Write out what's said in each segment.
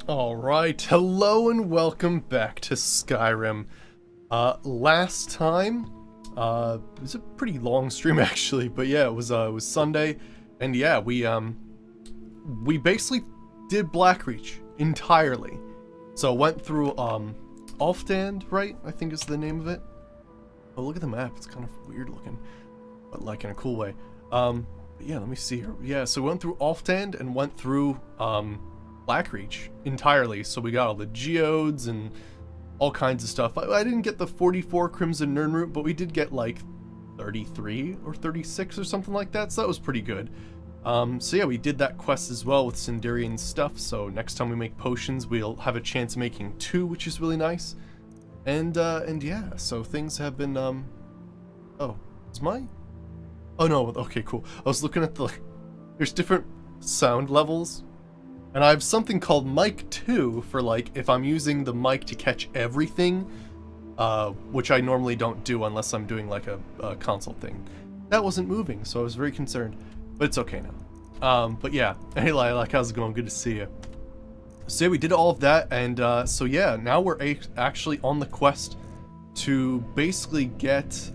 Alright, hello and welcome back to Skyrim. Last time, it was a pretty long stream actually, but yeah, it was Sunday, and yeah, we basically did Blackreach entirely. So went through, Alfdand, right? I think is the name of it. Oh, look at the map, it's kind of weird looking, but like in a cool way. But yeah, let me see here. Yeah, so we went through Alfdand and went through, Blackreach entirely, so we got all the geodes and all kinds of stuff. I didn't get the 44 Crimson Nirnroot, but we did get like 33 or 36 or something like that, so that was pretty good. So yeah, we did that quest as well with Sindarian stuff, so next time we make potions, we'll have a chance of making 2, which is really nice. And yeah, so things have been, oh, is my... Oh no, okay, cool. I was looking at the, there's different sound levels. And I have something called mic 2 for like if I'm using the mic to catch everything, which I normally don't do unless I'm doing like a console thing. That wasn't moving, so I was very concerned, but it's okay now. But yeah, hey Lilac, how's it going? Good to see you. So yeah, we did all of that, and so yeah, now we're actually on the quest to basically get,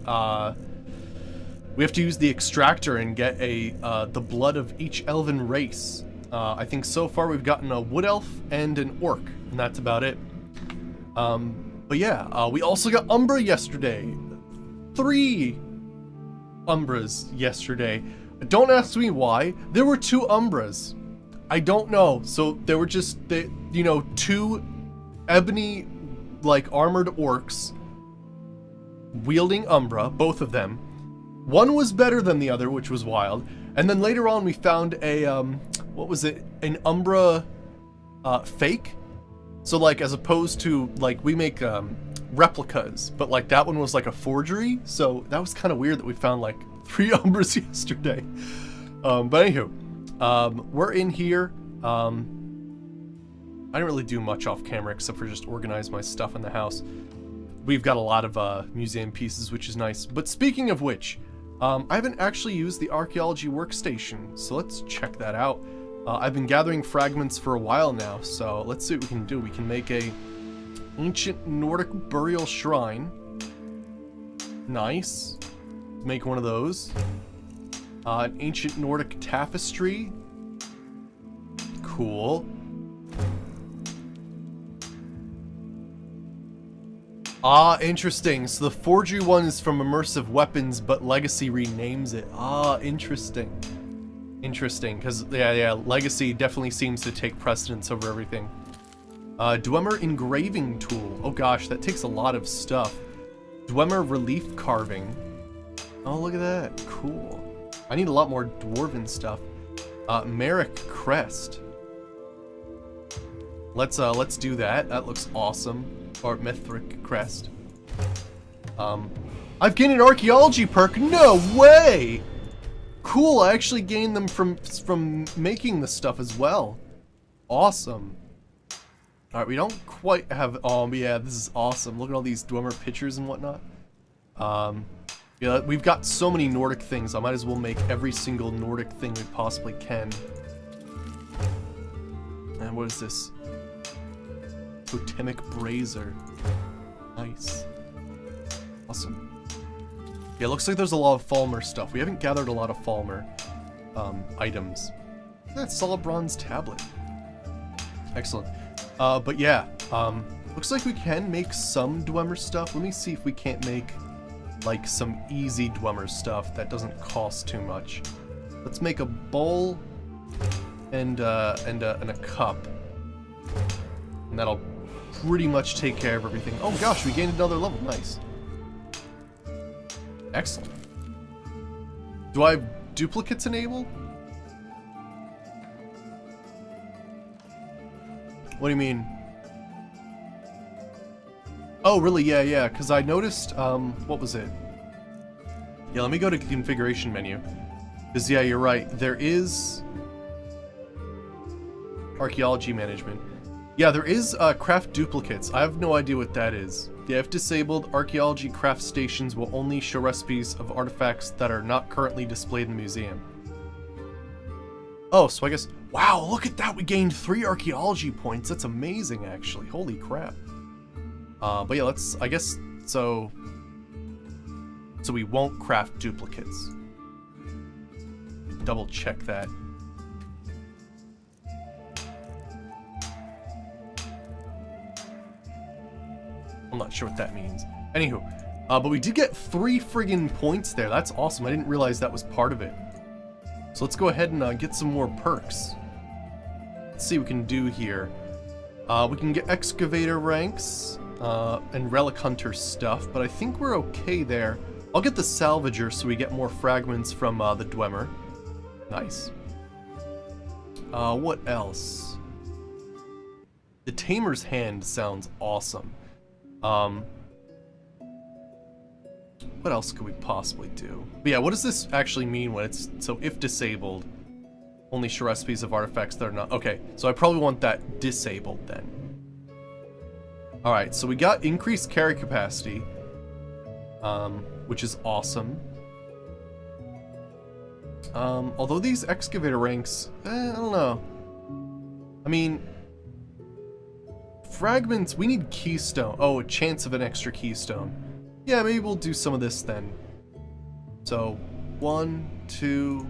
we have to use the extractor and get the blood of each elven race. I think so far we've gotten a wood elf and an orc, and that's about it. But yeah, we also got Umbra yesterday. 3 Umbras yesterday. Don't ask me why. There were 2 Umbras. I don't know. So there were just, you know, 2 ebony, like, armored orcs wielding Umbra, both of them. One was better than the other, which was wild. And then later on we found a, what was it? An Umbra fake? So like as opposed to, like we make replicas, but like that one was like a forgery. So that was kind of weird that we found like 3 Umbras yesterday. But anywho, we're in here. I didn't really do much off camera except for just organize my stuff in the house. We've got a lot of museum pieces, which is nice. But speaking of which, I haven't actually used the archaeology workstation, so let's check that out. I've been gathering fragments for a while now, so let's see what we can do. We can make a ancient Nordic burial shrine. Nice. Make one of those. An ancient Nordic tapestry. Cool. Ah, interesting. So the forgery one is from Immersive Weapons, but Legacy renames it. Ah, interesting. Interesting, because, yeah, Legacy definitely seems to take precedence over everything. Dwemer Engraving Tool. Oh gosh, that takes a lot of stuff. Dwemer Relief Carving. Oh, look at that. Cool. I need a lot more dwarven stuff. Merrick Crest. Let's do that. That looks awesome. Or Mithric Crest. I've gained an archaeology perk. No way! Cool, I actually gained them from making this stuff as well. Awesome. Alright, we don't quite have, oh yeah, this is awesome. Look at all these Dwemer pictures and whatnot. Yeah, we've got so many Nordic things, I might as well make every single Nordic thing we possibly can. And what is this? Totemic Brazier. Nice. Awesome. Yeah, it looks like there's a lot of Falmer stuff. We haven't gathered a lot of Falmer items. That's solid bronze tablet. Excellent. But yeah, looks like we can make some Dwemer stuff. Let me see if we can't make like some easy Dwemer stuff that doesn't cost too much. Let's make a bowl and a cup. And that'll pretty much take care of everything. Oh gosh, we gained another level. Nice. Excellent. Do I have duplicates enabled? What do you mean? Oh, really? Yeah, because I noticed, what was it? Yeah, let me go to the configuration menu. Because, yeah, you're right. There is archaeology management. Yeah, there is craft duplicates. I have no idea what that is. The if disabled, archaeology craft stations will only show recipes of artifacts that are not currently displayed in the museum. Oh, so I guess... Wow, look at that! We gained 3 archaeology points. That's amazing, actually. Holy crap. But yeah, let's... I guess... So we won't craft duplicates. Double check that. I'm not sure what that means. Anywho, but we did get 3 friggin' points there. That's awesome. I didn't realize that was part of it. So let's go ahead and get some more perks. Let's see what we can do here. We can get excavator ranks and relic hunter stuff, but I think we're okay there. I'll get the salvager so we get more fragments from the Dwemer. Nice. What else? The Tamer's Hand sounds awesome. What else could we possibly do? But yeah, what does this actually mean when it's... So if disabled, only show recipes of artifacts that are not... Okay, so I probably want that disabled then. Alright, so we got increased carry capacity, which is awesome. Although these excavator ranks, I don't know. I mean, fragments, we need keystone. Oh, a chance of an extra keystone. Yeah, maybe we'll do some of this then. So, 1, 2...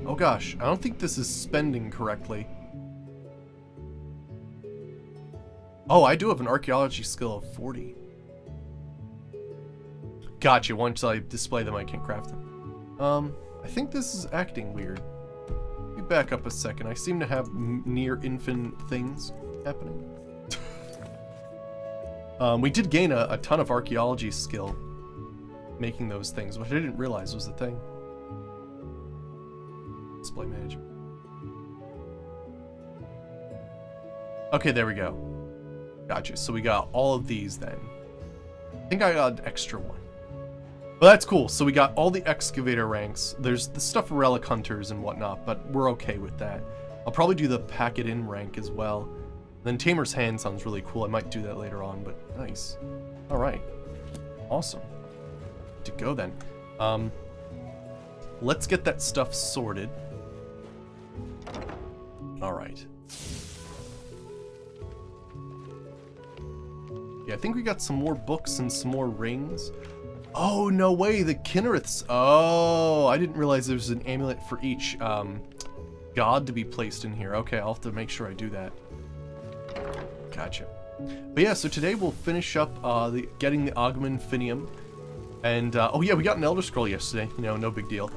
Oh gosh, I don't think this is spending correctly. Oh, I do have an archaeology skill of 40. Gotcha, once I display them, I can craft them. I think this is acting weird. Let me back up a second. I seem to have near infinite things happening. We did gain a ton of archaeology skill making those things, which I didn't realize was a thing. Display management. Okay, there we go. Gotcha. So we got all of these then. I think I got an extra one. But that's cool. So we got all the excavator ranks. There's the stuff for relic hunters and whatnot, but we're okay with that. I'll probably do the pack it in rank as well. Then Tamer's Hand sounds really cool. I might do that later on, but nice. All right. Awesome. To go then. Let's get that stuff sorted. All right. Yeah, I think we got some more books and some more rings. Oh, no way, the Kinnereths. Oh, I didn't realize there was an amulet for each god to be placed in here. Okay, I'll have to make sure I do that. Gotcha. But yeah, so today we'll finish up getting the Ogman Finium. And, oh yeah, we got an Elder Scroll yesterday. You know, no big deal.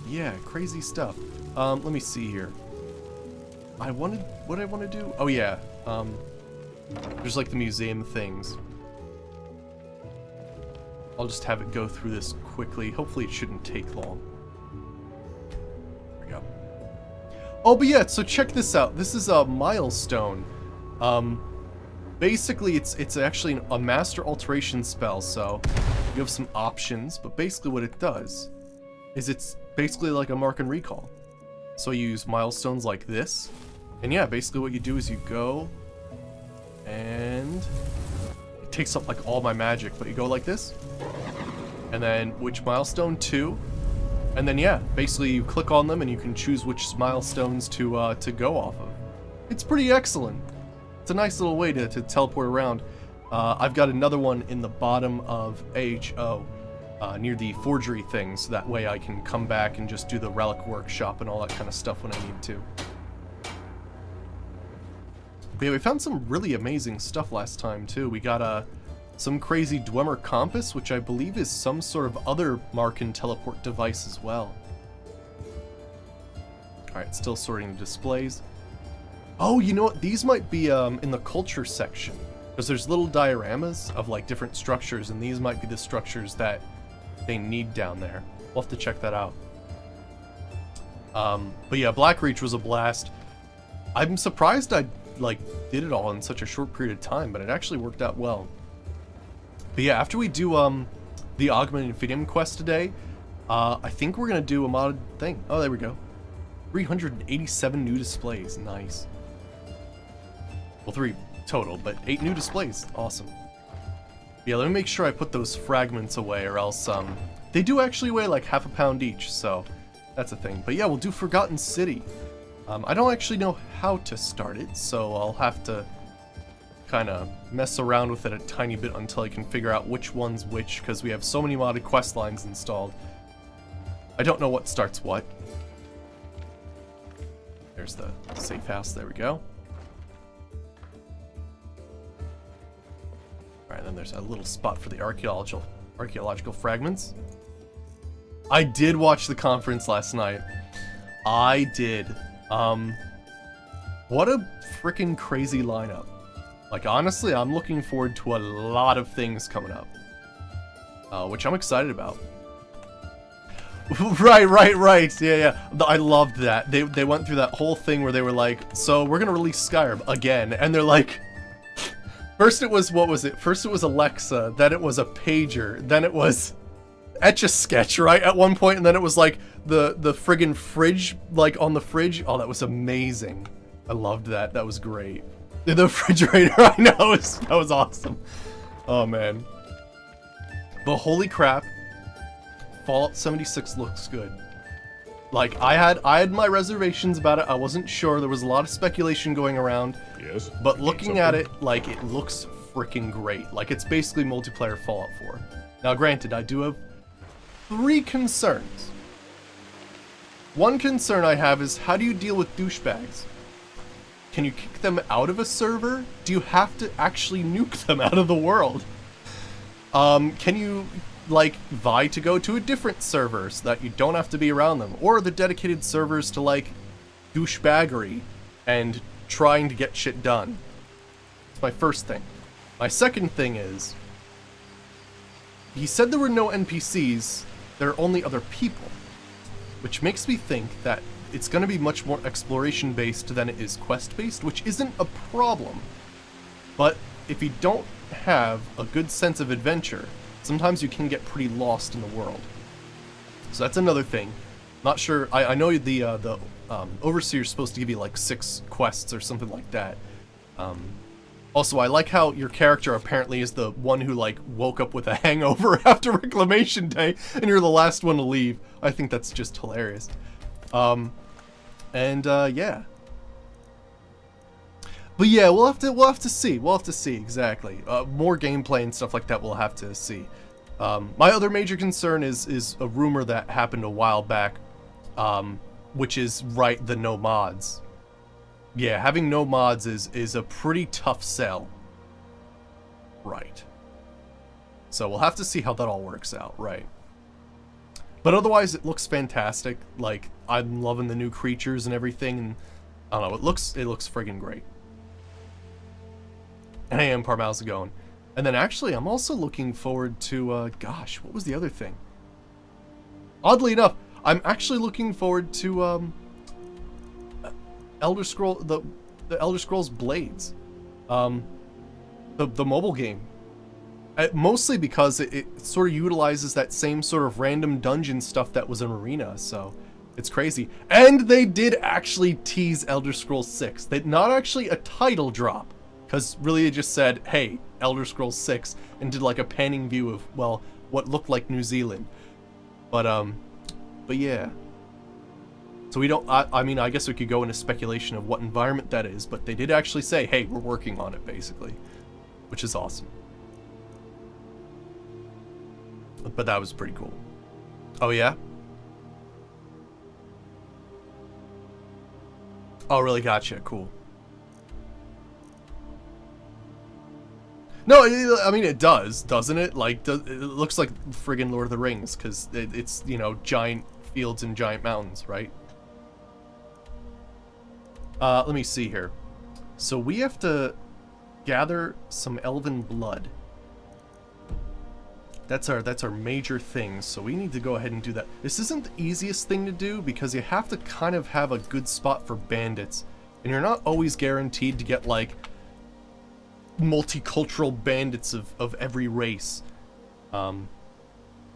Yeah, crazy stuff. Let me see here. What I want to do? Oh yeah, there's like the museum things. I'll just have it go through this quickly. Hopefully it shouldn't take long. There we go. Oh, but yeah, so check this out. This is a milestone. Basically, it's actually a master alteration spell, so you have some options, but basically what it does is it's basically like a mark and recall. So you use milestones like this, and yeah, basically what you do is you go, and it takes up like all my magic, but you go like this, and then which milestone 2, and then yeah, basically you click on them and you can choose which milestones to go off of. It's pretty excellent. It's a nice little way to teleport around. I've got another one in the bottom of AHO, near the forgery thing, so that way I can come back and just do the relic workshop and all that kind of stuff when I need to. But yeah, we found some really amazing stuff last time too. We got some crazy Dwemer compass, which I believe is some sort of other mark and teleport device as well. Alright, still sorting the displays. Oh, you know what? These might be in the culture section, because there's little dioramas of like different structures, and these might be the structures that they need down there. We'll have to check that out. But yeah, Blackreach was a blast. I'm surprised I like did it all in such a short period of time, but it actually worked out well. But yeah, after we do the Ogman Infinium quest today, I think we're gonna do a modded thing. Oh, there we go. 387 new displays. Nice. Well, 3 total, but 8 new displays. Awesome. Yeah, let me make sure I put those fragments away, or else they do actually weigh like half a pound each, so that's a thing. But yeah, we'll do Forgotten City. I don't actually know how to start it, so I'll have to kind of mess around with it a tiny bit until I can figure out which one's which, because we have so many modded quest lines installed. I don't know what starts what. There's the safe house, there we go. Alright, then there's a little spot for the archaeological fragments. I did watch the conference last night. I did. What a freaking crazy lineup. Like, honestly, I'm looking forward to a lot of things coming up. Which I'm excited about. Right. Yeah. I loved that. They went through that whole thing where they were like, so we're gonna release Skyrim again. And they're like, first it was, what was it? First it was Alexa, then it was a pager, then it was Etch-a-Sketch, right? At one point, and then it was like the friggin' fridge, like on the fridge. Oh, that was amazing. I loved that. That was great. The refrigerator, I know, that was awesome. Oh man. But holy crap, Fallout 76 looks good. Like, I had my reservations about it. I wasn't sure. There was a lot of speculation going around. Yes. But looking at it, like, it looks freaking great. Like, it's basically multiplayer Fallout 4. Now, granted, I do have 3 concerns. One concern I have is, how do you deal with douchebags? Can you kick them out of a server? Do you have to actually nuke them out of the world? Can you, like, vie to go to a different server so that you don't have to be around them? Or are the dedicated servers to, like, douchebaggery and trying to get shit done? That's my first thing. My second thing is, he said there were no NPCs, there are only other people. Which makes me think that it's going to be much more exploration-based than it is quest-based, which isn't a problem. But if you don't have a good sense of adventure, sometimes you can get pretty lost in the world. So that's another thing. Not sure, I know the Overseer's supposed to give you like 6 quests or something like that. Also, I like how your character apparently is the one who like woke up with a hangover after Reclamation Day, and you're the last one to leave. I think that's just hilarious. Yeah. But yeah, we'll have to see. We'll have to see exactly. More gameplay and stuff like that we'll have to see. My other major concern is a rumor that happened a while back, which is the no mods. Yeah, having no mods is a pretty tough sell. Right. So we'll have to see how that all works out, right? But otherwise, it looks fantastic. Like, I'm loving the new creatures and everything, and I don't know, it looks friggin' great. And hey, Empire, how's it going? And then actually, I'm also looking forward to, gosh, what was the other thing? Oddly enough, I'm actually looking forward to, the Elder Scrolls Blades. The mobile game. Mostly because it sort of utilizes that same sort of random dungeon stuff that was in Arena, so it's crazy. And they did actually tease Elder Scrolls 6. They not actually a title drop, because really it just said, hey, Elder Scrolls 6, and did like a panning view of, well, what looked like New Zealand. But yeah. So we don't, I mean, I guess we could go into speculation of what environment that is, but they did actually say, hey, we're working on it, basically. Which is awesome. But that was pretty cool. Oh, yeah? Oh, really? Gotcha. Cool. No, I mean, it does, doesn't it? Like, it looks like friggin' Lord of the Rings, because it's, you know, giant fields and giant mountains, right? Let me see here. So we have to gather some elven blood. That's our major thing, so we need to go ahead and do that. This isn't the easiest thing to do because you have to kind of have a good spot for bandits. And you're not always guaranteed to get, like, multicultural bandits of every race. I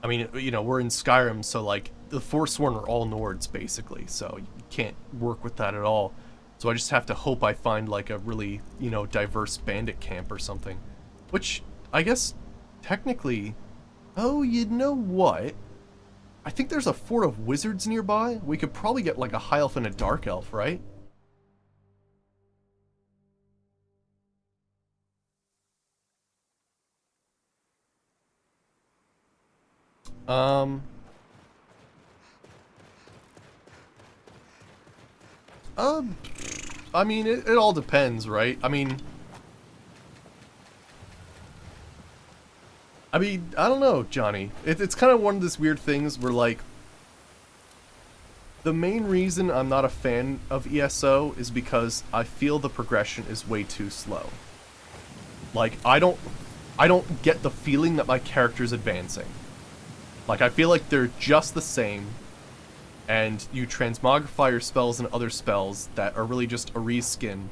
mean, you know, we're in Skyrim, so, like, the Forsworn are all Nords, basically, so you can't work with that at all. So I just have to hope I find, like, a really, you know, diverse bandit camp or something. Which, I guess, technically... Oh, you know what? I think there's a fort of wizards nearby. We could probably get like a high elf and a dark elf, right? Um, I mean, it all depends, right? I mean, I don't know, Johnny. It's kind of one of those weird things where, like, the main reason I'm not a fan of ESO is because I feel the progression is way too slow. Like, I don't get the feeling that my character's advancing. Like, I feel like they're just the same, and you transmogrify your spells and other spells that are really just a reskin.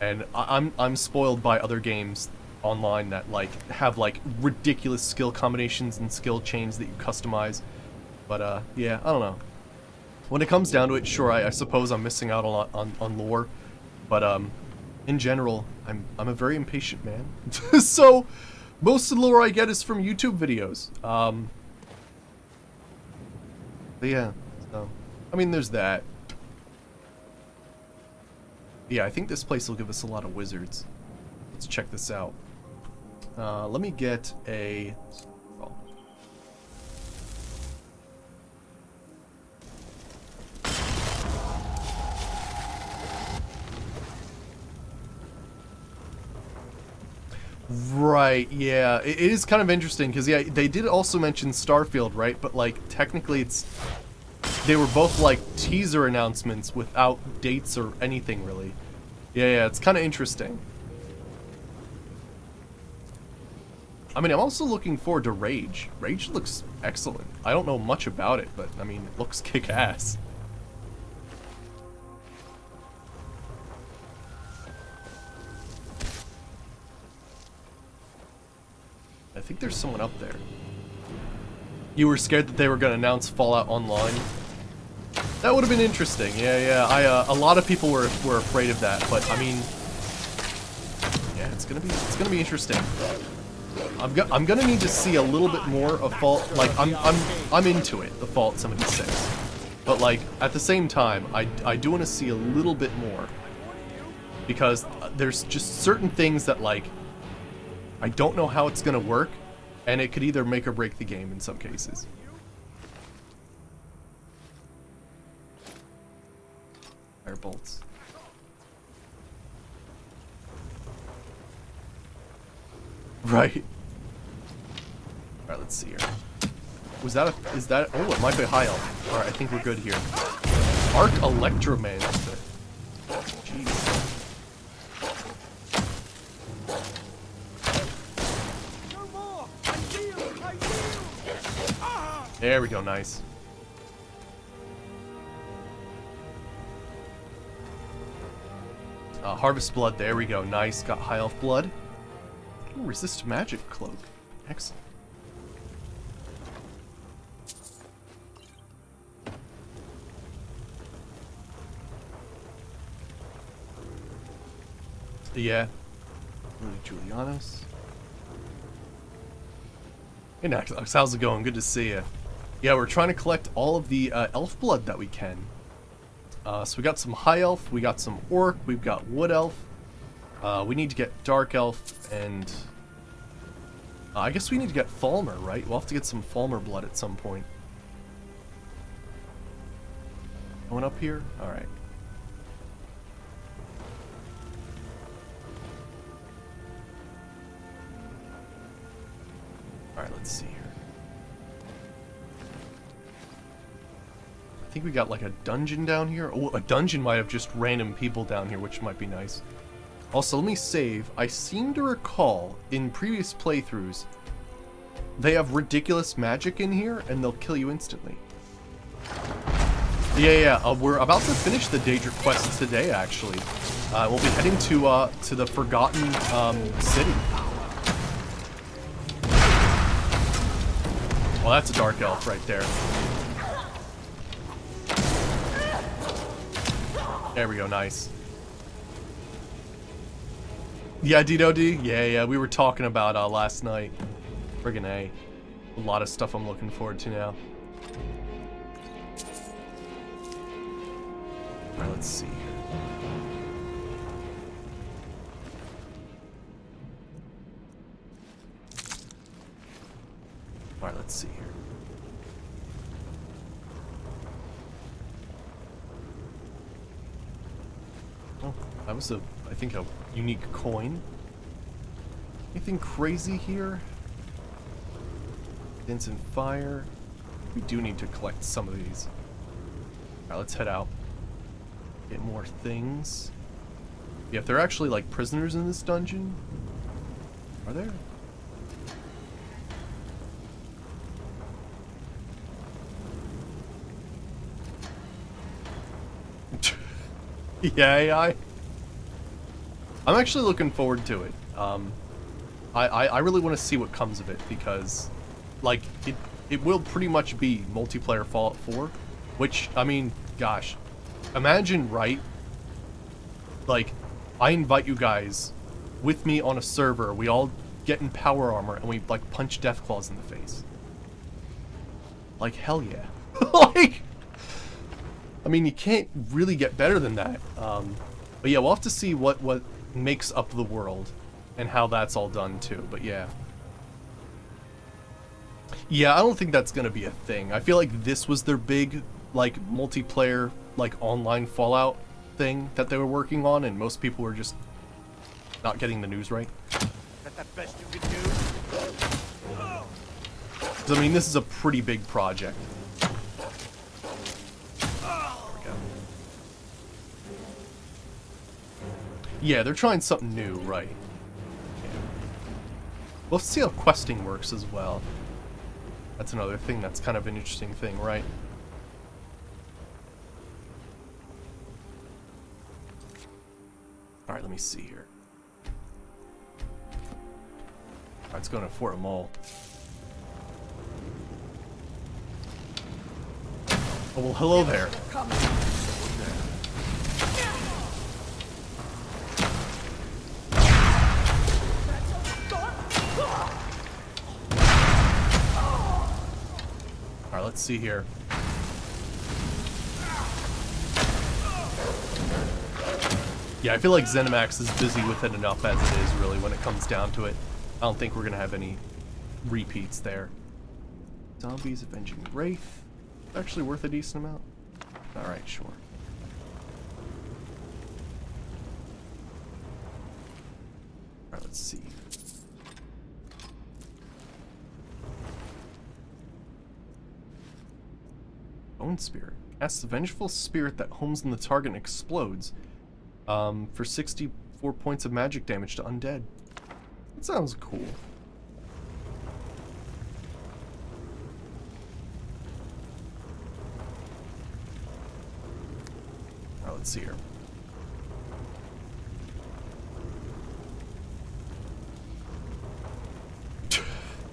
And I'm spoiled by other games online that like have like ridiculous skill combinations and skill chains that you customize. But yeah, I don't know. When it comes down to it, sure, I suppose I'm missing out a lot on lore, but in general, I'm a very impatient man. So most of the lore I get is from YouTube videos. But yeah, so I mean, there's that. Yeah, I think this place will give us a lot of wizards. Let's check this out. Let me get a... Oh. Right, yeah. It is kind of interesting, because, yeah, they did also mention Starfield, right? But, like, technically it's... They were both, like, teaser announcements without dates or anything, really. Yeah, it's kind of interesting. I mean, I'm also looking forward to Rage. Rage looks excellent. I don't know much about it, but, I mean, it looks kick-ass. I think there's someone up there. You were scared that they were going to announce Fallout Online? That would have been interesting. Yeah. A lot of people were afraid of that, but I mean, yeah, it's gonna be interesting. I'm gonna need to see a little bit more of Fallout. Like I'm into it, the Fallout 76, but like at the same time, I do want to see a little bit more, because there's just certain things that like I don't know how it's gonna work, and it could either make or break the game in some cases. Fire bolts. Right. Alright, let's see here. Was that a... Is that... Oh, it might be high elf. Alright, I think we're good here. Arc Electromancer. Jeez. There we go, nice. Harvest Blood, there we go, nice. Got high elf blood. Ooh, resist magic cloak. Excellent. Yeah. Julianos. Hey Naxos, how's it going? Good to see you. Yeah, we're trying to collect all of the elf blood that we can. So we got some high elf, we got some orc, we've got wood elf. We need to get dark elf, and I guess we need to get Falmer, right? We'll have to get some Falmer blood at some point. Going up here? Alright. Alright, let's see here. I think we got like a dungeon down here. Oh, a dungeon might have just random people down here, which might be nice. Also, let me save. I seem to recall in previous playthroughs, they have ridiculous magic in here, and they'll kill you instantly. Yeah. We're about to finish the Daedric quest today, actually. We'll be heading to the Forgotten City. Well, that's a dark elf right there. There we go, nice. Yeah, D-Do-D? Yeah, we were talking about last night. Friggin' A. A lot of stuff I'm looking forward to now. let's see here. Alright, let's see here. Oh, that was I think a unique coin. Anything crazy here? Instant fire. We do need to collect some of these. Alright, let's head out. Get more things. Yeah, if they're actually like prisoners in this dungeon. Are there? Yeah, AI. I'm actually looking forward to it. I really want to see what comes of it because, like, it will pretty much be multiplayer Fallout 4, which, I mean, gosh, imagine, right? Like, I invite you guys with me on a server, we all get in power armor, and we, like, punch Deathclaws in the face. Like, hell yeah. Like, I mean, you can't really get better than that. But yeah, we'll have to see what makes up the world and how that's all done too. But yeah. Yeah, I don't think that's gonna be a thing. I feel like this was their big, like, multiplayer, like, online Fallout thing that they were working on, and most people were just not getting the news right. That's the best you can do. 'Cause, I mean, this is a pretty big project. Yeah, they're trying something new, right? Yeah. We'll see how questing works as well. That's another thing that's kind of an interesting thing, right? Alright, let me see here. Alright, let's go to Fort Mall. Oh, well, hello there. Alright, let's see here. Yeah, I feel like ZeniMax is busy with it enough as it is, really, when it comes down to it. I don't think we're gonna have any repeats there. Zombies avenging Wraith. Actually worth a decent amount. Alright, sure. Alright, let's see. Bone Spirit. Casts a vengeful spirit that homes in the target and explodes. For 64 points of magic damage to undead. That sounds cool. Alright, let's see here.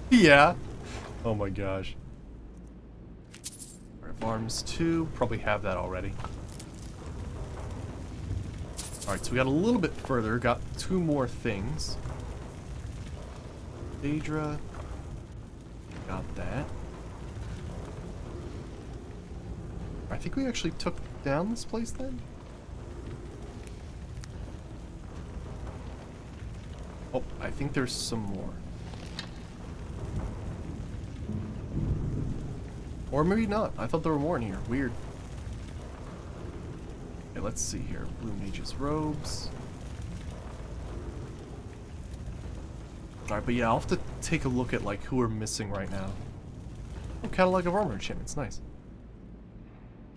Yeah. Oh my gosh. Arms 2, probably have that already. Alright, so we got a little bit further, got 2 more things. Daedra. Got that. I think we actually took down this place then? Oh, I think there's some more. Or maybe not. I thought there were more in here. Weird. Okay, let's see here. Blue Mage's robes. Alright, but yeah, I'll have to take a look at, like, who we're missing right now. Oh, Catalog of Armor enchantments. Nice.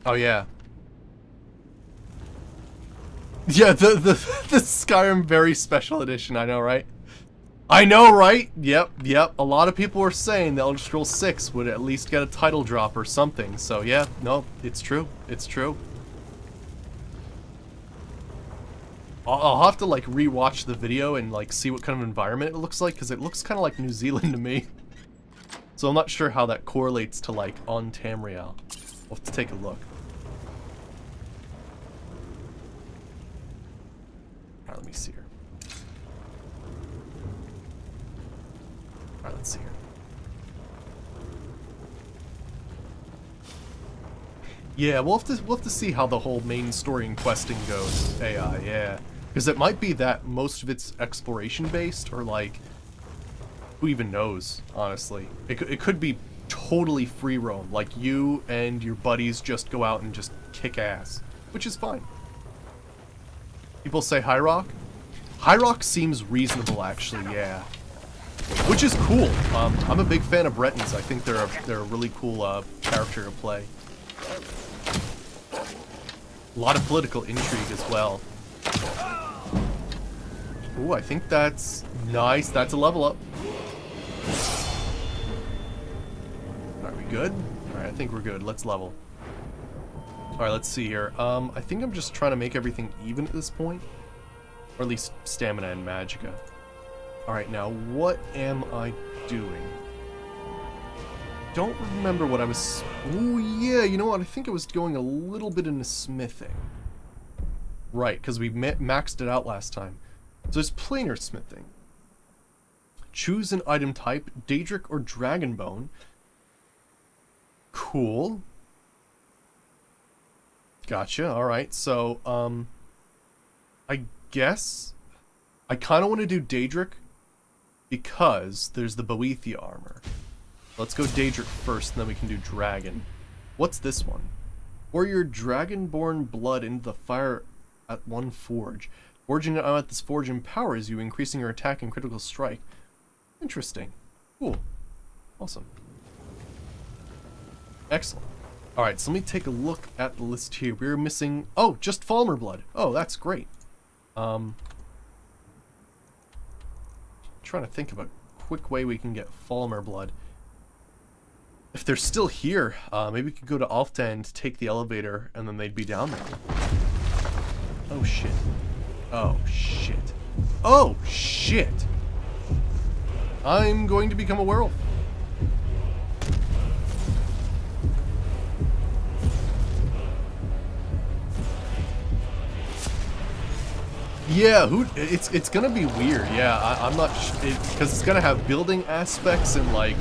Oh, yeah. Yeah, the Skyrim very special edition. I know, right? I know, right? Yep. A lot of people were saying the Elder Scrolls 6 would at least get a title drop or something. So yeah, no, it's true. It's true. I'll have to like rewatch the video and like see what kind of environment it looks like, because it looks kind of like New Zealand to me. So I'm not sure how that correlates to like on Tamriel. We'll have to take a look. Alright, let me see here. Alright, let's see here. Yeah, we'll have to see how the whole main story and questing goes. AI, yeah. Because it might be that most of it's exploration based, or like, who even knows, honestly. It could be totally free roam, like you and your buddies just go out and just kick ass, which is fine. People say High Rock? High Rock seems reasonable, actually, yeah. Which is cool. I'm a big fan of Bretons. I think they're a really cool character to play. A lot of political intrigue as well. Ooh, I think that's nice. That's a level up. Are we good? Alright, I think we're good. Let's level. Alright, let's see here. I think I'm just trying to make everything even at this point. Or at least stamina and magicka. Alright, now what am I doing? Don't remember what I was... Ooh, yeah, you know what? I think I was going a little bit into smithing. Right, because we maxed it out last time. So there's planar smithing. Choose an item type, Daedric or Dragonbone. Cool. Gotcha, alright. So, I guess I kind of want to do Daedric because there's the Boethia armor. Let's go Daedric first, and then we can do Dragon. What's this one? Pour your Dragonborn blood into the fire at one forge. Forging it out at this forge empowers you, increasing your attack and critical strike. Interesting. Cool. Awesome. Excellent. Alright, so let me take a look at the list here. We're missing... Oh, just Falmer blood. Oh, that's great. Trying to think of a quick way we can get Falmer blood. If they're still here, maybe we could go to Alfta and take the elevator, and then they'd be down there. Oh, shit. Oh, shit. Oh, shit! I'm going to become a werewolf. Yeah, it's gonna be weird. Yeah, I'm not because it's gonna have building aspects and like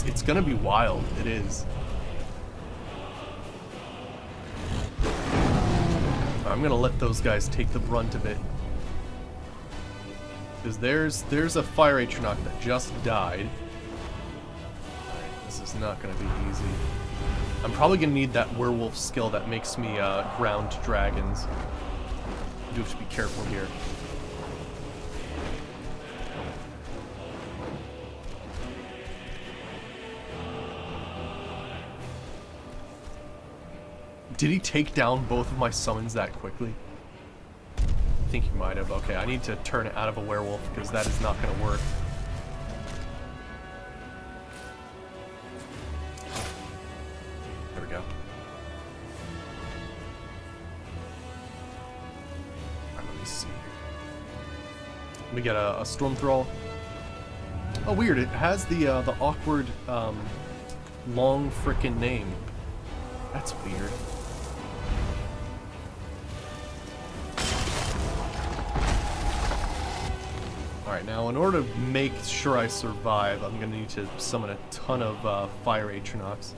it's gonna be wild. It is. I'm gonna let those guys take the brunt of it because there's a fire atronach that just died. Alright, this is not gonna be easy. I'm probably gonna need that werewolf skill that makes me ground dragons. You have to be careful here. Did he take down both of my summons that quickly? I think he might have. Okay, I need to turn it out of a werewolf because that is not going to work. There we go. We get a storm thrall. Oh, weird! It has the awkward long frickin' name. That's weird. All right, now in order to make sure I survive, I'm gonna need to summon a ton of fire atronachs.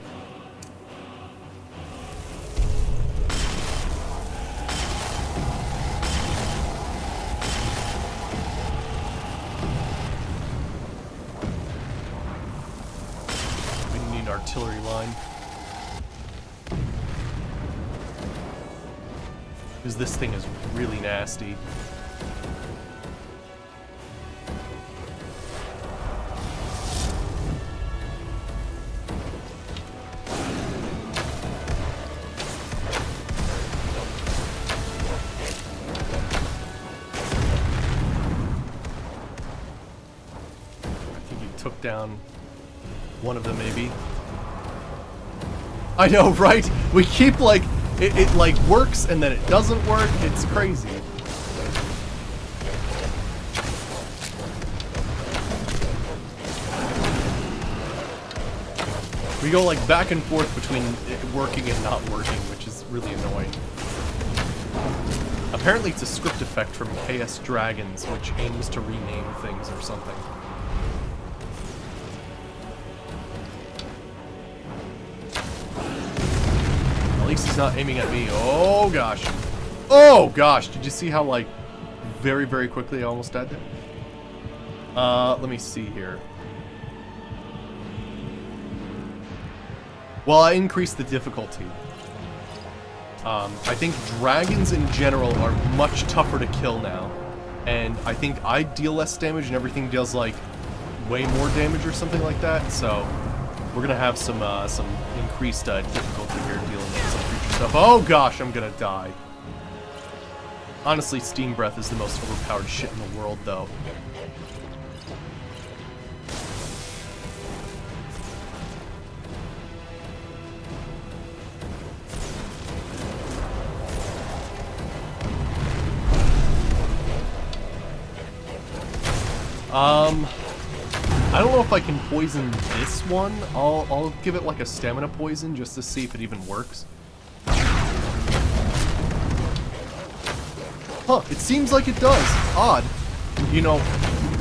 Artillery line. Because this thing is really nasty. I think he took down one of them, maybe. I know, right? We keep like, it like works and then it doesn't work. It's crazy. We go like back and forth between it working and not working, which is really annoying. Apparently it's a script effect from KS Dragons, which aims to rename things or something. thinks he's not aiming at me. Oh gosh. Oh gosh. Did you see how, like, very, very quickly I almost died there? Let me see here. Well, I increased the difficulty. I think dragons in general are much tougher to kill now. And I think I deal less damage and everything deals, like, way more damage or something like that. So we're gonna have some increased difficulty here dealing with some creature stuff. Oh gosh, I'm gonna die. Honestly, Steam Breath is the most overpowered shit in the world, though. I don't know if I can poison this one. I'll give it like a stamina poison just to see if it even works. Huh, it seems like it does. Odd. You know,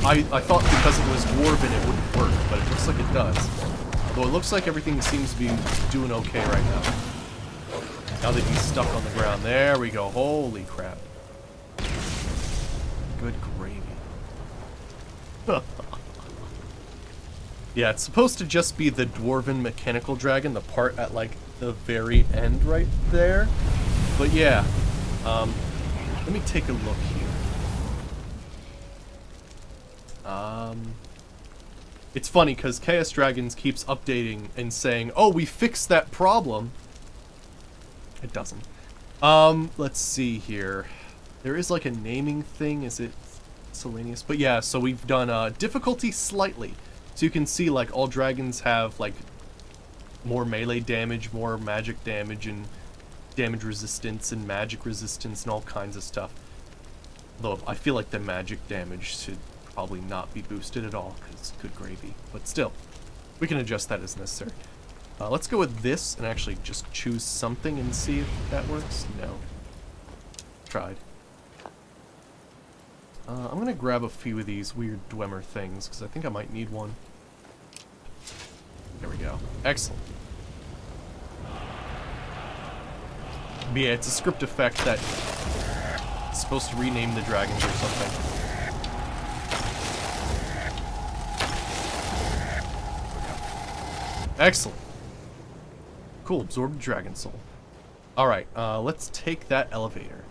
I thought because it was dwarven it wouldn't work, but it looks like it does. Though it looks like everything seems to be doing okay right now. Now that he's stuck on the ground. There we go. Holy crap. Good gravy. Yeah, it's supposed to just be the dwarven mechanical dragon, the part at, like, the very end right there. But yeah, let me take a look here. It's funny, because Chaos Dragons keeps updating and saying, oh, we fixed that problem. It doesn't. Let's see here. There is, like, a naming thing. Is it miscellaneous? But yeah, so we've done difficulty slightly. So you can see, like, all dragons have, like, more melee damage, more magic damage, and damage resistance, and magic resistance, and all kinds of stuff. Though, I feel like the magic damage should probably not be boosted at all, because good gravy. But still, we can adjust that as necessary. Let's go with this, and actually just choose something and see if that works. No. Tried. I'm gonna grab a few of these weird Dwemer things, because I think I might need one. There we go. Excellent. But yeah, it's a script effect that is supposed to rename the dragons or something. Excellent. Cool, absorbed dragon soul. Alright, let's take that elevator.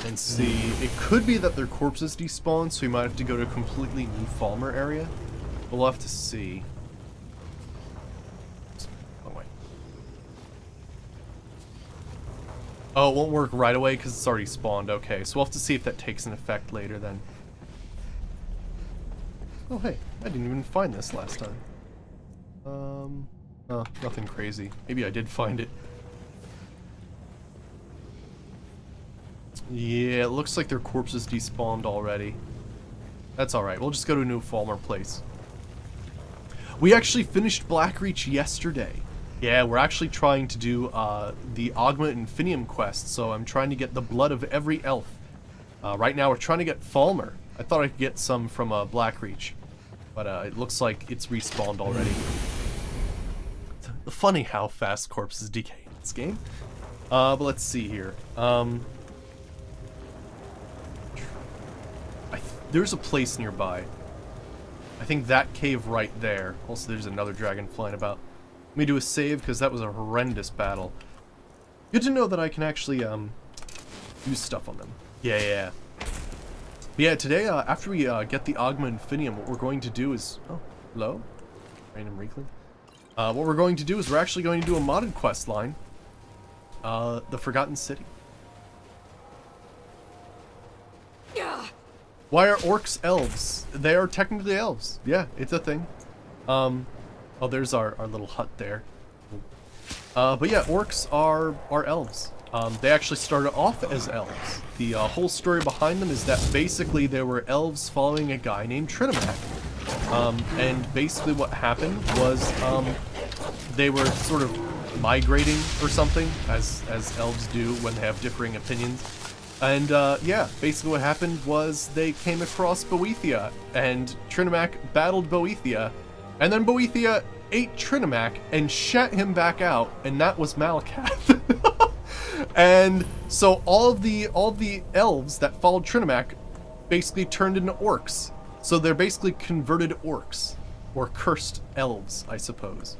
And see, it could be that their corpses despawn, so we might have to go to a completely new Falmer area. We'll have to see. Oh, wait. Oh, it won't work right away because it's already spawned. Okay, so we'll have to see if that takes an effect later then. Oh, hey, I didn't even find this last time. Oh, nothing crazy. Maybe I did find it. Yeah, it looks like their corpses despawned already. That's alright, we'll just go to a new Falmer place. We actually finished Blackreach yesterday. Yeah, we're actually trying to do the Augment Infinium quest, so I'm trying to get the blood of every elf. Right now we're trying to get Falmer. I thought I could get some from Blackreach, but it looks like it's respawned already. It's funny how fast corpses decay in this game. But let's see here. There's a place nearby. I think that cave right there. Also, there's another dragon flying about. Let me do a save, because that was a horrendous battle. Good to know that I can actually, use stuff on them. Yeah. But yeah, today, after we, get the Augment Infinium, what we're going to do is... Oh, hello? Random Reekling. What we're going to do is we're actually going to do a modded quest line. The Forgotten City. Why are orcs elves? They are technically elves. Yeah, it's a thing. Oh, there's our little hut there. But yeah, orcs are elves. They actually started off as elves. The whole story behind them is that basically they were elves following a guy named Trinimac. And basically what happened was they were sort of migrating or something, as elves do when they have differing opinions. And, yeah, basically what happened was they came across Boethia, and Trinimac battled Boethia, and then Boethia ate Trinimac and shat him back out, and that was Malakath. And so all the elves that followed Trinimac basically turned into orcs. So they're basically converted orcs, or cursed elves, I suppose.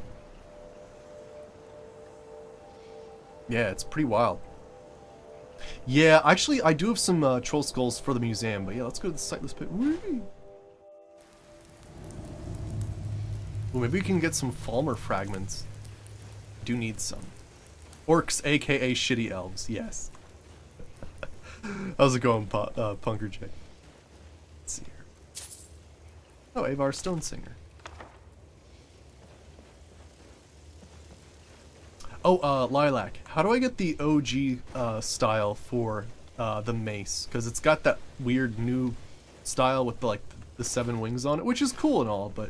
Yeah, it's pretty wild. Yeah, actually, I do have some troll skulls for the museum, but yeah, let's go to the sightless pit. Whee! Well, maybe we can get some Falmer fragments. Do need some. Orcs, aka shitty elves, yes. How's it going, Punker J? Let's see here. Oh, Avar Stonesinger. Oh, Lilac. How do I get the OG style for the mace? Because it's got that weird new style with the, like the 7 wings on it, which is cool and all, but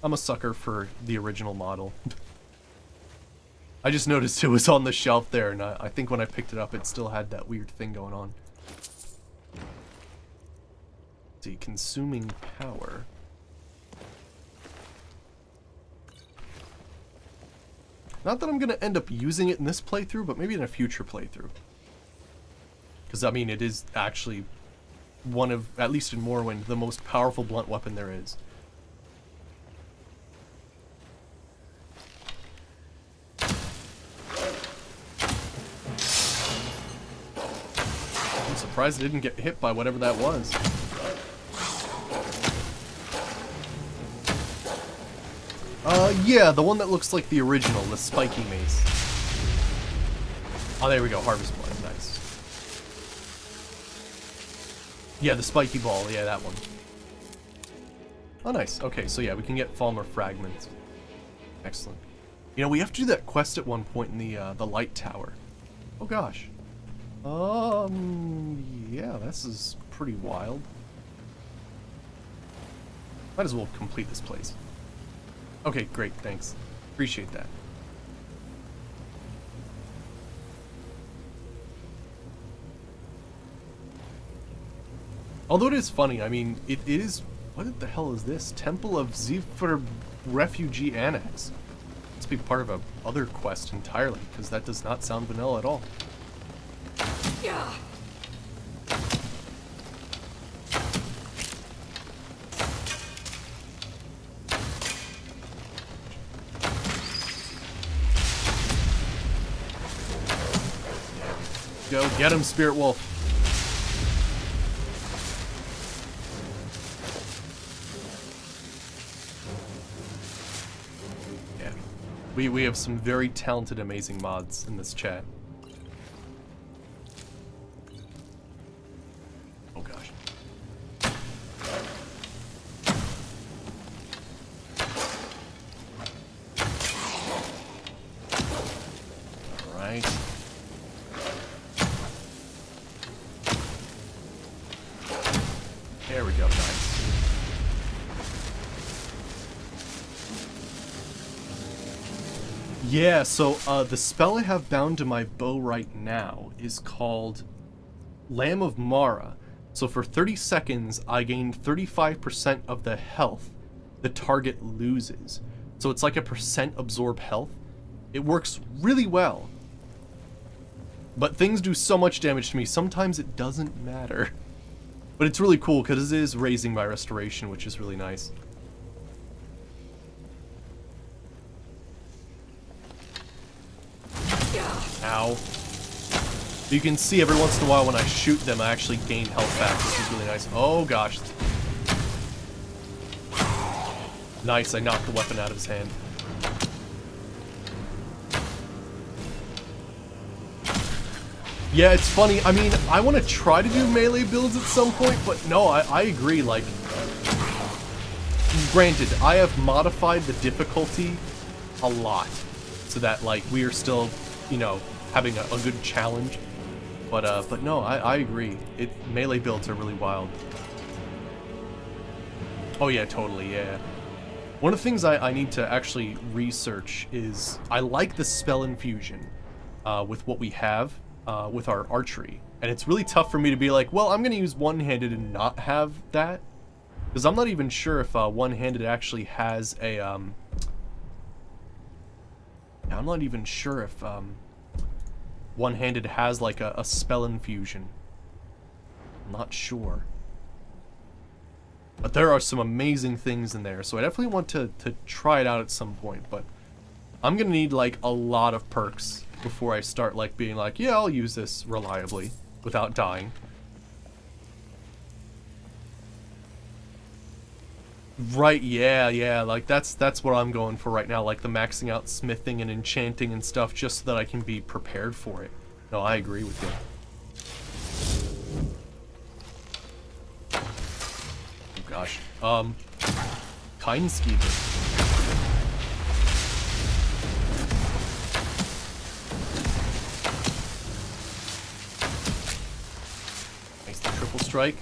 I'm a sucker for the original model. I just noticed it was on the shelf there, and I think when I picked it up, it still had that weird thing going on. Let's see, consuming power. Not that I'm going to end up using it in this playthrough, but maybe in a future playthrough. Because, I mean, it is actually one of, at least in Morrowind, the most powerful blunt weapon there is. I'm surprised I didn't get hit by whatever that was. Yeah, the one that looks like the original, the spiky mace. Oh, there we go, Harvest Blood, nice. Yeah, the spiky ball, yeah, that one. Oh, nice. Okay, so yeah, we can get Falmer fragments. Excellent. You know, we have to do that quest at one point in the light tower. Oh gosh. Yeah, this is pretty wild. Might as well complete this place. Okay, great, thanks. Appreciate that. Although it is funny, I mean, it is... What the hell is this? Temple of Zephyr Refugee Annex. Must be part of a other quest entirely, because that does not sound vanilla at all. Yeah. Go, get him, Spirit Wolf. Yeah. We have some very talented, amazing mods in this chat. Oh gosh. Alright. There we go, nice. Yeah, so the spell I have bound to my bow right now is called Lamb of Mara. So for 30 seconds, I gain 35% of the health the target loses. So it's like a percent absorb health. It works really well. But things do so much damage to me, sometimes it doesn't matter. But it's really cool because it is raising my restoration, which is really nice. Ow. You can see every once in a while when I shoot them, I actually gain health back, which is really nice. Oh gosh. Nice, I knocked the weapon out of his hand. Yeah, it's funny. I mean, I want to try to do melee builds at some point, but no, I agree. Like, granted, I have modified the difficulty a lot so that, like, we are still, you know, having a good challenge. But no, I agree. Melee builds are really wild. Oh yeah, totally, yeah. One of the things I need to actually research is I like the spell infusion with what we have. With our archery, and it's really tough for me to be like, well, I'm gonna use one-handed and not have that, because I'm not even sure if one-handed actually has a Yeah, I'm not even sure if one-handed has like a spell infusion. I'm not sure. But there are some amazing things in there, so I definitely want to try it out at some point, but I'm gonna need like a lot of perks before I start like being like, yeah, I'll use this reliably without dying. Right, yeah, like that's what I'm going for right now, like the maxing out smithing and enchanting and stuff just so that I can be prepared for it. No, I agree with you. Oh gosh. Kind Skeever. Nice, the triple strike.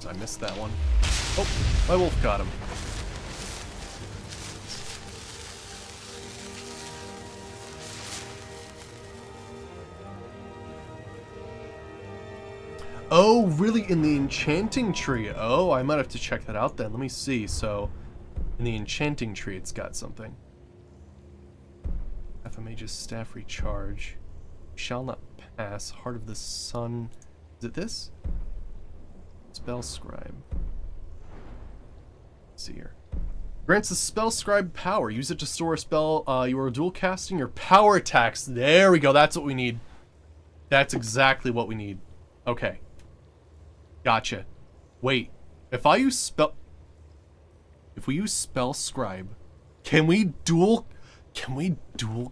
I missed that one. Oh, my wolf got him. Oh, really? In the enchanting tree? Oh, I might have to check that out then. Let me see. So, in the enchanting tree, it's got something. Half a mage's staff recharge. Shall not pass. Heart of the sun. Is it this? Spell scribe. Let's see here. Grants the spell scribe power. Use it to store a spell you are dual casting your power attacks. There we go. That's what we need. That's exactly what we need. Okay. Gotcha. Wait. If we use spell scribe, can we dual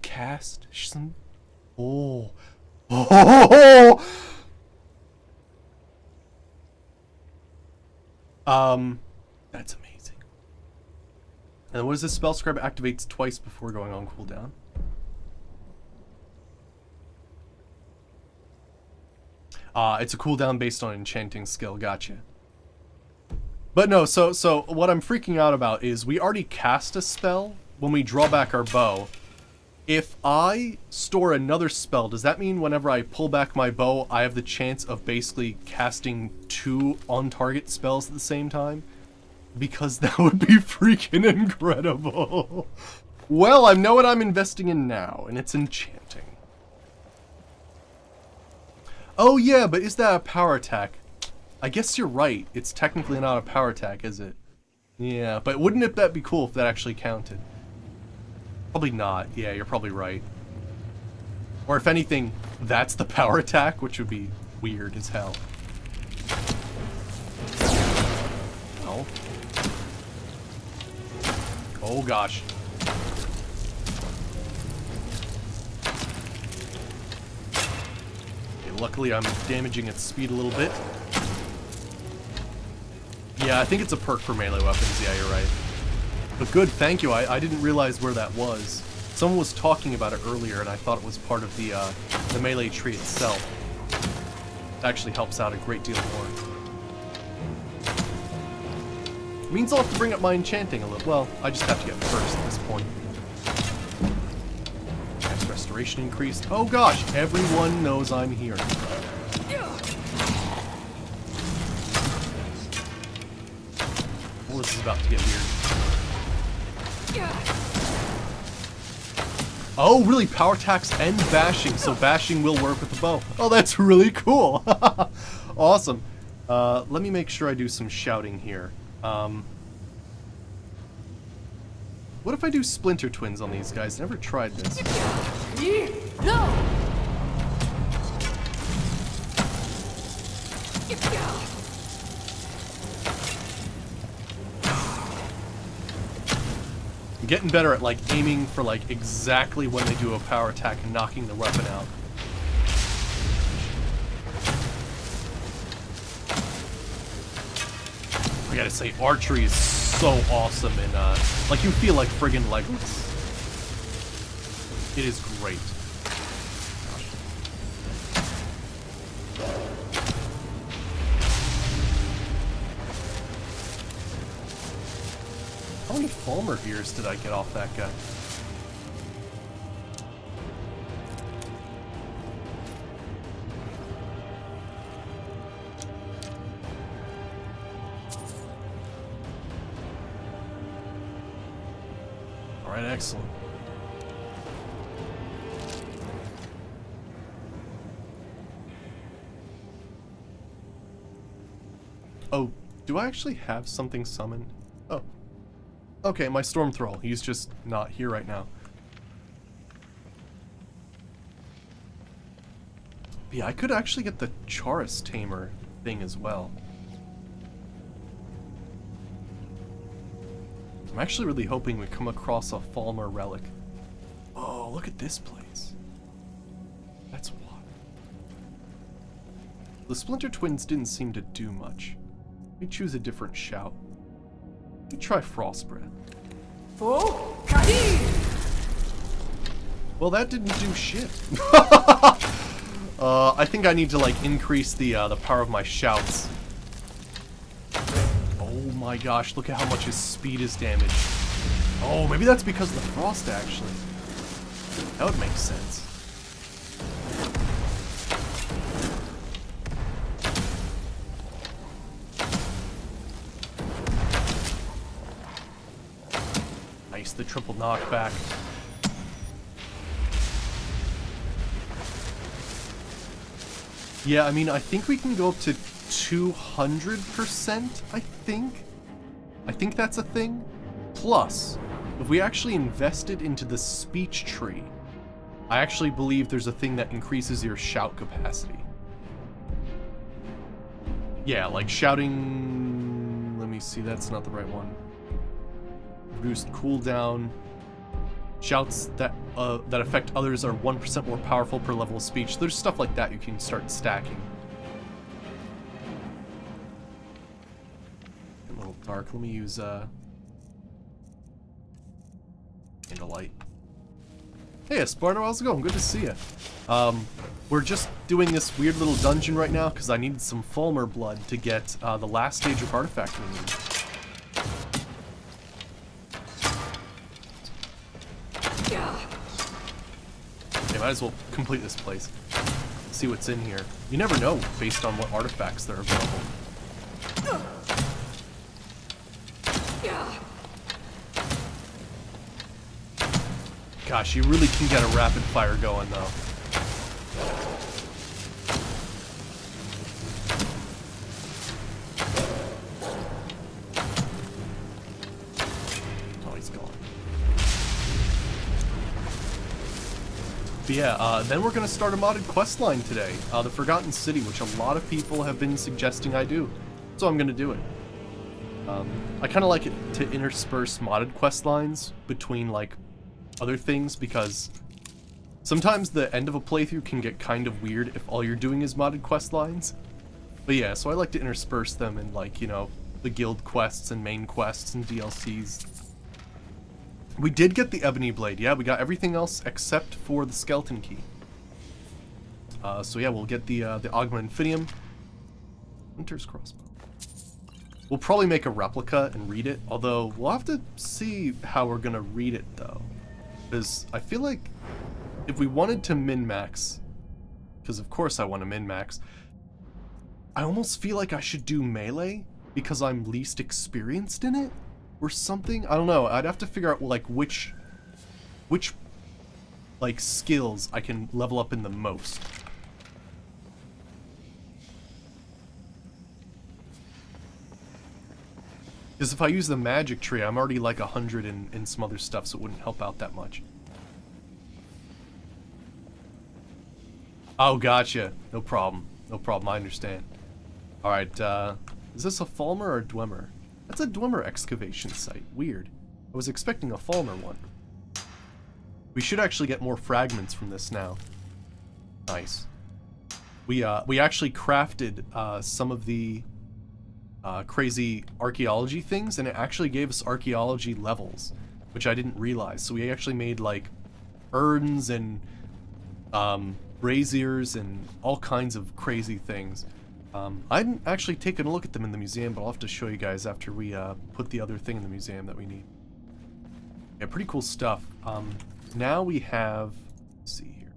cast some? Oh. Oh. That's amazing. And what is this? Spell scribe activates twice before going on cooldown. It's a cooldown based on enchanting skill. Gotcha. But no, so what I'm freaking out about is we already cast a spell when we draw back our bow. If I store another spell, does that mean whenever I pull back my bow, I have the chance of basically casting 2 on-target spells at the same time? Because that would be freaking incredible. Well, I know what I'm investing in now, and it's enchanting. Oh yeah, but is that a power attack? I guess you're right. It's technically not a power attack, is it? Yeah, but wouldn't that be cool if that actually counted? Probably not. Yeah, you're probably right. Or if anything, that's the power attack, which would be weird as hell. Oh. Oh gosh. Okay, luckily I'm damaging its speed a little bit. Yeah, I think it's a perk for melee weapons. Yeah, you're right. But good, thank you. I didn't realize where that was. Someone was talking about it earlier, and I thought it was part of the melee tree itself. It actually helps out a great deal more. It means I'll have to bring up my enchanting a little. Well, I just have to get first at this point. Max restoration increased. Oh gosh, everyone knows I'm here. Well, this is about to get weird. Oh, really? Power attacks and bashing, so bashing will work with the bow. Oh, that's really cool. Awesome. Let me make sure I do some shouting here. What if I do Splinter Twins on these guys? Never tried this. No! I'm getting better at like aiming for like exactly when they do a power attack and knocking the weapon out. I gotta say, archery is so awesome, and like you feel like friggin' Legolas. It is great. How many Falmer ears did I get off that guy? Alright, excellent. Oh, do I actually have something summoned? Oh. Okay, my Storm Thrall. He's just not here right now. But yeah, I could actually get the Charis Tamer thing as well. I'm actually really hoping we come across a Falmer relic. Oh, look at this place. That's wild. The Splinter Twins didn't seem to do much. Let me choose a different shout. Let me try Frost Breath. Full Kadim! Well, that didn't do shit. I think I need to like increase the power of my shouts. Oh my gosh, look at how much his speed is damaged. Oh, maybe that's because of the frost, actually. That would make sense. Nice, the triple knockback. Yeah, I mean, I think we can go up to 200%, I think. I think that's a thing. Plus, if we actually invested into the speech tree, I actually believe there's a thing that increases your shout capacity. Yeah, like shouting... Let me see, that's not the right one. Reduced cooldown. Shouts that that affect others are 1% more powerful per level of speech. There's stuff like that you can start stacking. A little dark. Let me use Candlelight. Hey, Esparno, how's it going? Good to see you. We're just doing this weird little dungeon right now because I needed some Falmer blood to get the last stage of artifact we need. Might as well complete this place. See what's in here. You never know based on what artifacts that are available. Gosh, you really can get a rapid fire going though. Oh, he's gone. But yeah, then we're going to start a modded questline today, the Forgotten City, which a lot of people have been suggesting I do, so I'm going to do it. I kind of like it to intersperse modded questlines between, like, other things, because sometimes the end of a playthrough can get kind of weird if all you're doing is modded questlines. But yeah, so I like to intersperse them in, like, you know, the guild quests and main quests and DLCs. We did get the Ebony Blade. Yeah, we got everything else except for the Skeleton Key. So yeah, we'll get the Augment Infinium. Hunter's Crossbow. We'll probably make a replica and read it, although we'll have to see how we're gonna read it though. Because I feel like if we wanted to min-max, because of course I want to min-max, I almost feel like I should do melee because I'm least experienced in it. Or something? I don't know. I'd have to figure out like which like skills I can level up in the most. Because if I use the magic tree, I'm already like 100 in some other stuff, so it wouldn't help out that much. Oh, gotcha. No problem. No problem. I understand. Alright, is this a Falmer or a Dwemer? That's a Dwemer excavation site. Weird. I was expecting a Falmer one. We should actually get more fragments from this now. Nice. We actually crafted some of the crazy archaeology things, and it actually gave us archaeology levels, which I didn't realize. So we actually made like urns and braziers and all kinds of crazy things. I hadn't actually taken a look at them in the museum, but I'll have to show you guys after we put the other thing in the museum that we need. Yeah, pretty cool stuff. Now we have, let's see here.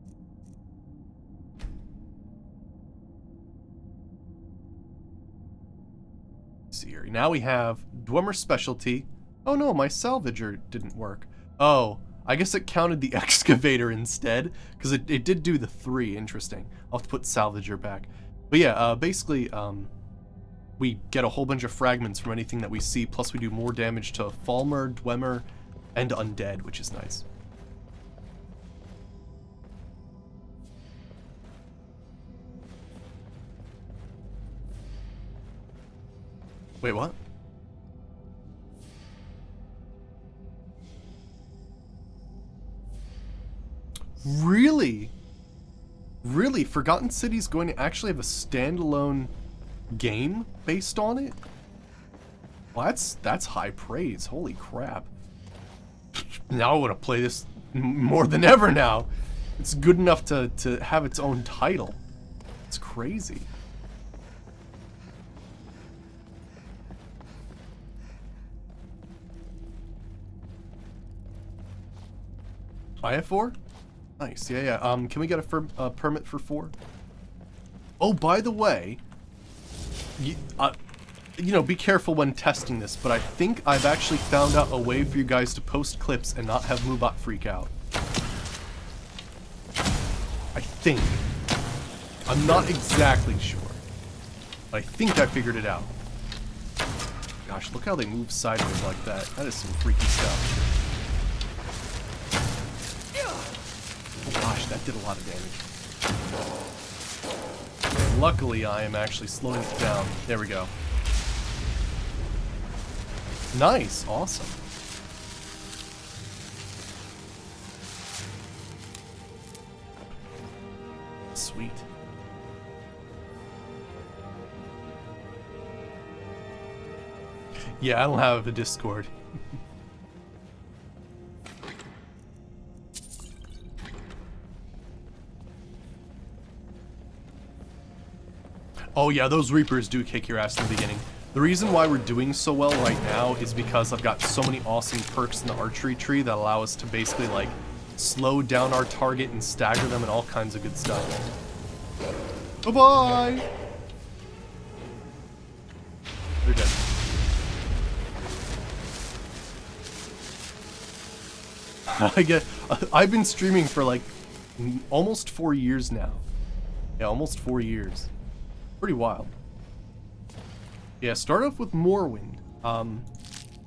Let's see here. Now we have Dwemer Specialty. Oh no, my salvager didn't work. Oh, I guess it counted the excavator instead, because it did do the 3. Interesting. I'll have to put salvager back. But yeah, basically, we get a whole bunch of fragments from anything that we see, plus we do more damage to Falmer, Dwemer, and Undead, which is nice. Wait, what? Really? Really? Forgotten City's going to actually have a standalone game based on it? Well, that's high praise. Holy crap. Now I want to play this more than ever now. It's good enough to have its own title. It's crazy. I have 4? Nice, yeah. Can we get a permit for 4? Oh, by the way, you know, be careful when testing this, but I think I've actually found out a way for you guys to post clips and not have Moobot freak out. I think. I'm not exactly sure, but I think I figured it out. Gosh, look how they move sideways like that. That is some freaky stuff. Gosh, that did a lot of damage. Luckily, I am actually slowing it down. There we go. Nice, awesome. Sweet. Yeah, I don't have a Discord. Oh yeah, those Reapers do kick your ass in the beginning. The reason why we're doing so well right now is because I've got so many awesome perks in the archery tree that allow us to basically, like, slow down our target and stagger them and all kinds of good stuff. Bye-bye! They're dead. I've been streaming for, like, almost 4 years now. Yeah, almost 4 years. Pretty wild. Yeah, start off with Morrowind.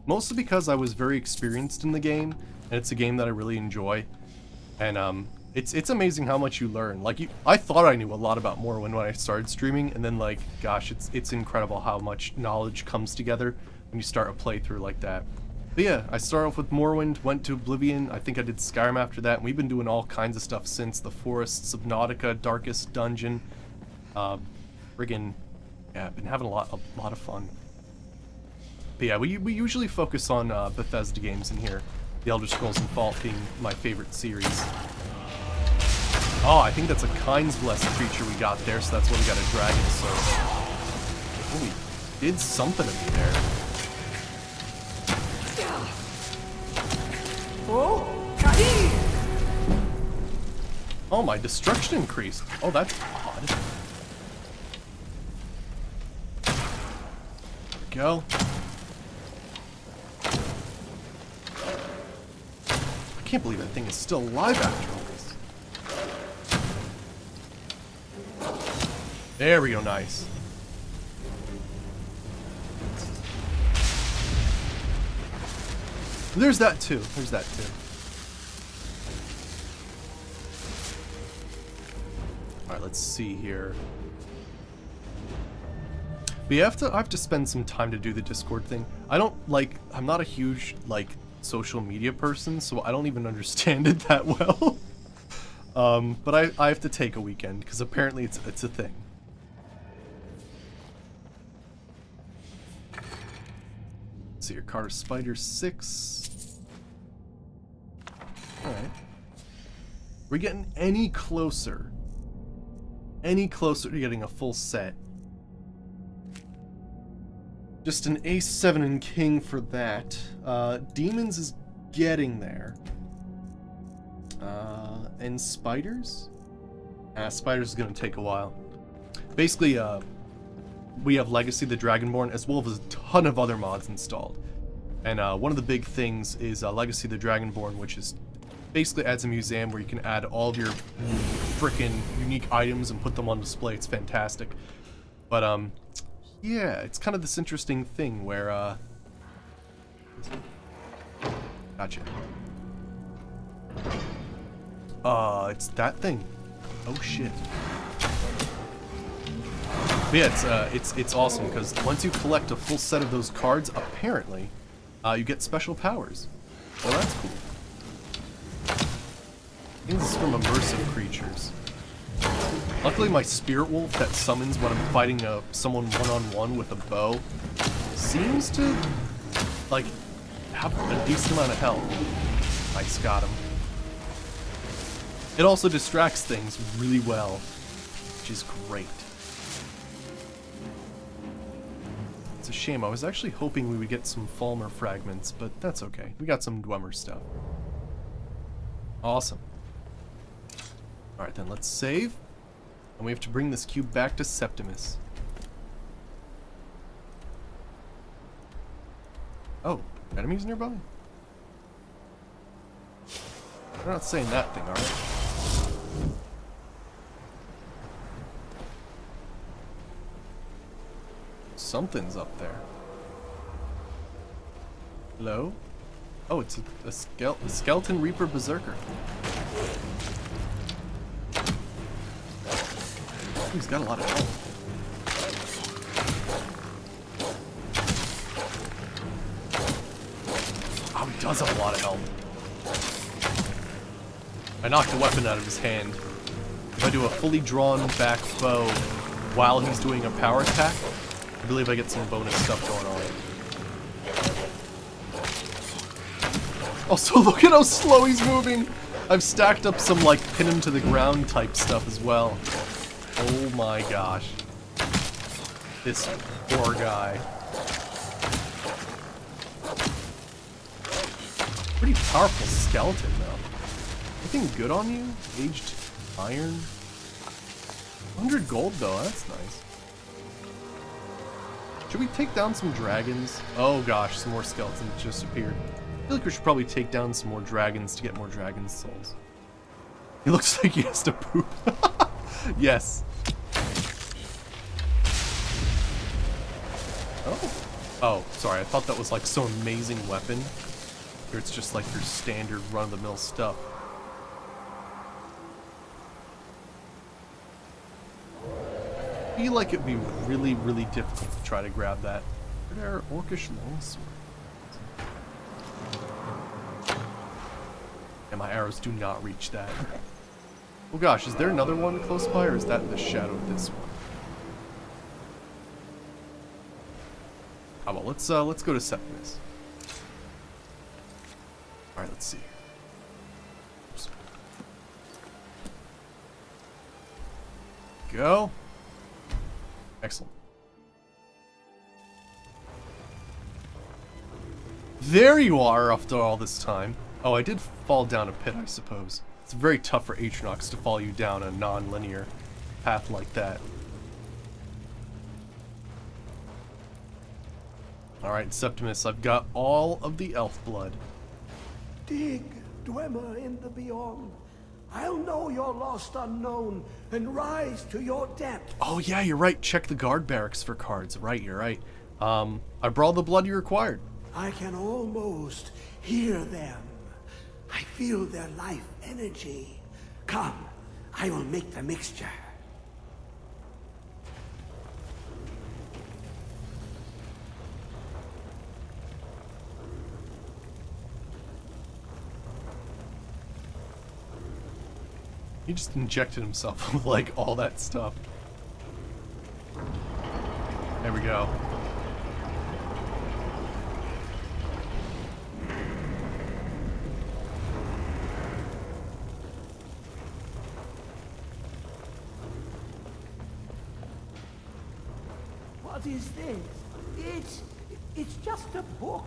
Mostly because I was very experienced in the game, and it's a game that I really enjoy. And it's amazing how much you learn. Like, I thought I knew a lot about Morrowind when I started streaming, and then, like, gosh, it's incredible how much knowledge comes together when you start a playthrough like that. But yeah, I started off with Morrowind, went to Oblivion. I think I did Skyrim after that, and we've been doing all kinds of stuff since. The Forests of Nautica, Darkest Dungeon. Friggin', yeah, I've been having a lot of fun. But yeah, we usually focus on Bethesda games in here. The Elder Scrolls and Fallout being my favorite series. Oh, I think that's a Kind's Blessed creature we got there, so that's why we got a dragon, so... Oh, we did something to me there. Oh, Kadi! Oh, my destruction increased. Oh, that's odd. Go. I can't believe that thing is still alive after all this. There we go, nice. There's that too. There's that too. Alright, let's see here. But yeah, I have to spend some time to do the Discord thing. I'm not a huge, like, social media person, so I don't even understand it that well. But I have to take a weekend, because apparently it's a thing. Let's see here, Carter Spider 6. Alright. We're getting any closer to getting a full set. Just an ace 7 and king for that. Demons is getting there. And spiders? Spiders is gonna take a while. Basically, we have Legacy the Dragonborn as well as a ton of other mods installed. And one of the big things is Legacy of the Dragonborn, which is basically adds a museum where you can add all of your freaking unique items and put them on display. It's fantastic. But yeah, it's kind of this interesting thing where gotcha. It's that thing. Oh shit. But yeah, it's awesome because once you collect a full set of those cards, apparently, you get special powers. Well, that's cool. I think this is from immersive creatures. Luckily, my spirit wolf that summons when I'm fighting someone one-on-one with a bow seems to, like, have a decent amount of health. Nice, got him. It also distracts things really well, which is great. It's a shame. I was actually hoping we would get some Falmer fragments, but that's okay. We got some Dwemer stuff. Awesome. Alright then, let's save. And we have to bring this cube back to Septimus. Oh, enemies nearby? We're not saying that thing, are we? Something's up there. Hello? Oh, it's a skeleton reaper berserker. Oh, he's got a lot of health. Oh, he does have a lot of health. I knocked the weapon out of his hand. If I do a fully drawn back bow while he's doing a power attack, I believe I get some bonus stuff going on. Also, look at how slow he's moving! I've stacked up some, like, pin him to the ground type stuff as well. Oh my gosh. This poor guy. Pretty powerful skeleton, though. Anything good on you? Aged iron? 100 gold, though. That's nice. Should we take down some dragons? Oh gosh, some more skeletons just appeared. I feel like we should probably take down some more dragons to get more dragon souls. He looks like he has to poop. Yes. Oh. Oh, sorry. I thought that was like some amazing weapon. Here it's just like your standard run-of-the-mill stuff. I feel like it'd be really, really difficult to try to grab that. Our orcish longsword. And my arrows do not reach that. Oh gosh, is there another one close by, or is that in the shadow of this one? How about let's go to Septimus. All right, let's see. Oops. Go. Excellent. There you are after all this time. Oh, I did fall down a pit, I suppose. It's very tough for Atronox to follow you down a non-linear path like that. Alright, Septimus, I've got all of the elf blood. Dig, Dwemer in the beyond. I'll know your lost unknown and rise to your depth. Oh yeah, you're right. Check the guard barracks for cards. Right, you're right. I brought the blood you required. I can almost hear them. I feel their life energy. Come, I will make the mixture. He just injected himself with, like, all that stuff. There we go. What is this? It's just a book.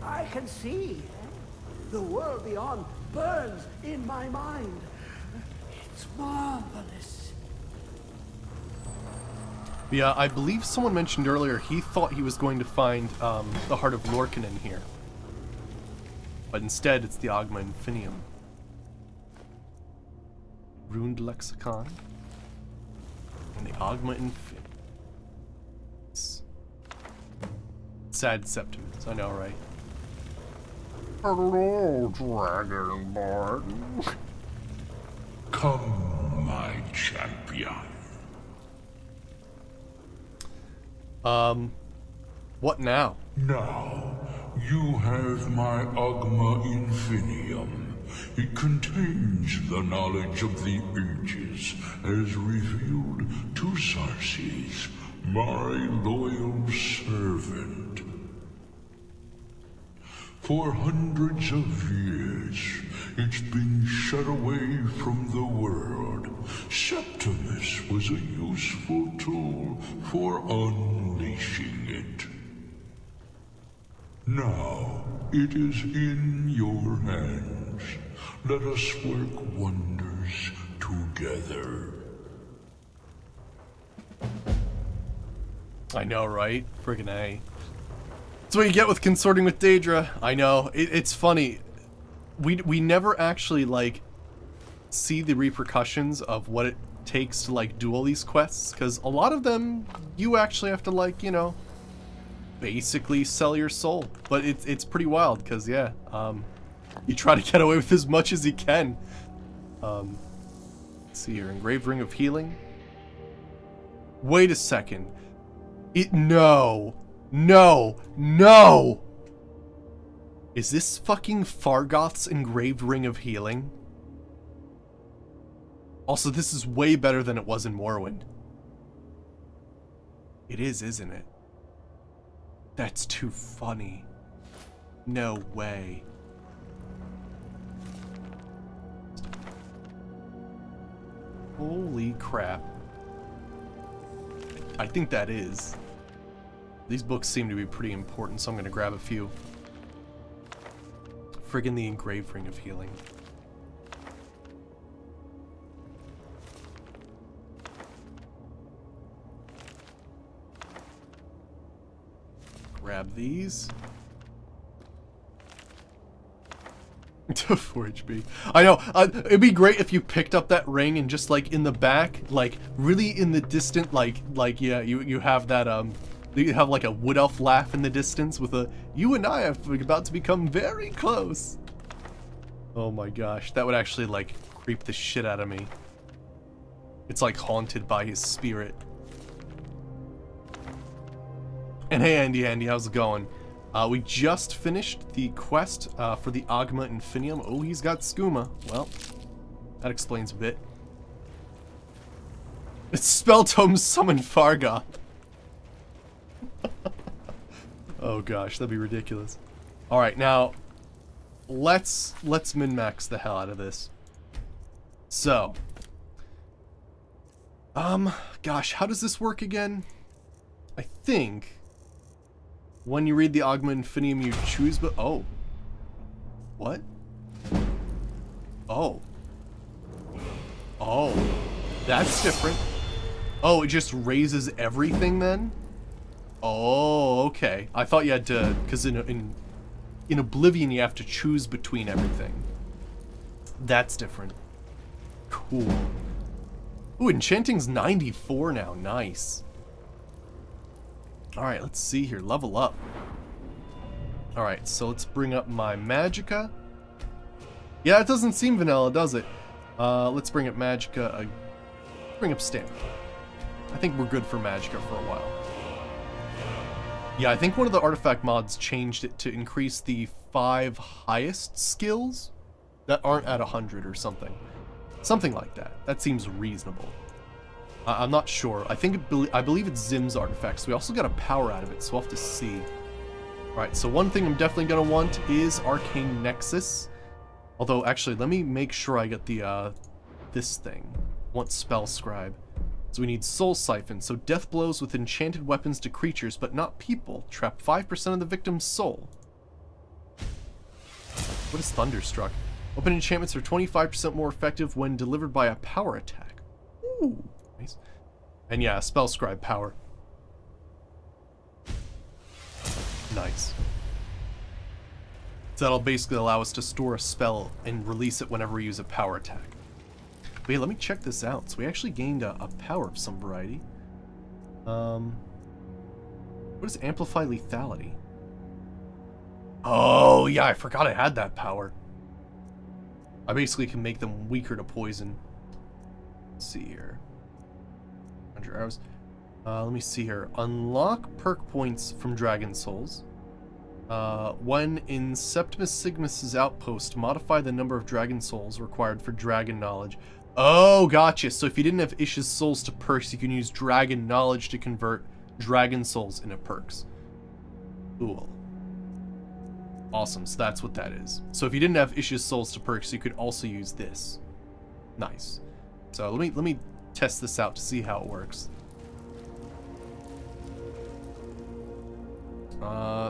I can see. The world beyond burns in my mind. It's marvelous. Yeah, I believe someone mentioned earlier he thought he was going to find the Heart of Lorcan in here. but instead it's the Agma Infinium. Ruined Lexicon. And the Agma Infinium. Sad Septimus, I know, right? Hello, Dragonborn. Come, my champion. What now? Now, you have my Agma Infinium. It contains the knowledge of the ages, as revealed to Xarxes, my loyal servant. For hundreds of years, it's been shut away from the world. Septimus was a useful tool for unleashing it. Now, it is in your hands. Let us work wonders together. I know, right? Friggin' A. That's what you get with consorting with Daedra. I know. It's funny. We never actually, like, see the repercussions of what it takes to, like, do all these quests. Because a lot of them, you actually have to, like, you know, basically sell your soul. But it's pretty wild because, yeah, you try to get away with as much as you can. Let's see here. Engraved Ring of Healing. Wait a second. No. Is this fucking Fargoth's Engraved Ring of Healing? Also, this is way better than it was in Morrowind. It is, isn't it? That's too funny. No way. Holy crap. I think that is. These books seem to be pretty important, so I'm gonna grab a few. Friggin' the Engraved Ring of Healing. Grab these. 4 HP. I know, it'd be great if you picked up that ring and just like in the back, like really in the distant, like yeah, you have that, you have like a wood elf laugh in the distance with a, you and I are about to become very close. Oh my gosh, that would actually like creep the shit out of me. It's like haunted by his spirit. And hey Andy, how's it going? We just finished the quest for the Agma Infinium. Oh, he's got skooma. Well, that explains a bit. It's Spelltome summon Fargoth. Oh gosh, that'd be ridiculous. Alright, now let's min-max the hell out of this. So, gosh, how does this work again? I think when you read the Agma Infinium, you choose, but oh, what? Oh, that's different. Oh, it just raises everything then? Oh, okay. I thought you had to, because in Oblivion you have to choose between everything. That's different. Cool. Ooh, Enchanting's 94 now. Nice. Alright, let's see here. Level up. Alright, so let's bring up my Magicka. Yeah, it doesn't seem vanilla, does it? Let's bring up Magicka. Bring up Stamina. I think we're good for Magicka for a while. Yeah, I think one of the artifact mods changed it to increase the 5 highest skills that aren't at 100 or something. Something like that. That seems reasonable. I'm not sure. I believe it's Zim's artifact, so we also got a power out of it, so we'll have to see. Alright, so one thing I'm definitely going to want is Arcane Nexus. Although, actually, let me make sure I get the, this thing. I want Spell Scribe. So we need Soul Siphon, so death blows with enchanted weapons to creatures, but not people. Trap 5% of the victim's soul. What is Thunderstruck? Open enchantments are 25% more effective when delivered by a power attack. Ooh. Nice. And yeah, Spell Scribe power. Nice. So that'll basically allow us to store a spell and release it whenever we use a power attack. But yeah, let me check this out. So we actually gained a power of some variety. What is Amplify Lethality? Oh, yeah, I forgot I had that power. I basically can make them weaker to poison. Let's see here. 100 arrows. Let me see here. Unlock perk points from Dragon Souls. When in Septimus Sigmus's outpost, modify the number of Dragon Souls required for Dragon Knowledge. Oh, gotcha. So if you didn't have Ish's Souls to perks, you can use Dragon Knowledge to convert Dragon Souls into perks. Cool. Awesome, so that's what that is. So if you didn't have Ish's Souls to perks, you could also use this. Nice. So let me test this out to see how it works.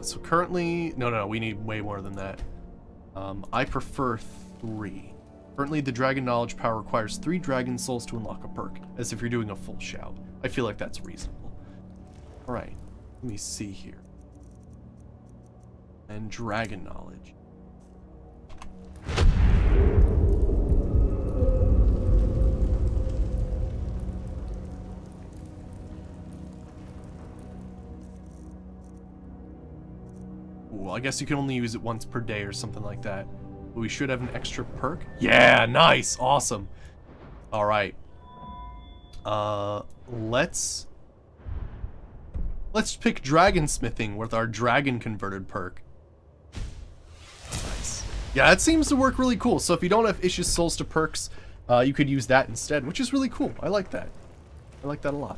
So currently, no, we need way more than that. I prefer 3. Currently, the Dragon Knowledge power requires 3 Dragon Souls to unlock a perk, as if you're doing a full shout. I feel like that's reasonable. Alright, let me see here. And Dragon Knowledge. Ooh, I guess you can only use it once per day or something like that. But we should have an extra perk. Yeah, nice, awesome. All right. Let's pick dragonsmithing with our dragon converted perk. Nice. Yeah, that seems to work really cool. So if you don't have Ish's Souls to perks, you could use that instead, which is really cool. I like that. I like that a lot.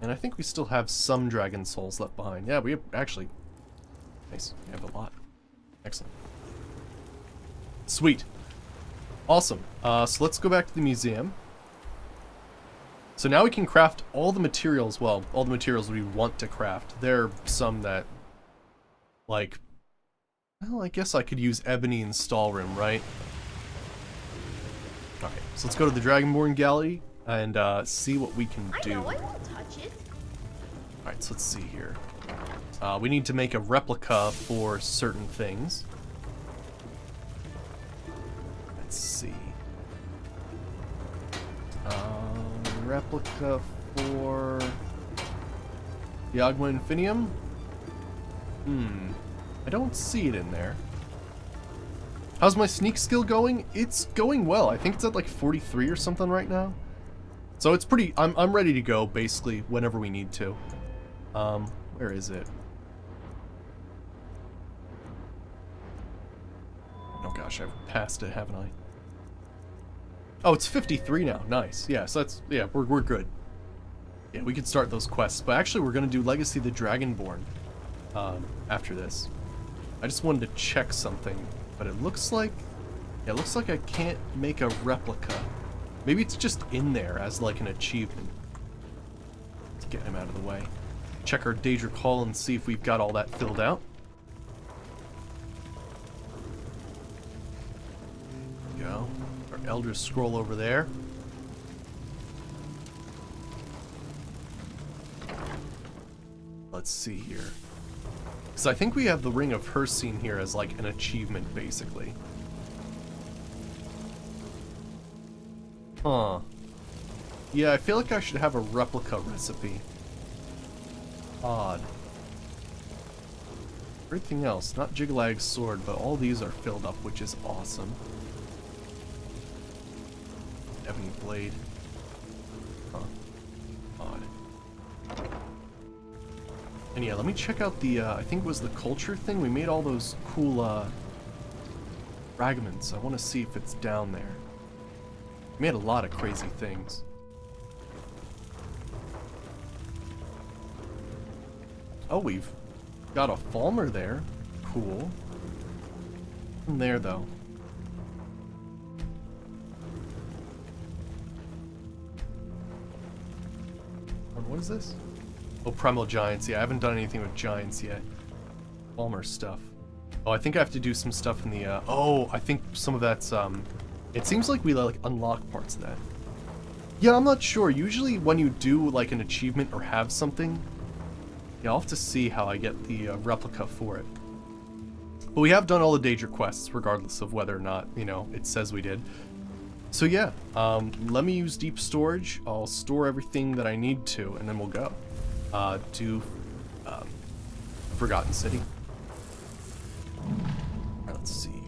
And I think we still have some Dragon Souls left behind. Yeah, we have actually... Nice. We have a lot. Excellent. Sweet. Awesome. So let's go back to the museum. So now we can craft all the materials, well, all the materials we want to craft. There are some that, like... Well, I guess I could use ebony in Stalrim, right? Alright, so let's go to the Dragonborn Gallery and see what we can do. I know, I won't touch it. Alright, so let's see here. We need to make a replica for certain things. Let's see. Replica for Yagma Infinium? I don't see it in there. How's my sneak skill going? It's going well. I think it's at like 43 or something right now. So it's pretty... I'm ready to go, basically, whenever we need to. Where is it? Oh gosh, I've passed it, haven't I? Oh, it's 53 now. Nice. Yeah, so that's... Yeah, we're good. Yeah, we could start those quests. But actually, we're going to do Legacy of the Dragonborn after this. I just wanted to check something. But it looks like... Yeah, it looks like I can't make a replica. Maybe it's just in there as like an achievement. Let's get him out of the way. Check our Daedric Hall and see if we've got all that filled out. There we go. Our Elder Scroll over there. Let's see here. Because I think we have the Ring of Hircine here as like an achievement, basically. Huh. Yeah, I feel like I should have a replica recipe. Odd. Everything else, not Jigalag's sword, but all these are filled up, which is awesome. Ebony blade. Huh. Odd. And yeah, let me check out the, I think it was the culture thing. We made all those cool, fragments. I want to see if it's down there. We made a lot of crazy things. Oh, we've got a Falmer there. Cool. In there, though. What is this? Oh, Primal Giants. Yeah, I haven't done anything with Giants yet. Falmer stuff. Oh, I think I have to do some stuff in the, oh, I think some of that's, it seems like we, like, unlock parts of that. Yeah, I'm not sure. Usually when you do, like, an achievement or have something, Yeah, I'll have to see how I get the replica for it. But we have done all the Daedra quests, regardless of whether or not, you know, it says we did. So yeah, let me use deep storage. I'll store everything that I need to, and then we'll go. To Forgotten City. Alright, let's see here.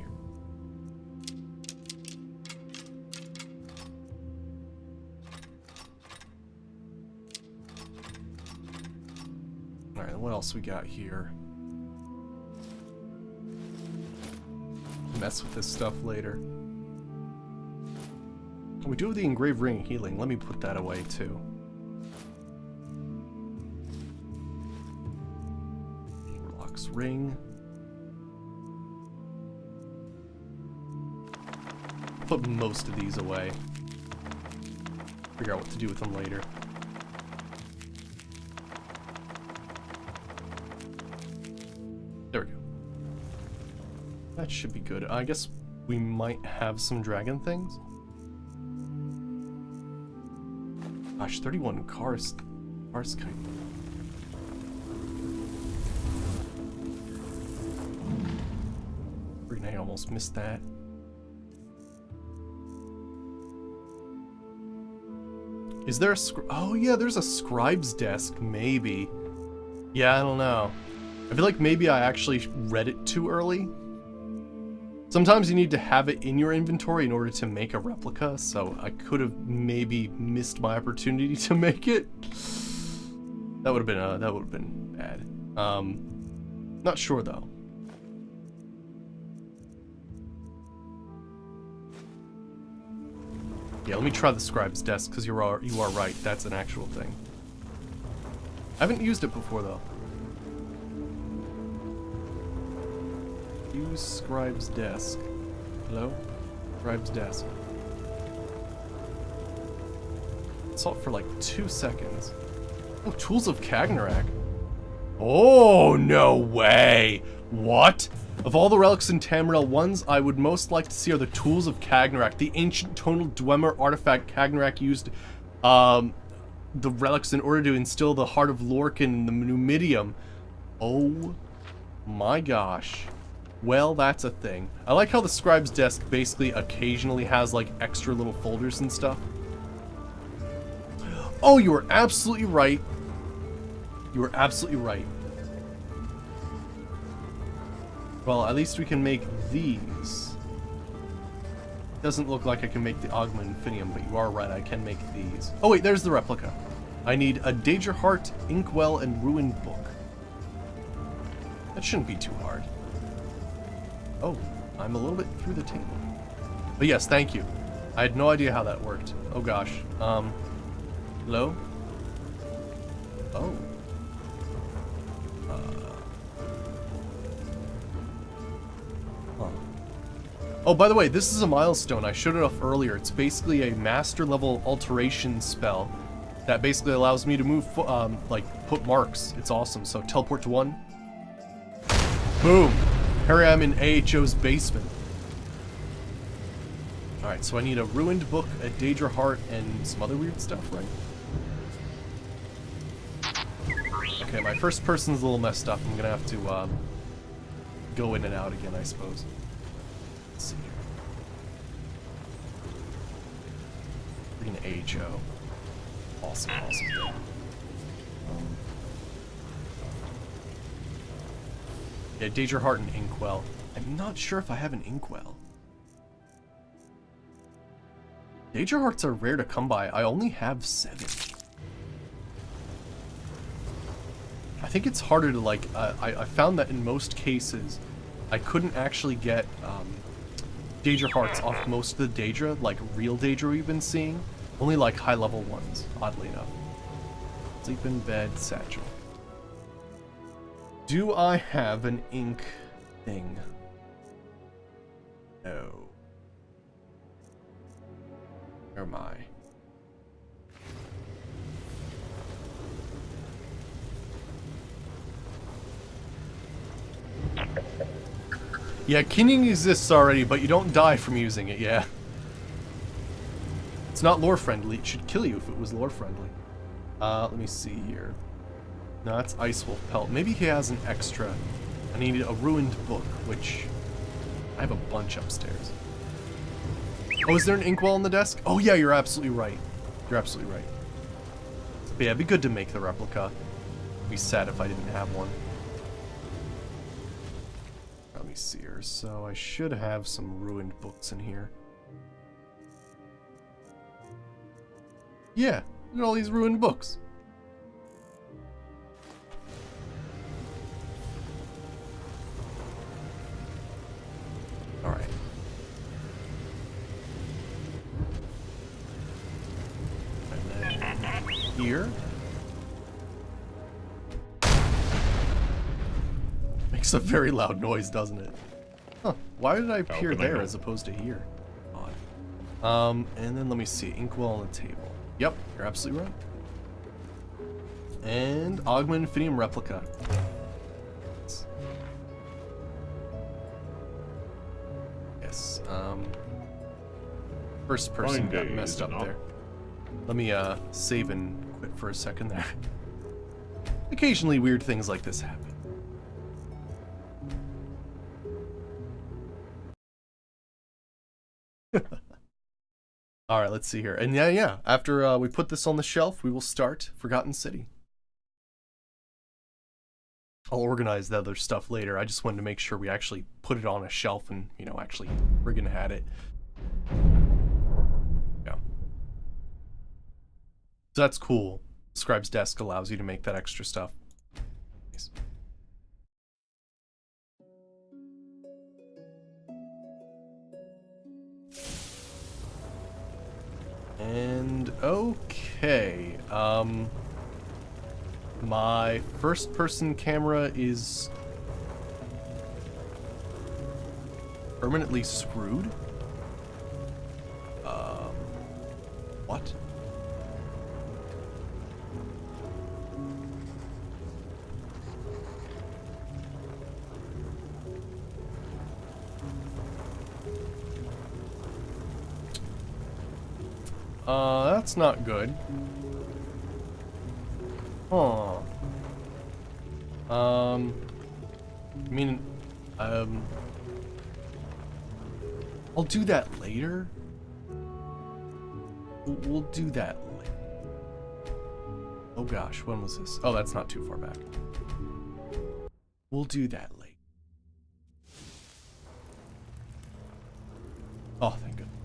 Alright, what else we got here? Mess with this stuff later. We do have the engraved ring healing. Let me put that away too. Warlock's ring. Put most of these away. Figure out what to do with them later. There we go. That should be good. I guess we might have some dragon things. Gosh, 31 cars kind. I almost missed that. Is there a oh yeah, there's a scribe's desk, maybe. Yeah, I don't know. I feel like maybe I actually read it too early. Sometimes you need to have it in your inventory in order to make a replica, so I could have maybe missed my opportunity to make it. That would have been bad. Not sure though. Yeah, let me try the scribe's desk because you are right. That's an actual thing. I haven't used it before though. Use scribe's desk. Hello? Scribe's desk. Saw it for like 2 seconds. Oh, Tools of Kagnarak. Oh, no way! What? Of all the relics in Tamriel, ones I would most like to see are the Tools of Kagnarak. The ancient tonal Dwemer artifact Kagnarak used the relics in order to instill the heart of Lorcan in the Numidium. Oh my gosh. Well, that's a thing. I like how the scribe's desk basically occasionally has like extra little folders and stuff. Oh, you were absolutely right. You were absolutely right. Well, at least we can make these. Doesn't look like I can make the Ogma Infinium, but you are right, I can make these. Oh wait, there's the replica. I need a Daedra Heart, Inkwell, and Ruined Book. That shouldn't be too hard. Oh, I'm a little bit through the table. But yes, thank you. I had no idea how that worked. Oh gosh. Hello? Oh. Huh. Oh, by the way, this is a milestone. I showed it off earlier. It's basically a master level alteration spell that basically allows me to move, like, put marks. It's awesome. So teleport to 1. Boom. Here I am in AHO's basement. Alright, so I need a Ruined Book, a Daedra Heart, and some other weird stuff, right? Okay, my first person's a little messed up. I'm gonna have to, go in and out again, I suppose. Let's see here. Freaking AHO. Awesome, awesome thing. Yeah, Daedra Heart and Inkwell. I'm not sure if I have an Inkwell. Daedra Hearts are rare to come by. I only have 7. I think it's harder to, like, I found that in most cases, I couldn't actually get Daedra Hearts off most of the Daedra, like real Daedra we've been seeing. Only, like, high-level ones, oddly enough. Sleep in bed, satchel. Do I have an ink thing? No. Where am I? Yeah, Kinning exists already, but you don't die from using it, yeah. It's not lore friendly. It should kill you if it was lore friendly. Let me see here. No, that's Ice Wolf Pelt. Maybe he has an extra. I need a ruined book, which I have a bunch upstairs. Oh, is there an inkwell on the desk? Oh yeah, you're absolutely right. You're absolutely right. But yeah, it'd be good to make the replica. It'd be sad if I didn't have one. Let me see here. So I should have some ruined books in here. Yeah, look at all these ruined books. Alright. And then here. Makes a very loud noise, doesn't it? Huh. Why did I appear there as opposed to here? Odd. And then let me see. Inkwell on the table. Yep, you're absolutely right. And Augment Infinium Replica. Yes, first person got messed up there. Let me, save and quit for a second there. Occasionally weird things like this happen. Alright, let's see here. And yeah, after we put this on the shelf, we will start Forgotten City. I'll organize the other stuff later. I just wanted to make sure we actually put it on a shelf and, you know, actually friggin' had it. Yeah. So that's cool. Scribe's Desk allows you to make that extra stuff. Nice. And okay, my first person camera is permanently screwed. What? That's not good. Huh. I mean, I'll do that later. We'll do that later. Oh gosh, when was this? Oh, that's not too far back. We'll do that later. Oh, thank goodness.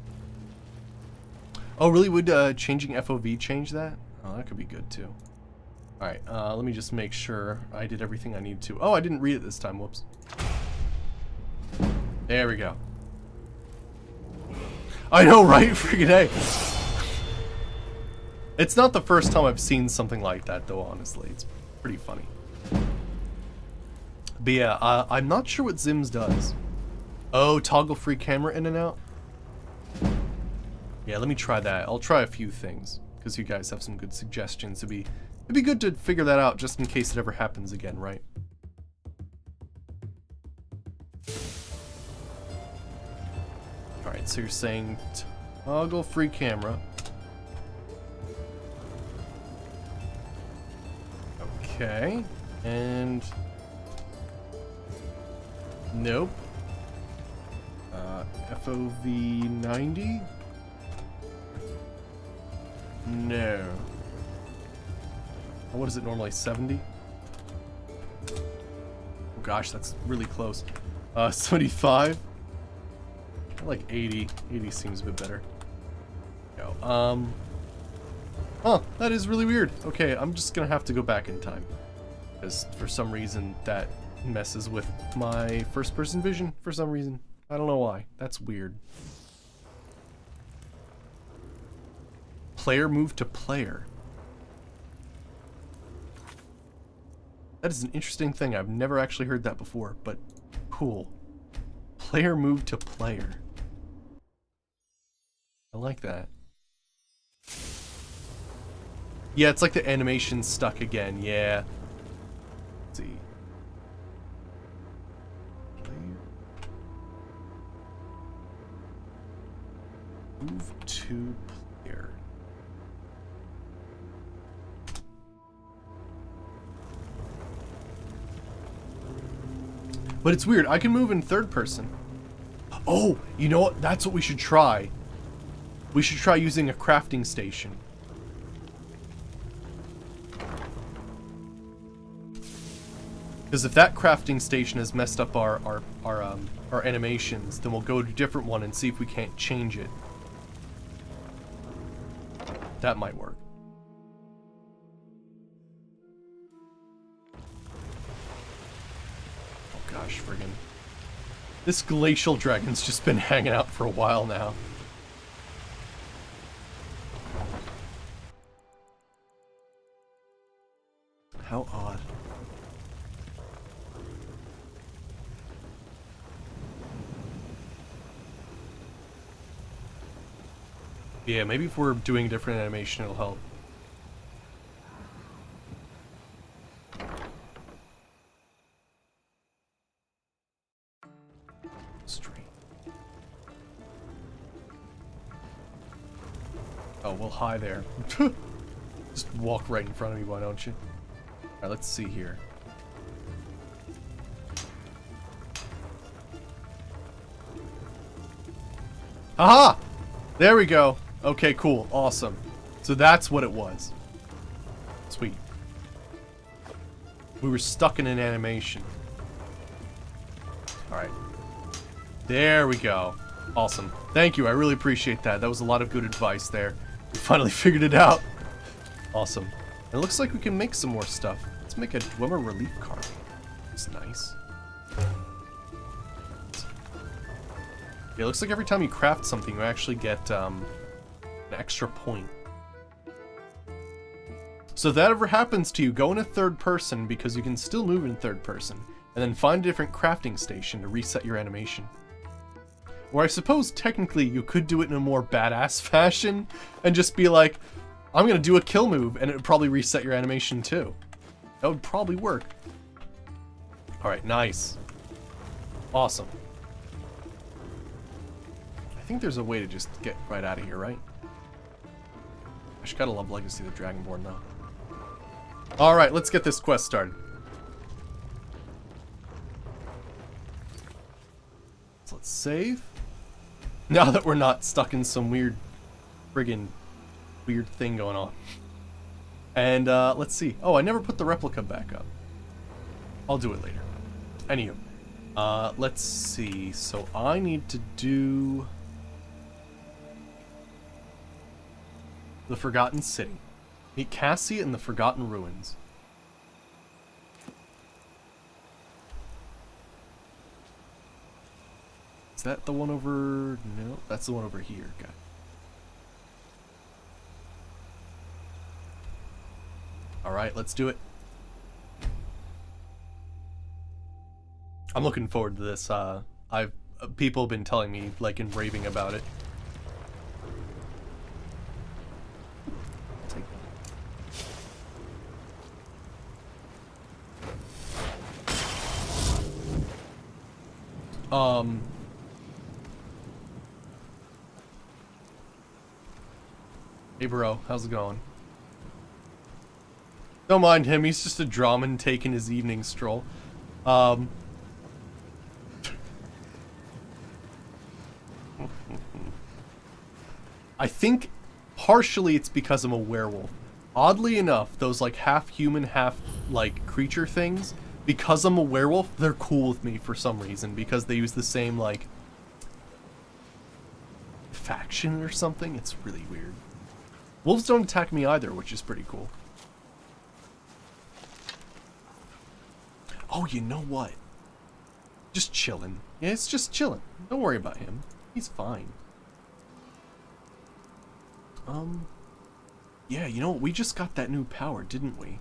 Oh, really? Would changing FOV change that? Oh, that could be good too. Alright, let me just make sure I did everything I need to. Oh, I didn't read it this time. Whoops. There we go. I know, right? Freaking A. It's not the first time I've seen something like that, though, honestly. It's pretty funny. But yeah, I'm not sure what Zims does. Oh, toggle free camera in and out? Yeah, let me try that. I'll try a few things, because you guys have some good suggestions. It'd be good to figure that out just in case it ever happens again, right? Alright, so you're saying toggle free camera. Okay, and nope. FOV 90? No. What is it normally, 70? Oh gosh, that's really close. 75? I like 80. 80 seems a bit better. Go. Huh, that is really weird. Okay, I'm just gonna have to go back in time. Because for some reason that messes with my first person vision for some reason. I don't know why. That's weird. Player move to player. That is an interesting thing. I've never actually heard that before, but cool. Player move to player. I like that. Yeah, it's like the animation stuck again. Yeah. Let's see. Move to player. But it's weird. I can move in third person. Oh, you know what? That's what we should try. We should try using a crafting station. Because if that crafting station has messed up our animations, then we'll go to a different one and see if we can't change it. That might work. Oh gosh, friggin'. This glacial dragon's just been hanging out for a while now. How odd. Yeah, maybe if we're doing a different animation, it'll help. Straight. Oh, well, hi there. Just walk right in front of me, why don't you? Alright, let's see here. Aha! There we go. Okay, cool. Awesome. So that's what it was. Sweet. We were stuck in an animation. Alright. There we go. Awesome. Thank you. I really appreciate that. That was a lot of good advice there. We finally figured it out. Awesome. It looks like we can make some more stuff. Let's make a Dwemer relief card. It's nice. Yeah, it looks like every time you craft something, you actually get an extra point. So if that ever happens to you, go in a third person because you can still move in third person, and then find a different crafting station to reset your animation. Or I suppose technically you could do it in a more badass fashion and just be like, I'm gonna do a kill move, and it would probably reset your animation too. That would probably work. Alright, nice. Awesome. I think there's a way to just get right out of here, right? I just gotta love Legacy of the Dragonborn, though. Alright, let's get this quest started. So let's save. Now that we're not stuck in some weird, friggin' weird thing going on. And, let's see. Oh, I never put the replica back up. I'll do it later. Anywho. Let's see. So I need to do the Forgotten City. Meet Cassie in the Forgotten Ruins. Is that the one over... No, that's the one over here. Okay. Alright, let's do it. I'm looking forward to this. People have been telling me, like, and raving about it. Take that. Hey bro, how's it going? Don't mind him, he's just a Drahman taking his evening stroll. I think partially it's because I'm a werewolf. Oddly enough, those like half human, half like creature things, because I'm a werewolf, they're cool with me for some reason, because they use the same like faction or something. It's really weird. Wolves don't attack me either, which is pretty cool. Oh, you know what? Just chilling. Yeah, it's just chilling. Don't worry about him. He's fine. Yeah, you know what? We just got that new power, didn't we?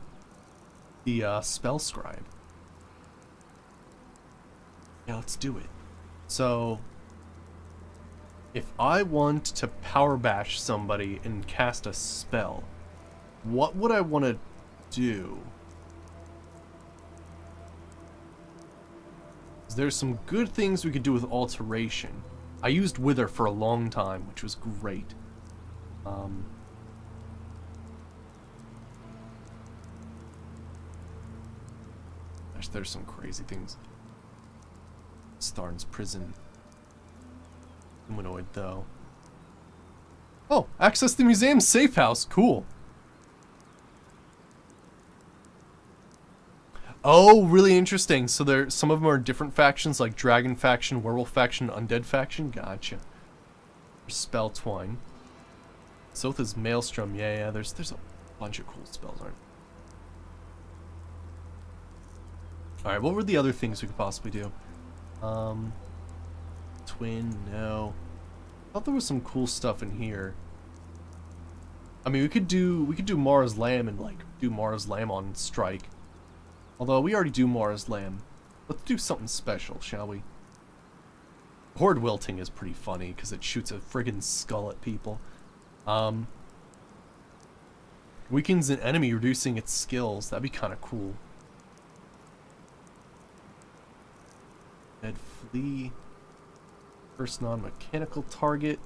The, Spell Scribe. Yeah, let's do it. So, if I want to power bash somebody and cast a spell, what would I want to do? There's some good things we could do with alteration. I used Wither for a long time, which was great. Gosh, there's some crazy things. Starn's prison. Humanoid, though. Oh, access the museum's safe house. Cool. Oh, really interesting. So there, some of them are different factions, like Dragon faction, Werewolf faction, Undead faction. Gotcha. Spell Twine. Sotha's Maelstrom. Yeah, there's a bunch of cool spells, aren't there? Alright, what were the other things we could possibly do? Twin, no. I thought there was some cool stuff in here. I mean, we could do Mara's Lamb and like do Mara's Lamb on strike. Although we already do Mara's Lamb. Let's do something special, shall we? Horde Wilting is pretty funny because it shoots a friggin' skull at people. Weakens an enemy, reducing its skills. That'd be kind of cool. Dead Flea. First non-mechanical target.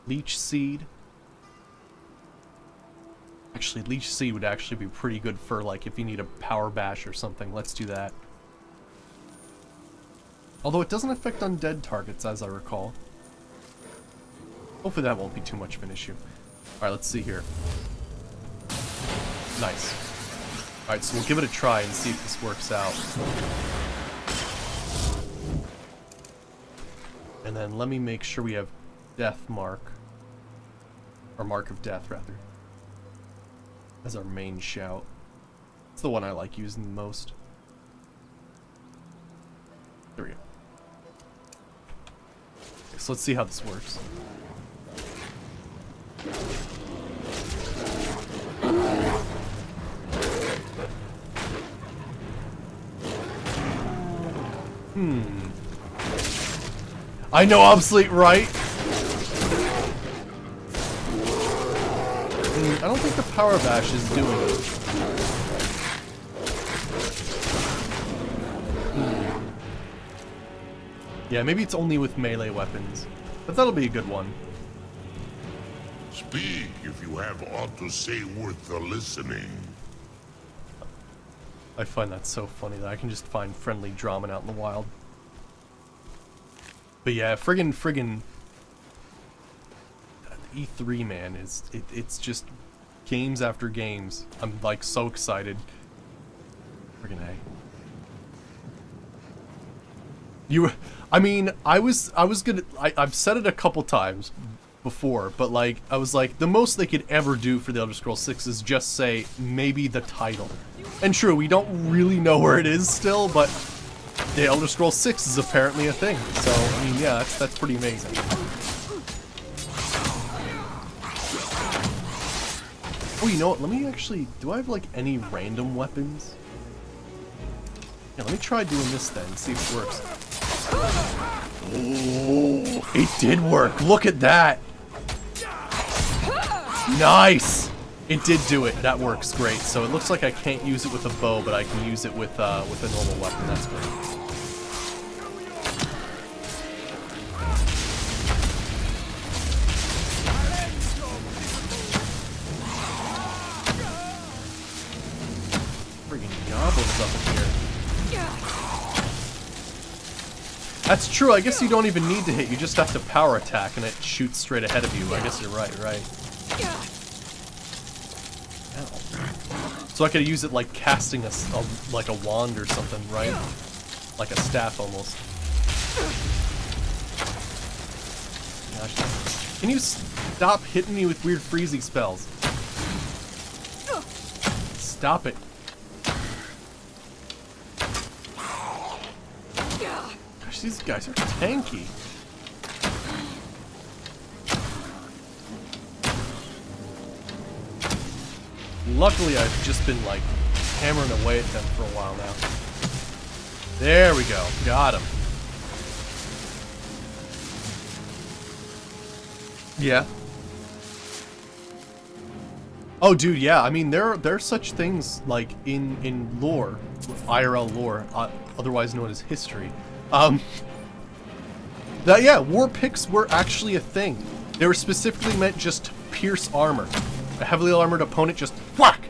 Leech Seed. Actually, Leech Seed would actually be pretty good for, like, if you need a power bash or something. Let's do that. Although it doesn't affect undead targets, as I recall. Hopefully that won't be too much of an issue. Alright, let's see here. Nice. Alright, so we'll give it a try and see if this works out. And then let me make sure we have Death Mark. Or Mark of Death, rather. As our main shout. It's the one I like using the most. There we go. Okay, so let's see how this works. I know, obsolete, right? I don't think the power bash is doing it. Yeah, maybe it's only with melee weapons. But that'll be a good one. Speak if you have aught to say worth the listening. I find that so funny that I can just find friendly Draman out in the wild. But yeah, friggin' E3, man, it's just games after games. I'm like so excited. Friggin' A. I mean, I've said it a couple times before, but like, I was like, the most they could ever do for the Elder Scrolls 6 is just say, maybe the title. And true, we don't really know where it is still, but the Elder Scrolls 6 is apparently a thing. So, I mean, yeah, that's pretty amazing. Oh, you know what? Let me actually... Do I have, like, any random weapons? Yeah, let me try doing this then and see if it works. Oh, it did work. Look at that. Nice. It did do it. That works great. So it looks like I can't use it with a bow, but I can use it with a normal weapon. That's great. Freaking goblins up in here. That's true. I guess you don't even need to hit. You just have to power attack, and it shoots straight ahead of you. I guess you're right. Ow. So I could use it like casting like a wand or something, right? Like a staff almost. Gosh. Can you stop hitting me with weird freezy spells? Stop it. Gosh, these guys are tanky. Luckily, I've just been, like, hammering away at them for a while now. There we go. Got him. Yeah. Oh, dude, yeah. I mean, there are such things, like, in lore, IRL lore, otherwise known as history, that, yeah, war picks were actually a thing. They were specifically meant just to pierce armor. A heavily armored opponent just whack!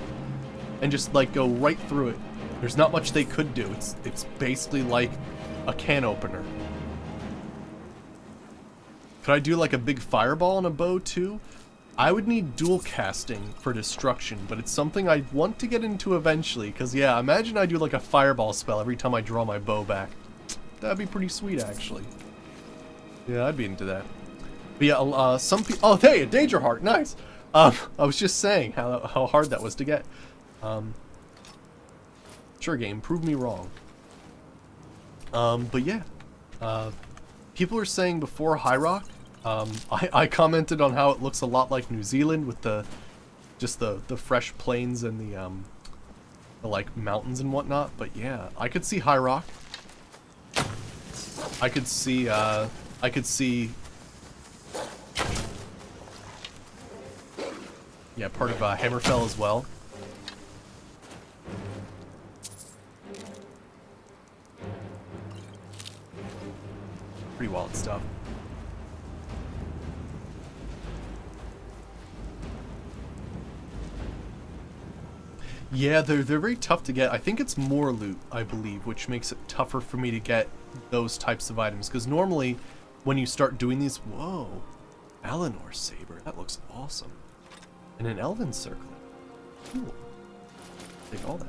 And just, like, go right through it. There's not much they could do. It's basically like a can opener. Could I do like a big fireball and a bow too? I would need dual casting for destruction, but it's something I want to get into eventually, because yeah, imagine I do like a fireball spell every time I draw my bow back. That'd be pretty sweet, actually. Yeah, I'd be into that. But yeah, some people... Oh, hey, a Danger Heart, nice! I was just saying how hard that was to get. Sure, game, prove me wrong. But yeah. People were saying before High Rock, I commented on how it looks a lot like New Zealand with just the fresh plains and the like mountains and whatnot. But yeah, I could see High Rock. I could see yeah, part of Hammerfell as well. Pretty wild stuff. Yeah, they're very tough to get. I think it's more loot, I believe, which makes it tougher for me to get those types of items. Because normally, when you start doing these... Whoa. Eleanor's saber. That looks awesome. And an elven circlet. Cool. Take all that.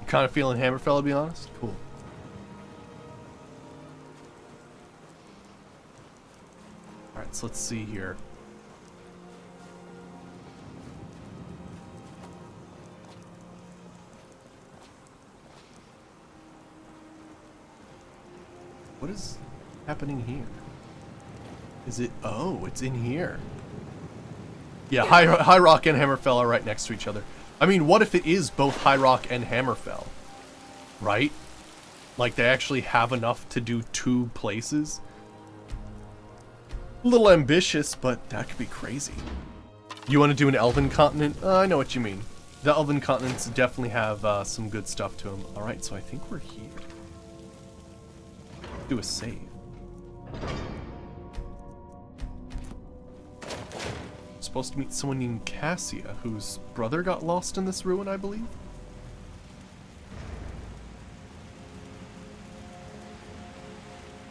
You kind of feeling Hammerfell, to be honest? Cool. Alright, so let's see here. What is happening here? Is it... Oh, it's in here. Yeah, High Rock and Hammerfell are right next to each other. I mean, what if it is both High Rock and Hammerfell? Right? Like, they actually have enough to do 2 places? A little ambitious, but that could be crazy. You want to do an Elven continent? I know what you mean. The Elven continents definitely have some good stuff to them. Alright, so I think we're here. Do a save. Supposed to meet someone named Cassia, whose brother got lost in this ruin, I believe.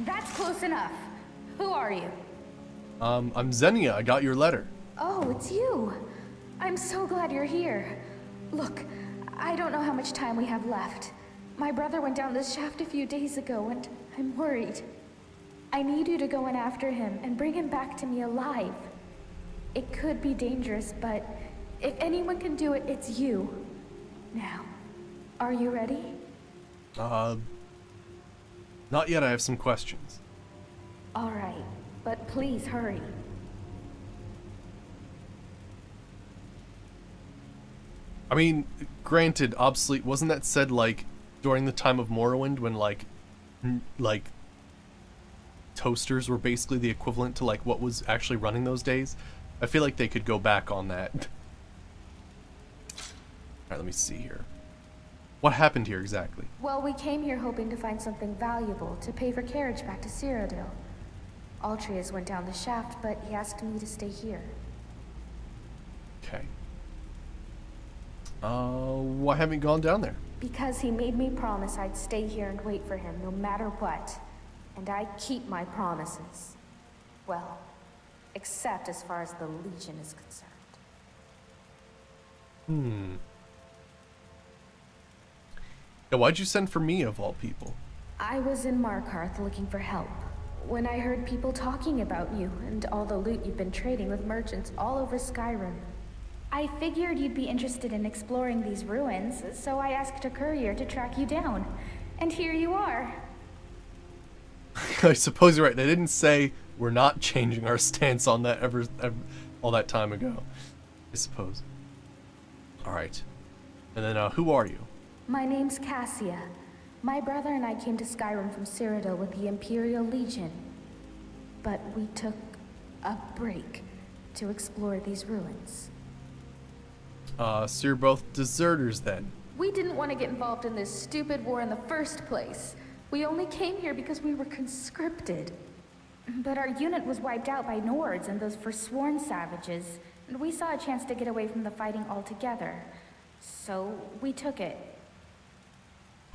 That's close enough. Who are you? I'm Xenia. I got your letter. Oh, it's you. I'm so glad you're here. Look, I don't know how much time we have left. My brother went down this shaft a few days ago, and I'm worried. I need you to go in after him and bring him back to me alive. It could be dangerous, but if anyone can do it, it's you. Now, are you ready? Not yet. I have some questions. All right, but please hurry. I mean, granted, obsolete. Wasn't that said, like, during the time of Morrowind when, like, toasters were basically the equivalent to, like, what was actually running those days? I feel like they could go back on that. Alright, let me see here. What happened here exactly? Well, we came here hoping to find something valuable to pay for carriage back to Cyrodiil. Altreus went down the shaft, but he asked me to stay here. Okay. Why haven't you gone down there? Because he made me promise I'd stay here and wait for him no matter what. And I keep my promises. Well, except as far as the Legion is concerned. Yeah, why'd you send for me, of all people? I was in Markarth looking for help when I heard people talking about you and all the loot you've been trading with merchants all over Skyrim. I figured you'd be interested in exploring these ruins, so I asked a courier to track you down. And here you are. I suppose you're right. They didn't say we're not changing our stance on that ever all that time ago. I suppose. Alright. And then, who are you? My name's Cassia. My brother and I came to Skyrim from Cyrodiil with the Imperial Legion. But we took a break to explore these ruins. So you're both deserters then? We didn't want to get involved in this stupid war in the first place. We only came here because we were conscripted. But our unit was wiped out by Nords and those forsworn savages, and we saw a chance to get away from the fighting altogether. So we took it.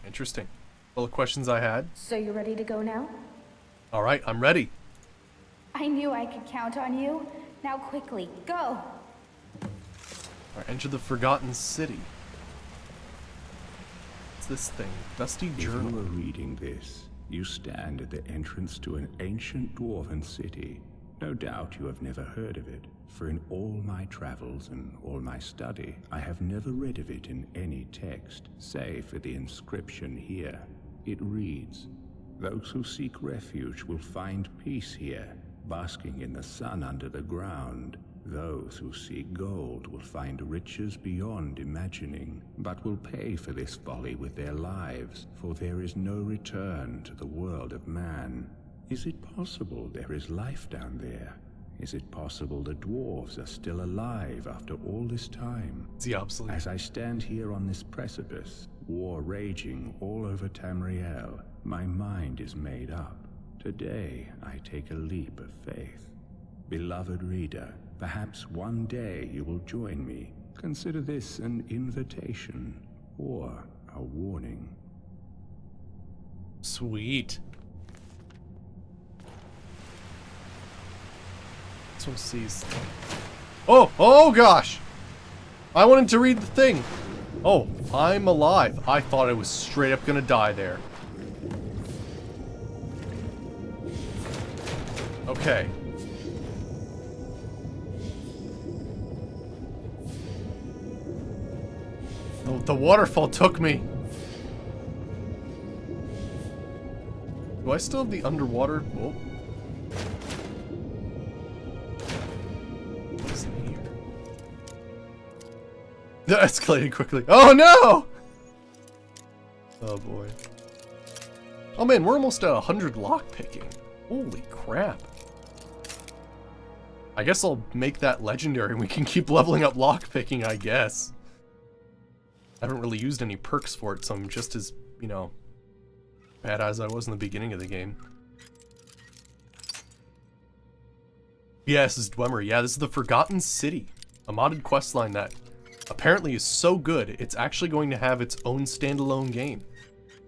Interesting. All the questions I had. So you ready to go now? All right, I'm ready. I knew I could count on you. Now quickly, go! All right, enter the Forgotten City. What's this thing? Dusty Journal. If you are reading this, you stand at the entrance to an ancient dwarven city. No doubt you have never heard of it, for in all my travels and all my study, I have never read of it in any text, save for the inscription here. It reads, "Those who seek refuge will find peace here, basking in the sun under the ground. Those who seek gold will find riches beyond imagining, but will pay for this folly with their lives, for there is no return to the world of man." Is it possible there is life down there? Is it possible the dwarves are still alive after all this time? Is he obsolete? As I stand here on this precipice, war raging all over Tamriel, my mind is made up. Today, I take a leap of faith. Beloved reader, perhaps one day you will join me. Consider this an invitation or a warning. Sweet. This one sees. Oh gosh! I wanted to read the thing. Oh, I'm alive. I thought I was straight up gonna die there. Okay. Oh, the waterfall took me. Do I still have the underwater? Oh. What's in here? That escalated quickly. Oh no! Oh boy. Oh man, we're almost at 100 lockpicking. Holy crap. I guess I'll make that legendary and we can keep leveling up lockpicking, I guess. I haven't really used any perks for it, so I'm just as, you know, bad as I was in the beginning of the game. Yeah, this is Dwemer. Yeah, this is the Forgotten City. A modded questline that apparently is so good, it's actually going to have its own standalone game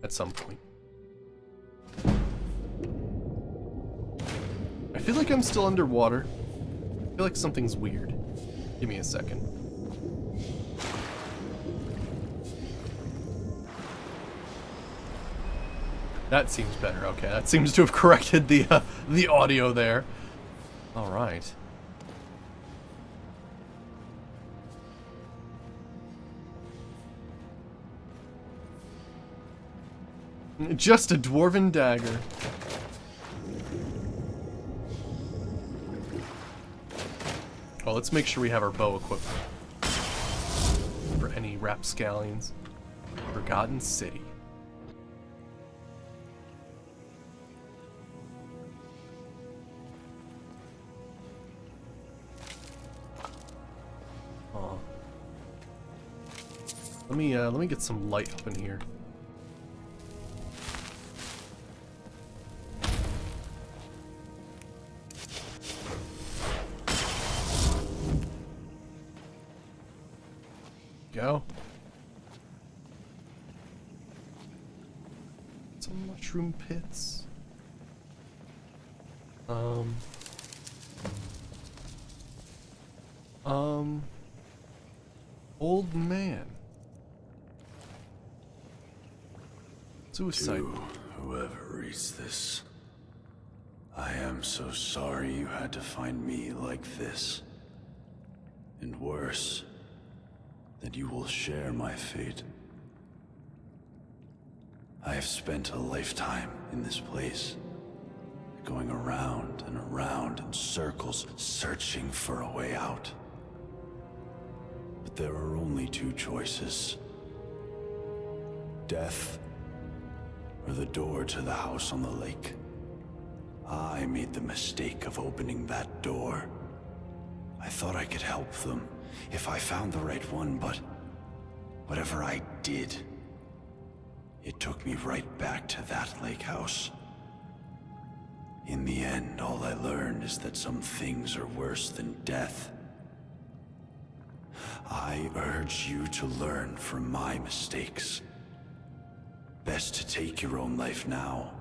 at some point. I feel like I'm still underwater. I feel like something's weird. Give me a second. That seems better. Okay, that seems to have corrected the audio there. All right. Just a dwarven dagger. Oh, let's make sure we have our bow equipped for any rapscallions. Forgotten City. Oh. Let me get some light up in here. Go. Some mushroom pits. Old man. Suicide. To whoever reads this, I am so sorry you had to find me like this. And worse, that you will share my fate. I have spent a lifetime in this place, going around and around in circles, searching for a way out. But there are only two choices: death, or the door to the house on the lake. I made the mistake of opening that door. I thought I could help them if I found the right one, but whatever I did, it took me right back to that lake house. In the end, all I learned is that some things are worse than death. I urge you to learn from my mistakes. Best to take your own life now,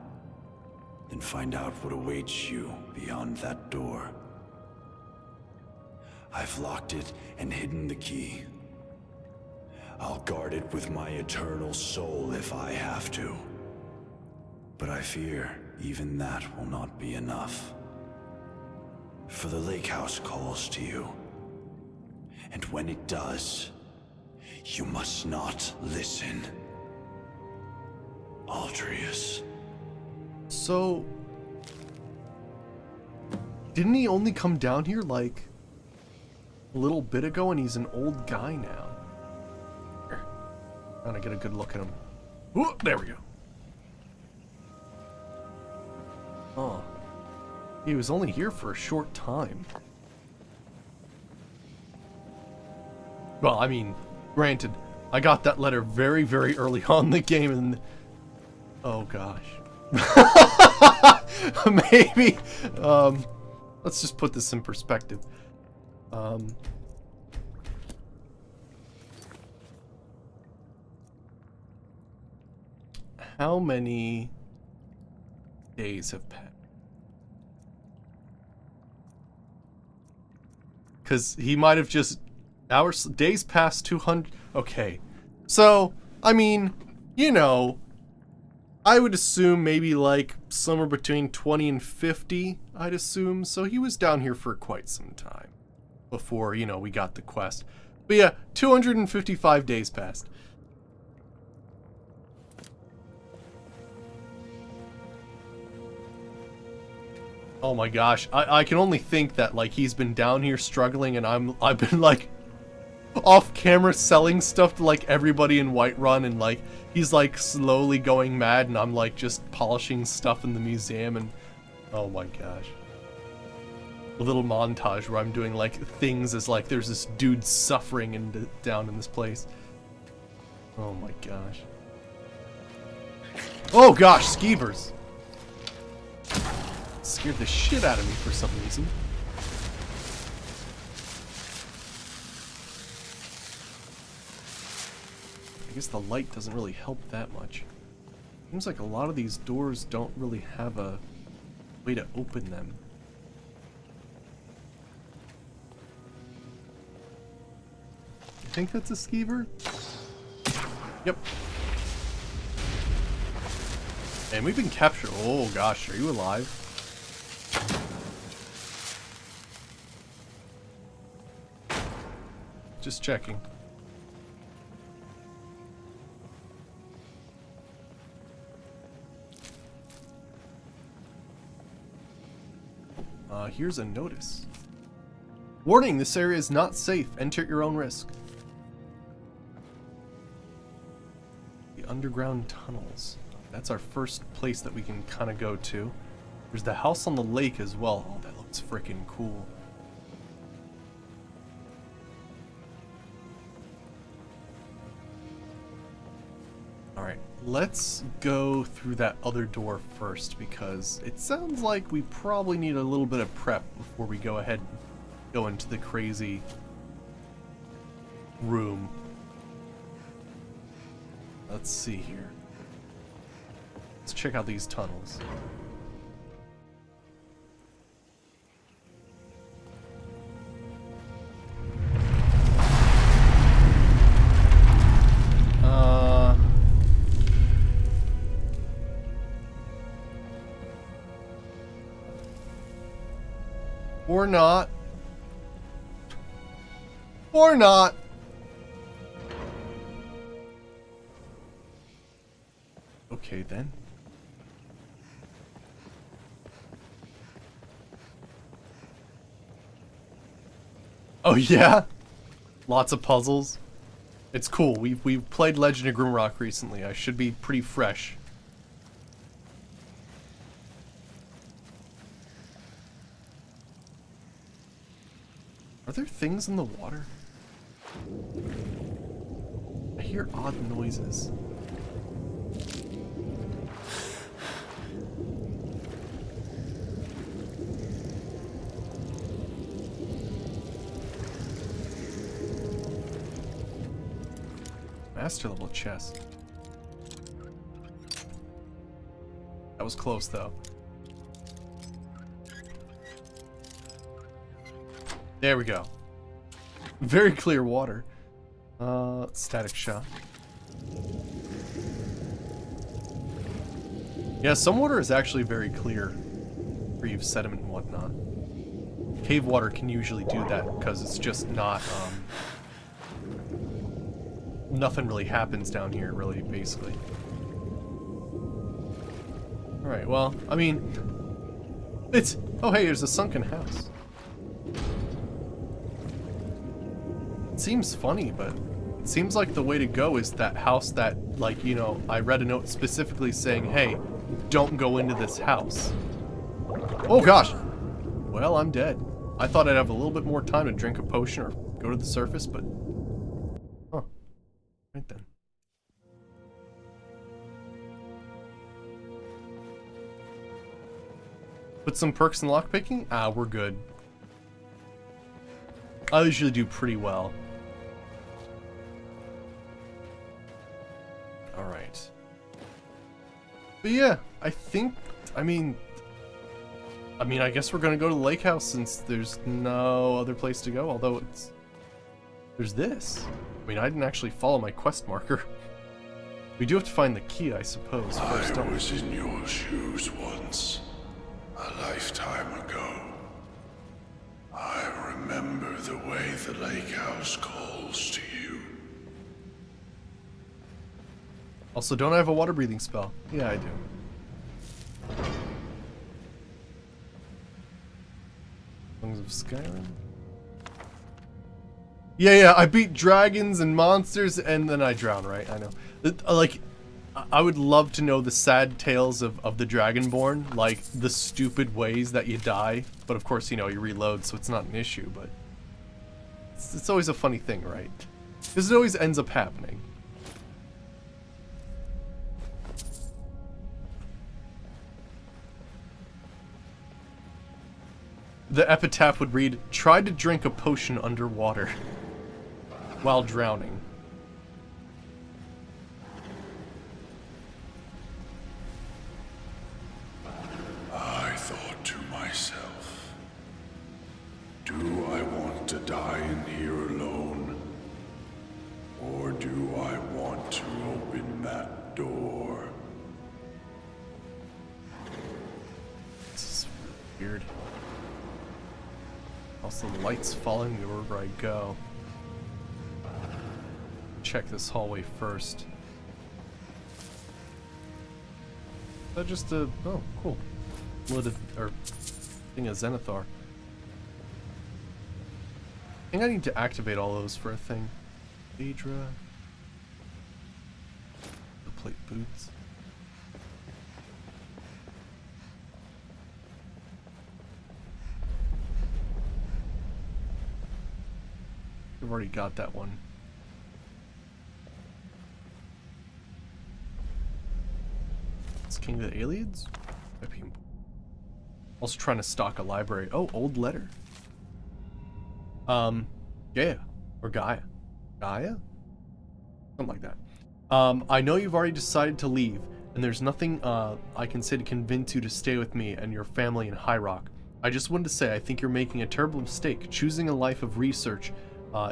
than find out what awaits you beyond that door. I've locked it and hidden the key. I'll guard it with my eternal soul if I have to. But I fear even that will not be enough. For the lake house calls to you. And when it does, you must not listen. Aldrius. So, didn't he only come down here like a little bit ago, and he's an old guy now? Here, trying to get a good look at him. Ooh, there we go. Oh, he was only here for a short time. Well, I mean, granted, I got that letter very, very early on in the game, and oh gosh. Maybe, let's just put this in perspective. How many days have passed? Because he might have just days past 200. Okay, so I mean, you know, I would assume maybe like somewhere between 20 and 50, I'd assume. So he was down here for quite some time before, you know, we got the quest. But yeah, 255 days passed. Oh my gosh, I can only think that like he's been down here struggling, and I've been like off camera selling stuff to like everybody in Whiterun, and like he's like slowly going mad, and I'm like just polishing stuff in the museum, and oh my gosh. A little montage where I'm doing like things as like there's this dude suffering and down in this place. Oh my gosh. Oh gosh, skeevers. Scared the shit out of me for some reason. I guess the light doesn't really help that much. Seems like a lot of these doors don't really have a way to open them. I think that's a skeever? Yep. And we've been captured. Oh gosh, are you alive? Just checking. Here's a notice. Warning, this area is not safe. Enter at your own risk. The underground tunnels. That's our first place that we can kind of go to. There's the house on the lake as well. Oh, that looks freaking cool. Alright, let's go through that other door first, because it sounds like we probably need a little bit of prep before we go ahead and go into the crazy room. Let's see here. Let's check out these tunnels. Or not. Or not. Okay then. Oh yeah? Lots of puzzles. It's cool. We've played Legend of Grimrock recently. I should be pretty fresh. Are there things in the water? I hear odd noises. Master level chest. That was close though. There we go. Very clear water. Static shock. Yeah, some water is actually very clear. Reef sediment and whatnot. Cave water can usually do that because it's just not, nothing really happens down here, really, basically. Alright, well, I mean, it's, oh hey, there's a sunken house. It seems funny, but it seems like the way to go is that house that, like, you know, I read a note specifically saying, hey, don't go into this house. Oh gosh! Well, I'm dead. I thought I'd have a little bit more time to drink a potion or go to the surface, but... Huh. Right then. Put some perks in lockpicking? Ah, we're good. I usually do pretty well. Alright. But yeah, I think... I mean, I guess we're gonna go to the lake house since there's no other place to go, although it's... There's this. I mean, I didn't actually follow my quest marker. We do have to find the key, I suppose, first. I was in your shoes once, a lifetime ago. I remember the way the lake house calls to you. Also, don't I have a water breathing spell? Yeah, I do. Songs of Skyrim. Yeah, I beat dragons and monsters and then I drown, right? I know. Like, I would love to know the sad tales of the Dragonborn, like the stupid ways that you die. But of course, you know, you reload, so it's not an issue, but it's always a funny thing, right? Because it always ends up happening. The epitaph would read, "Try to drink a potion underwater while drowning." I thought to myself, do I want to die in here alone? Or do I want to open that door? This is weird. Also, the light's following me wherever I go. Check this hallway first. Is that just a... oh, cool. Lit or thing, a Zenithar. I think I need to activate all those for a thing. Phaedra. The plate boots. I've already got that one. It's King of the Aliens? Also trying to stock a library. Oh, old letter. Gaia. Or Gaia. Gaia? Something like that. I know you've already decided to leave, and there's nothing I can say to convince you to stay with me and your family in High Rock. I just wanted to say I think you're making a terrible mistake choosing a life of research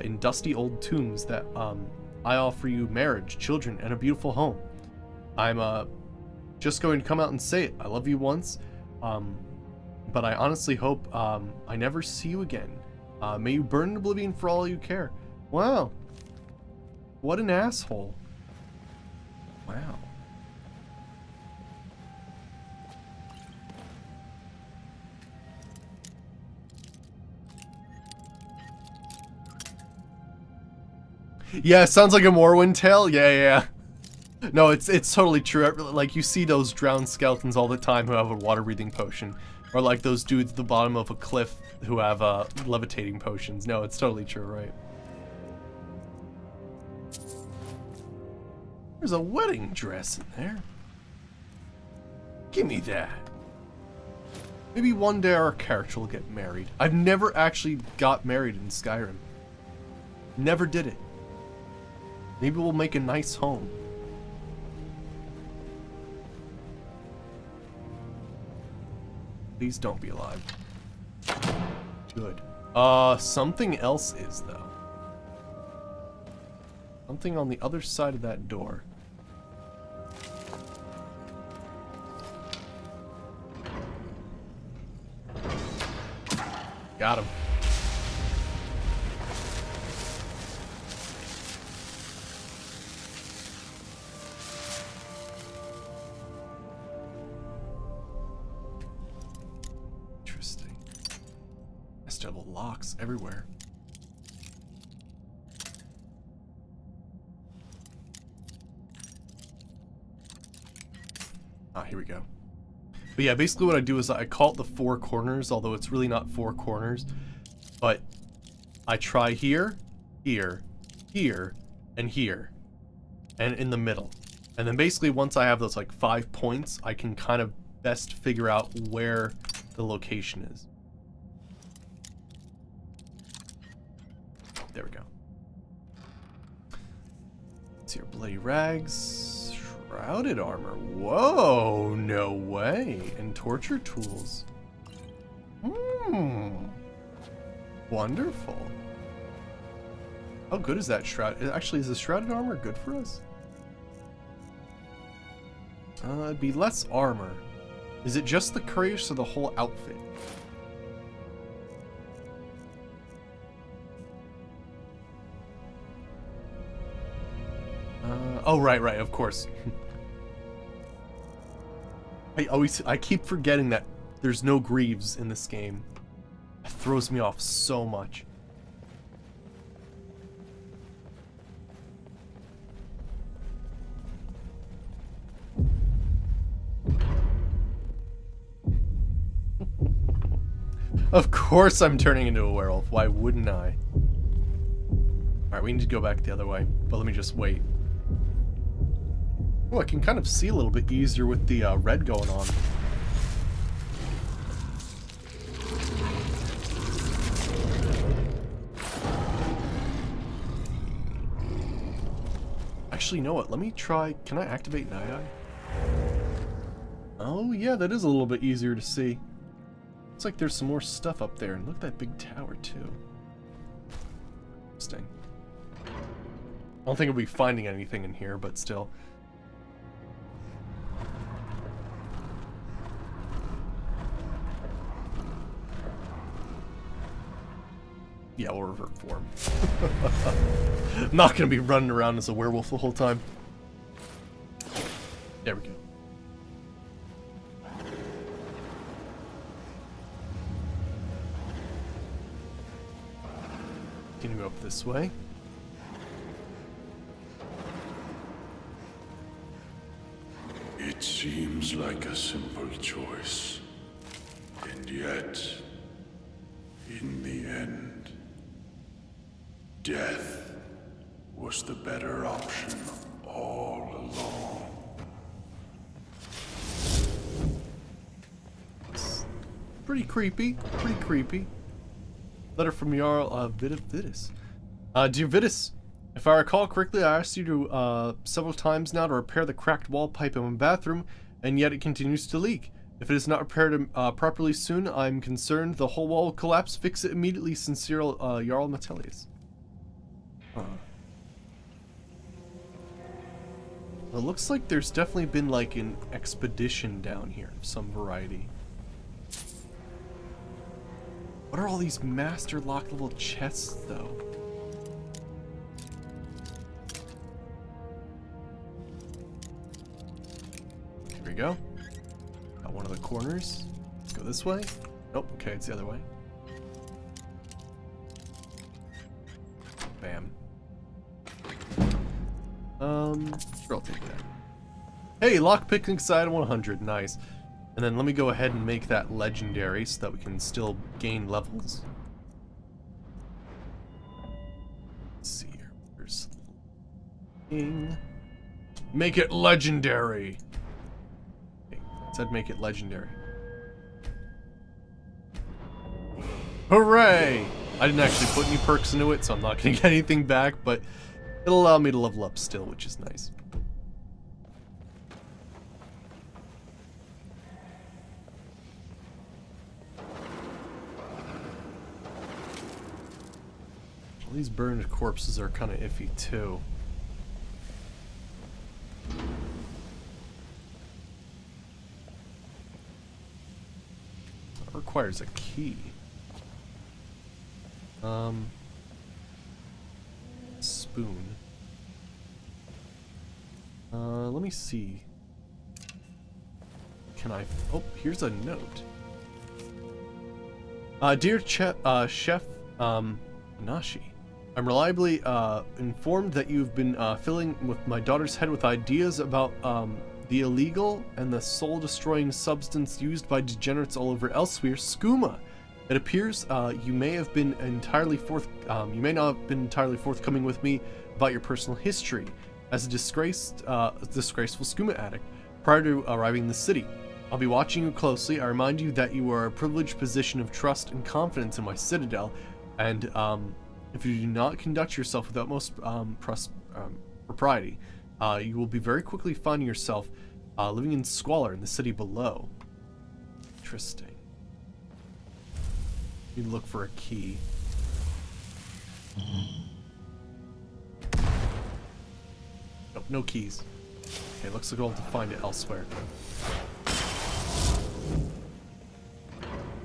in dusty old tombs that I offer you marriage, children, and a beautiful home. I'm just going to come out and say it. I love you once, but I honestly hope I never see you again. May you burn in oblivion for all you care. Wow. What an asshole. Wow. Yeah, sounds like a Morrowind tale. Yeah. No, it's totally true. Like, you see those drowned skeletons all the time who have a water-breathing potion. Or like those dudes at the bottom of a cliff who have levitating potions. No, it's totally true, right? There's a wedding dress in there. Give me that. Maybe one day our character will get married. I've never actually got married in Skyrim. Never did it. Maybe we'll make a nice home. Please don't be alive. Good. Something else is, though. Something on the other side of that door. Got him. Interesting. I still have locks everywhere. Ah, here we go. But yeah, basically what I do is I call it the four corners, although it's really not four corners. But I try here, here, here, and here. And in the middle. And then basically once I have those like 5 points, I can kind of best figure out where the location is. There we go. Let's see your bloody rags. Shrouded armor. Whoa, no way. And torture tools. Wonderful. How good is that shroud? Actually, is the shrouded armor good for us? It'd be less armor. Is it just the couriers or the whole outfit? Oh, right, of course. I keep forgetting that there's no Greaves in this game. It throws me off so much. Of course I'm turning into a werewolf. Why wouldn't I? Alright, we need to go back the other way. But let me just wait. Oh, I can kind of see a little bit easier with the red going on. Actually, you know what? Let me try. Can I activate Night Eye? Oh, yeah, that is a little bit easier to see. Looks like there's some more stuff up there. And look at that big tower, too. Interesting. I don't think I'll be finding anything in here, but still. Yeah, we'll revert form. I'm not gonna be running around as a werewolf the whole time. There we go. Continue up this way. It seems like a simple choice. And yet, in the end, death was the better option all along. Pretty creepy. Pretty creepy. Letter from Jarl Vidus. Dear Vidus, if I recall correctly, I asked you to several times now to repair the cracked wall pipe in my bathroom, and yet it continues to leak. If it is not repaired properly soon, I'm concerned the whole wall will collapse. Fix it immediately. Sincere, Jarl Metelius. Well, it looks like there's definitely been like an expedition down here of some variety. What are all these master lock level chests, though? Here we go. Got one of the corners. Let's go this way. Nope, okay, it's the other way. Bam. Sure, I'll take that. Hey, lockpick inside 100, nice. And then let me go ahead and make that legendary so that we can still gain levels. Let's see here. Where's King? Make it legendary. Okay, it said make it legendary. Hooray! I didn't actually put any perks into it, so I'm not gonna get anything back, but It'll allow me to level up still, which is nice. Well, these burned corpses are kind of iffy too. That requires a key. Spoon. Let me see. Can I... Oh, here's a note. Dear Chef Nashi, I'm reliably informed that you've been filling with my daughter's head with ideas about the illegal and the soul-destroying substance used by degenerates all over Elsewhere, skooma. It appears you may not have been entirely forthcoming with me about your personal history as a disgraceful skooma addict prior to arriving in the city. I'll be watching you closely. I remind you that you are a privileged position of trust and confidence in my citadel, and if you do not conduct yourself with utmost propriety, you will be very quickly finding yourself living in squalor in the city below. Interesting. You look for a key. Nope, no keys. Okay, looks like I'll have to find it elsewhere.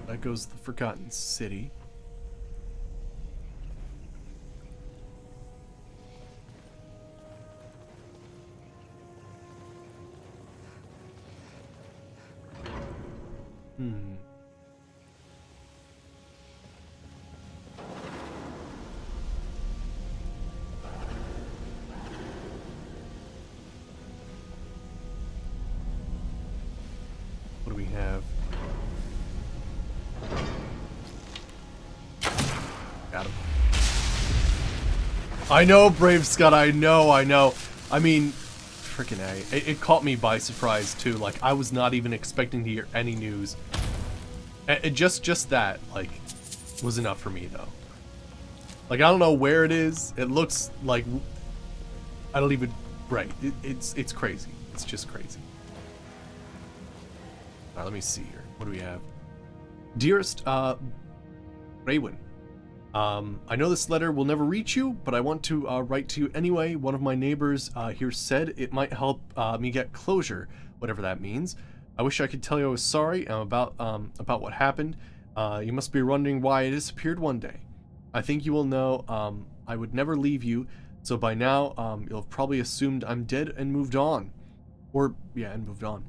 That goes the Forgotten City. What do we have? Got him. I know, Brave Scott, I know. I mean, freaking A. It caught me by surprise, too. Like, I was not even expecting to hear any news. Just that, like, was enough for me, though. Like, I don't know where it is. It looks like... I don't even... Right. It's crazy. It's just crazy. Alright, let me see here. What do we have? Dearest, Raywin, I know this letter will never reach you, but I want to write to you anyway. One of my neighbors here said it might help me get closure, whatever that means. I wish I could tell you I was sorry about what happened. You must be wondering why I disappeared one day. I think you will know I would never leave you, so by now you'll have probably assumed I'm dead and moved on. Or, yeah, and moved on.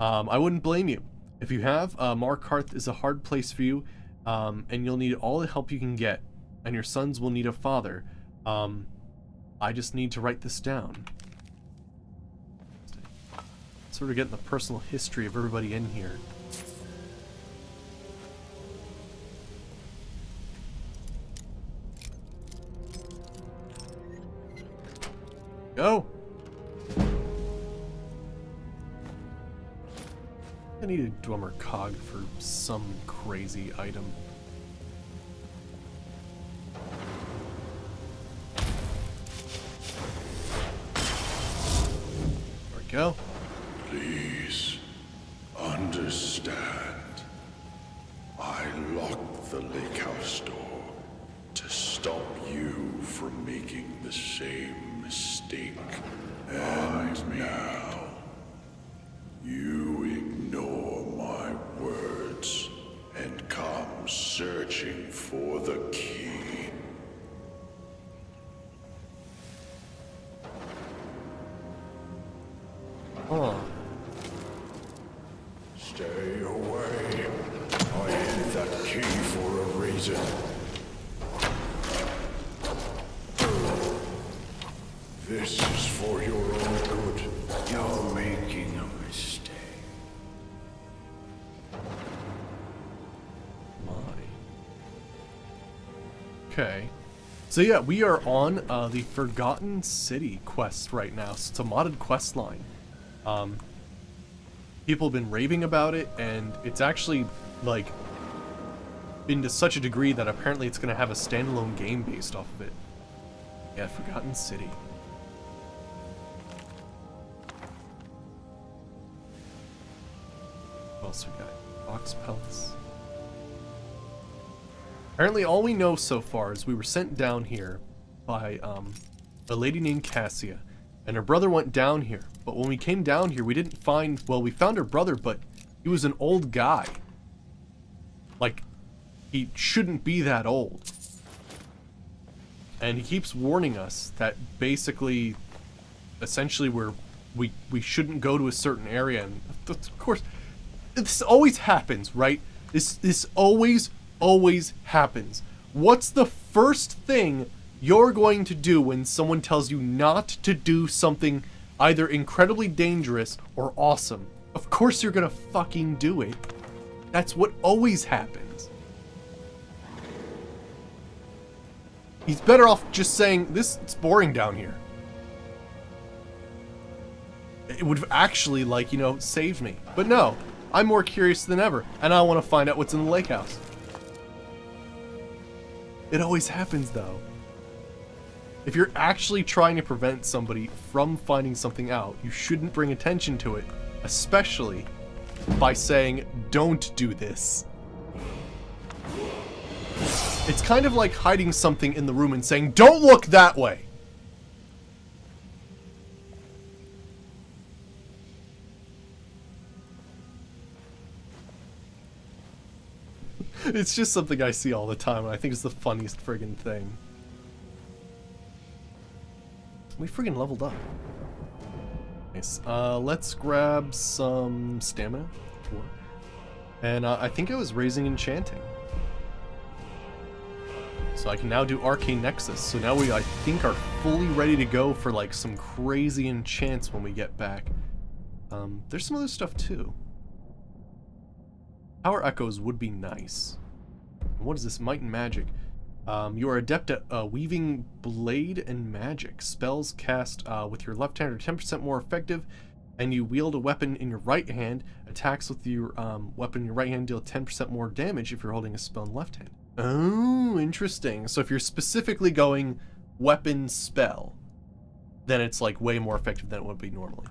I wouldn't blame you. If you have, Markarth is a hard place for you, and you'll need all the help you can get, and your sons will need a father. I just need to write this down. Sort of getting the personal history of everybody in here. Go! I need a Dwemer cog for some crazy item. There we go. Please understand. I locked the lake house door to stop you from making the same mistake. And now you ignore my words and come searching for the key. Huh. Stay away. I hid that key for a reason. This is for your own good. You're making a mistake. Okay. So yeah, we are on the Forgotten City quest right now. So it's a modded quest line. People have been raving about it, and it's actually, like, been to such a degree that apparently it's going to have a standalone game based off of it. Yeah, Forgotten City. else we got? Fox pelts. Apparently all we know so far is we were sent down here by a lady named Cassia, and her brother went down here. But when we came down here, we didn't find, well, we found her brother, but he was an old guy. Like, he shouldn't be that old. And he keeps warning us that basically, essentially, we shouldn't go to a certain area. And of course, this always happens, right? This always happens. What's the first thing you're going to do when someone tells you not to do something either incredibly dangerous or awesome? Of course you're gonna fucking do it. That's what always happens. He's better off just saying, it's boring down here. It would have actually, like, you know, saved me. But no, I'm more curious than ever, and I want to find out what's in the lake house. It always happens, though. If you're actually trying to prevent somebody from finding something out, you shouldn't bring attention to it, especially by saying, don't do this. It's kind of like hiding something in the room and saying, don't look that way. It's just something I see all the time, and I think it's the funniest friggin' thing. We friggin' leveled up. Nice. Let's grab some stamina. And I think I was raising enchanting. So I can now do Arcane Nexus. So now we, I think, are fully ready to go for like some crazy enchants when we get back. There's some other stuff too. Power Echoes would be nice. What is this? Might and Magic. You are adept at weaving blade and magic. Spells cast with your left hand are 10% more effective, and you wield a weapon in your right hand. Attacks with your weapon in your right hand deal 10% more damage if you're holding a spell in the left hand. Oh, interesting. So if you're specifically going weapon spell, then it's like way more effective than it would be normally.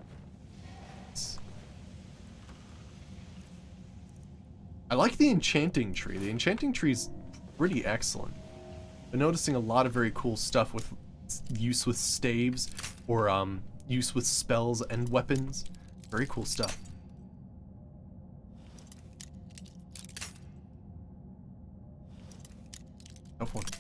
I like the enchanting tree. The enchanting tree is pretty excellent. Been noticing a lot of very cool stuff with use with staves or use with spells and weapons. Very cool stuff. Go for it.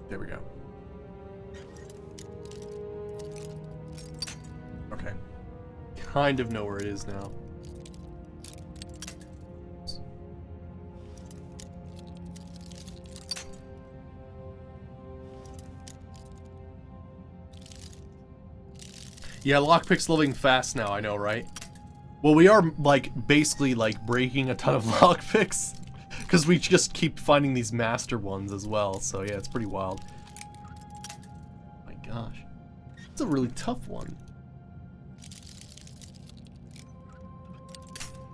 There we go. Okay. Kind of know where it is now. Yeah, lockpick's living fast now, I know, right? Well, we are, like, basically, like, breaking a ton of lockpicks. Because we just keep finding these master ones as well, so yeah, it's pretty wild. My gosh. It's a really tough one.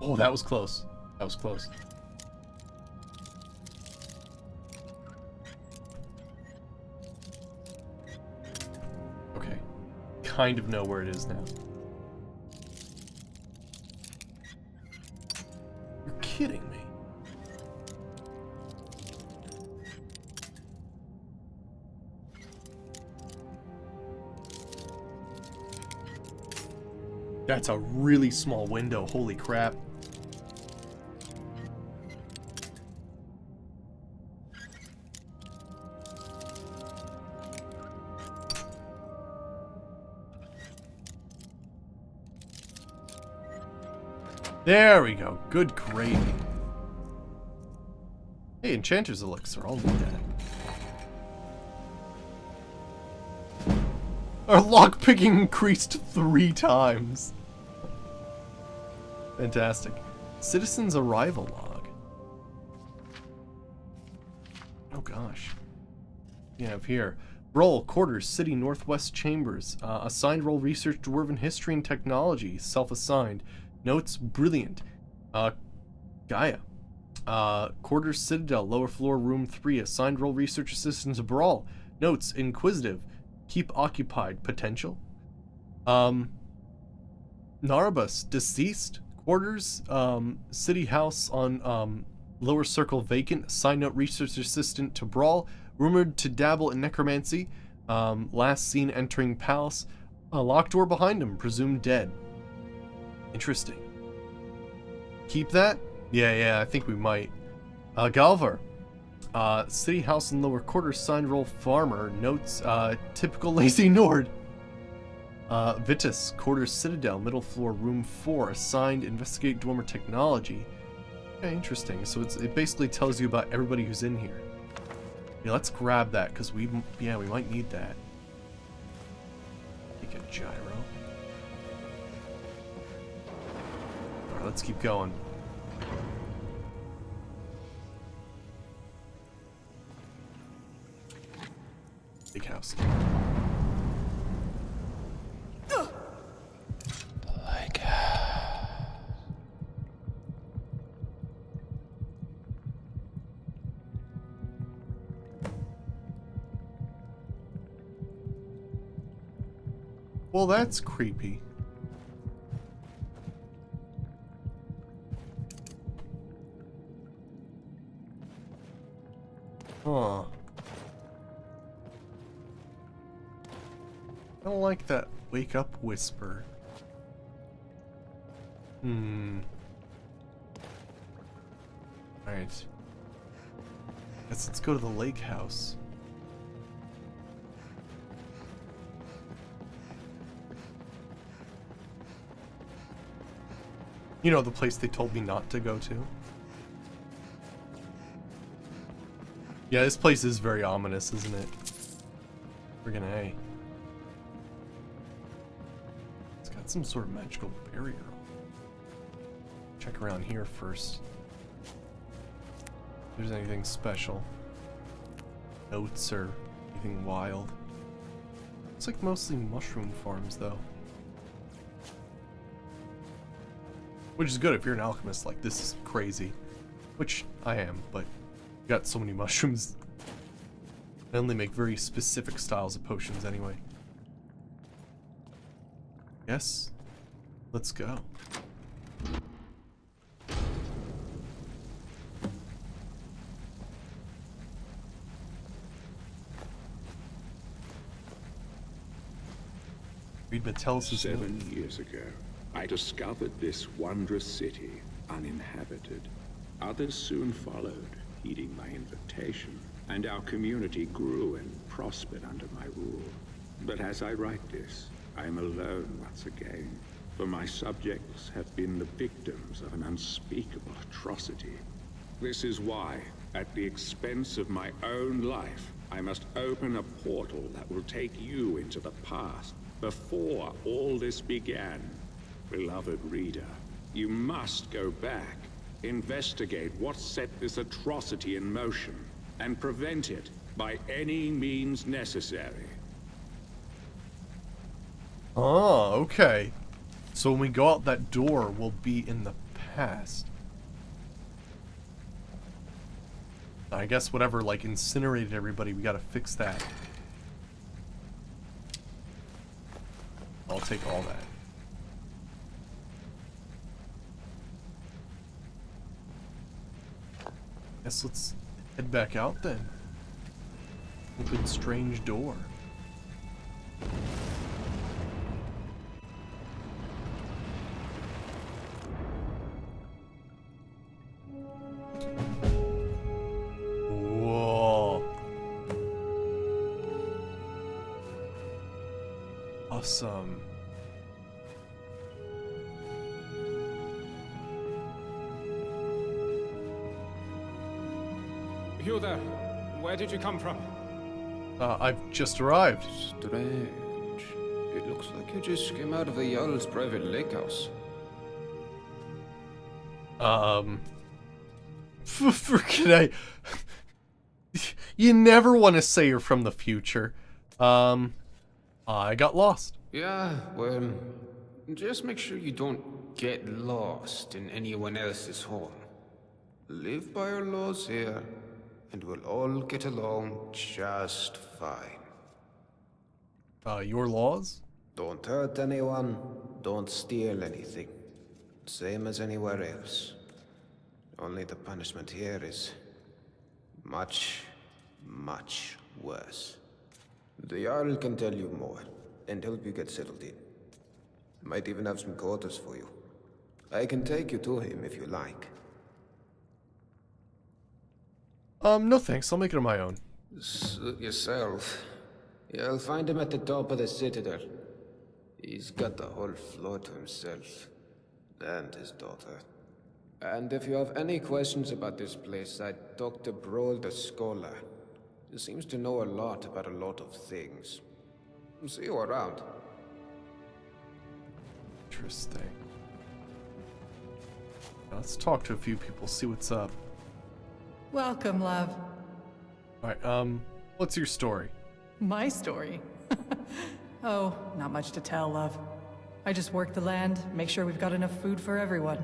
Oh, that was close. That was close. Okay. Kind of know where it is now. You're kidding me. That's a really small window, holy crap. There we go, good gravy. Hey, Enchanter's Elixir, I'll need that. Our lockpicking increased 3 times. Fantastic. Citizen's arrival log. Oh gosh. We have here. Role, quarters, city, northwest chambers. Assigned role, research, dwarven history and technology. Self-assigned. Notes, brilliant. Gaia. Quarters Citadel, lower floor, room 3. Assigned role research assistant to Brawl. Notes, inquisitive. Keep occupied. Potential. Narabus, deceased. Quarters, city house on lower circle vacant. Side note, research assistant to Brawl. Rumored to dabble in necromancy. Last seen entering palace. A locked door behind him, presumed dead. Interesting. Keep that? Yeah, I think we might. Galvar. City house in lower quarters, signed role farmer. Notes, typical lazy Nord. Vitus, quarters Citadel, middle floor, room 4. Assigned investigate dormer technology. Okay, interesting. So it basically tells you about everybody who's in here. Yeah, let's grab that, because we might need that. Take a gyro. Alright, let's keep going. Big house. Well, that's creepy. Huh. I don't like that wake up whisper. Alright. Let's go to the lake house. You know, the place they told me not to go to. Yeah, this place is very ominous, isn't it? Friggin' A. It's got some sort of magical barrier. Check around here first. If there's anything special. Notes or anything wild. It's like mostly mushroom farms, though. Which is good if you're an alchemist, like, this is crazy. Which I am, but you got so many mushrooms. I only make very specific styles of potions anyway. Yes. Let's go. Read Mattel's 7 years ago, I discovered this wondrous city uninhabited. Others soon followed, heeding my invitation, and our community grew and prospered under my rule. But as I write this, I am alone once again, for my subjects have been the victims of an unspeakable atrocity. This is why, at the expense of my own life, I must open a portal that will take you into the past, before all this began. Beloved reader, you must go back, investigate what set this atrocity in motion, and prevent it by any means necessary. Oh, okay. So when we go out that door, we'll be in the past. I guess whatever, like, incinerated everybody, we gotta fix that. I'll take all that. Guess let's head back out then. Open strange door. Whoa. Awesome. You there? Where did you come from? I've just arrived. Strange. It looks like you just came out of the Jarl's private lake house. Freaking you never want to say you're from the future. I got lost. Yeah, well, just make sure you don't get lost in anyone else's home. Live by our laws here, and we'll all get along just fine. Your laws? Don't hurt anyone, don't steal anything. Same as anywhere else. Only the punishment here is much, much worse. The Jarl can tell you more, and help you get settled in. Might even have some quarters for you. I can take you to him if you like. No thanks, I'll make it on my own. Suit yourself. You'll find him at the top of the Citadel. He's got the whole floor to himself. And his daughter. And if you have any questions about this place, I'd talk to Brohl the Scholar. He seems to know a lot about a lot of things. See you around. Interesting. Let's talk to a few people, see what's up. Welcome, love. Alright, what's your story? My story? Oh, not much to tell, love. I just work the land, make sure we've got enough food for everyone.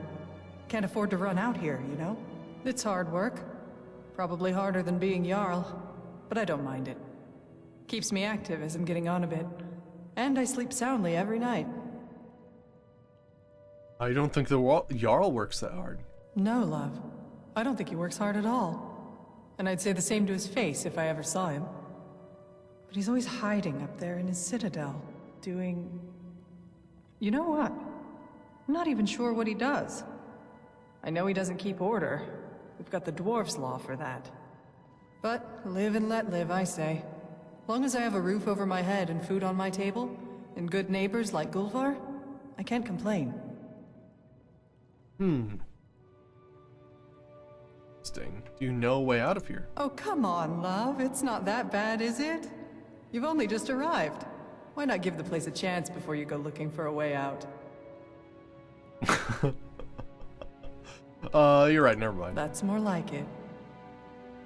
Can't afford to run out here, you know? It's hard work. Probably harder than being Jarl, but I don't mind it. Keeps me active as I'm getting on a bit. And I sleep soundly every night. I don't think the Jarl works that hard. No, love. I don't think he works hard at all. And I'd say the same to his face if I ever saw him. But he's always hiding up there in his citadel, doing... You know what? I'm not even sure what he does. I know he doesn't keep order. We've got the dwarves' law for that. But live and let live, I say. Long as I have a roof over my head and food on my table, and good neighbors like Gulvar, I can't complain. Interesting. Do you know a way out of here? Oh, come on, love. It's not that bad, is it? You've only just arrived. Why not give the place a chance before you go looking for a way out? You're right, never mind. That's more like it.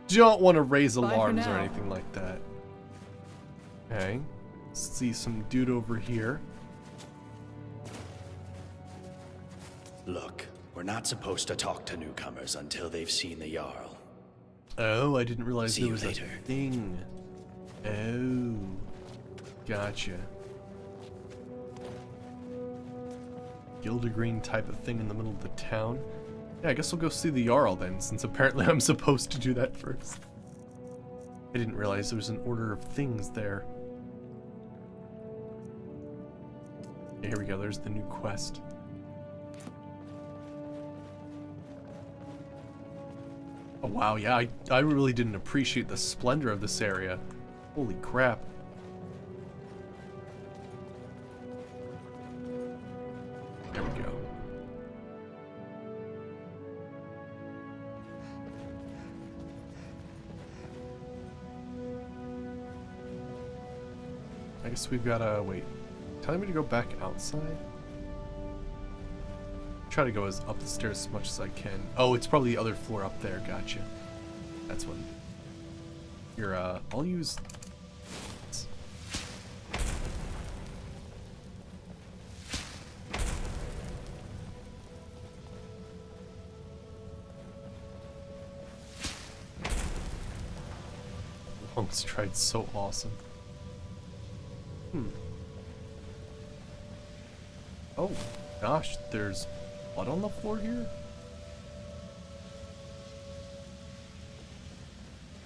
Don't want to raise Bye for alarms or now. anything like that. Okay. Let's see some dude over here. Look, we're not supposed to talk to newcomers until they've seen the Jarl. Oh, I didn't realize See there you was later. a thing. Oh. Gotcha. Gildergreen type of thing in the middle of the town. Yeah, I guess we'll go see the Jarl then, since apparently I'm supposed to do that first. I didn't realize there was an order of things there. Okay, here we go, there's the new quest. Oh wow, yeah, I really didn't appreciate the splendor of this area. Holy crap. There we go. I guess we've gotta wait. Telling me to go back outside? Try to go up the stairs as much as I can. Oh, it's probably the other floor up there. Gotcha. That's what. Here, I'll use. Long stride's so awesome. Oh, gosh, there's blood on the floor here?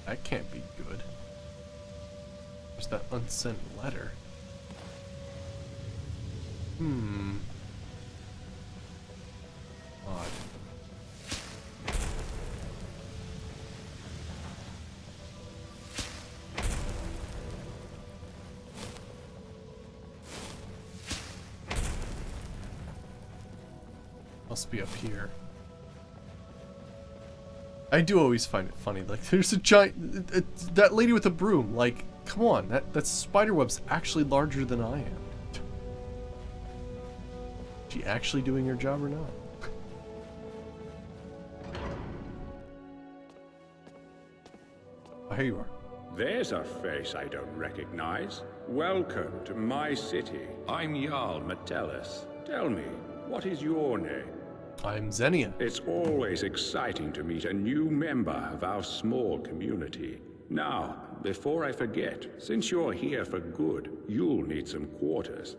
That can't be good. There's that unsent letter. Odd. Must be up here. I do always find it funny, like there's a giant, that lady with the broom, like, come on, that spiderweb's actually larger than I am. Is she actually doing her job or not? Oh, here you are. There's a face I don't recognize. Welcome to my city. I'm Jarl Metellus. Tell me, what is your name? I'm Xenia. It's always exciting to meet a new member of our small community. Now, before I forget, since you're here for good, you'll need some quarters.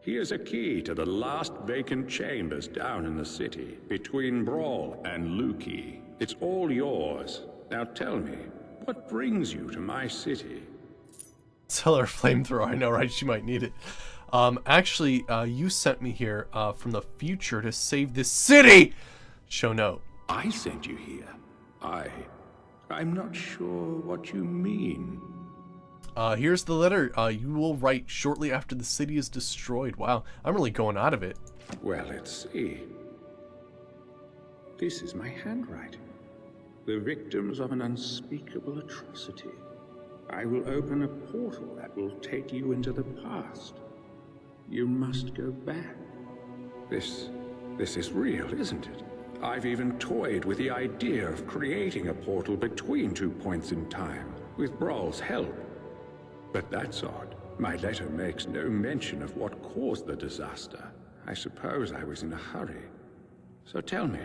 Here's a key to the last vacant chambers down in the city, between Brawl and Lukey. It's all yours. Now tell me, what brings you to my city? Sell her flamethrower. I know, right? She might need it. Actually, you sent me here from the future to save this city! Show note. I sent you here. I'm not sure what you mean. Here's the letter you will write shortly after the city is destroyed. Wow, I'm really going out of it. Well, let's see. This is my handwriting. The victims of an unspeakable atrocity. I will open a portal that will take you into the past. You must go back. This is real, isn't it? I've even toyed with the idea of creating a portal between 2 points in time, with Brawl's help. But that's odd. My letter makes no mention of what caused the disaster. I suppose I was in a hurry. So tell me,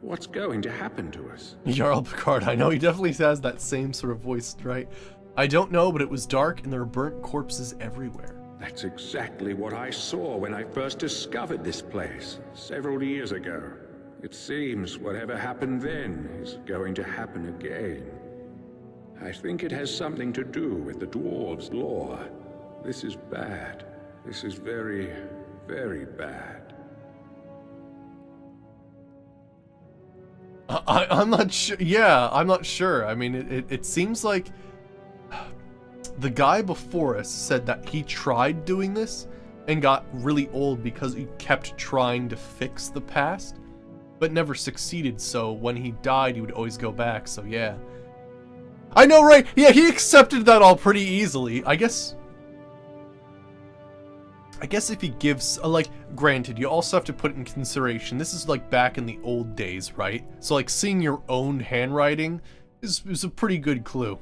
what's going to happen to us? Jarl Picard, I know he definitely has that same sort of voice, right? I don't know, but it was dark and there were burnt corpses everywhere. That's exactly what I saw when I first discovered this place, several years ago. It seems whatever happened then is going to happen again. I think it has something to do with the dwarves' lore. This is bad. This is very, very bad. I'm not sure. Yeah, I'm not sure. I mean, it seems like the guy before us said that he tried doing this and got really old because he kept trying to fix the past, but never succeeded. So when he died, he would always go back. So yeah. I know, right? Yeah, he accepted that all pretty easily. I guess if he gives, like, granted, you also have to put it in consideration, this is like back in the old days, right? So like seeing your own handwriting is a pretty good clue.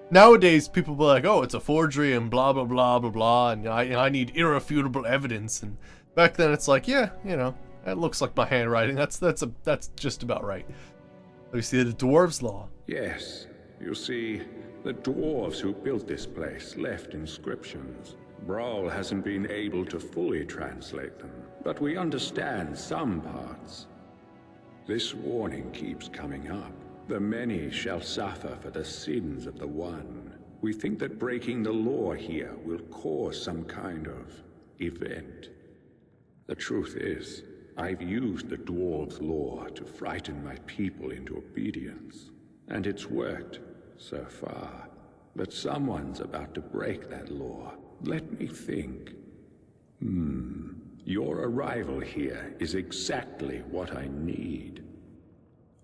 Nowadays, people be like, oh, it's a forgery and blah, blah, blah, blah, blah, and I need irrefutable evidence. And back then it's like, yeah, you know, that looks like my handwriting. That's just about right. We see the dwarves' law. Yes. You see, the dwarves who built this place left inscriptions. Brawl hasn't been able to fully translate them, but we understand some parts. This warning keeps coming up. The many shall suffer for the sins of the one. We think that breaking the law here will cause some kind of event. The truth is, I've used the dwarves' law to frighten my people into obedience, and it's worked. So far, but someone's about to break that law. Let me think. Your arrival here is exactly what I need.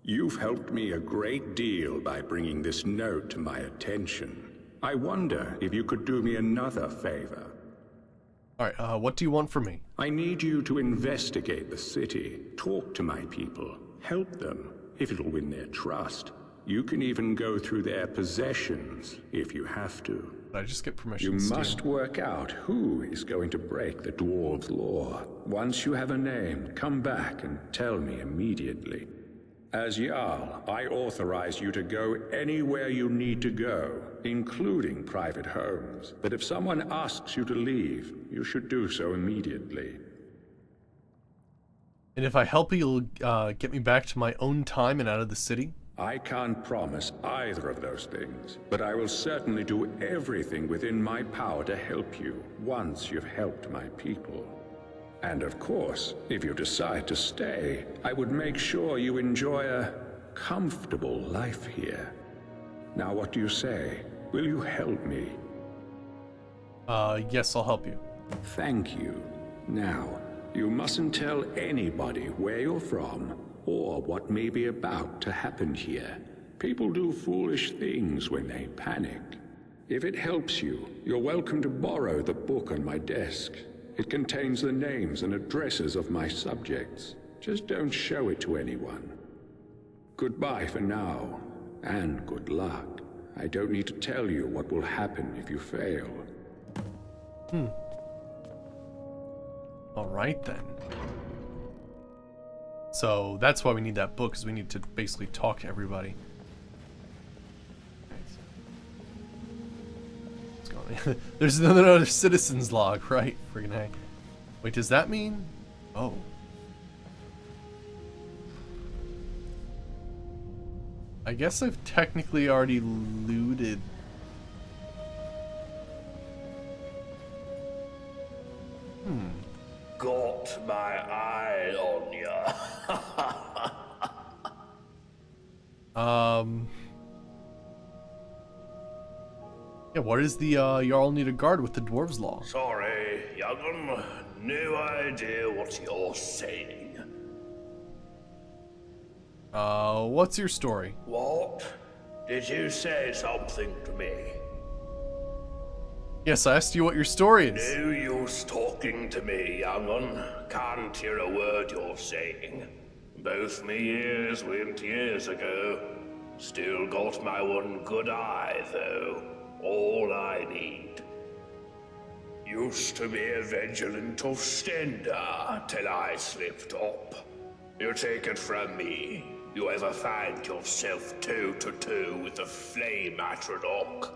You've helped me a great deal by bringing this note to my attention. I wonder if you could do me another favor. Alright, what do you want from me? I need you to investigate the city, talk to my people, help them, if it'll win their trust. You can even go through their possessions, if you have to. I just get permission You to steal? must work out who is going to break the dwarves' law. Once you have a name, come back and tell me immediately. As Jarl, I authorize you to go anywhere you need to go, including private homes. But if someone asks you to leave, you should do so immediately. And if I help you, you'll get me back to my own time and out of the city? I can't promise either of those things, but I will certainly do everything within my power to help you once you've helped my people. And of course, if you decide to stay, I would make sure you enjoy a comfortable life here. Now, what do you say? Will you help me? Yes, I'll help you. Thank you. Now, you mustn't tell anybody where you're from or what may be about to happen here. People do foolish things when they panic. If it helps you, you're welcome to borrow the book on my desk. It contains the names and addresses of my subjects. Just don't show it to anyone. Goodbye for now, and good luck. I don't need to tell you what will happen if you fail. Alright then. So that's why we need that book, because we need to basically talk to everybody. What's going on? There's another citizen's log, right? Friggin' heck. Wait, does that mean? Oh. I guess I've technically already looted. Got my eye on ya. Yeah, what is the Jarl need a guard with the dwarves law? Sorry, young'un. No idea what you're saying. What's your story? What? Did you say something to me? Yes, I asked you what your story is. No use talking to me, young'un. Can't hear a word you're saying. Both me ears went years ago. Still got my one good eye, though. All I need. Used to be a vigilant of Stender till I slipped up. You take it from me. You ever find yourself toe-to-toe with the flame Atrodok,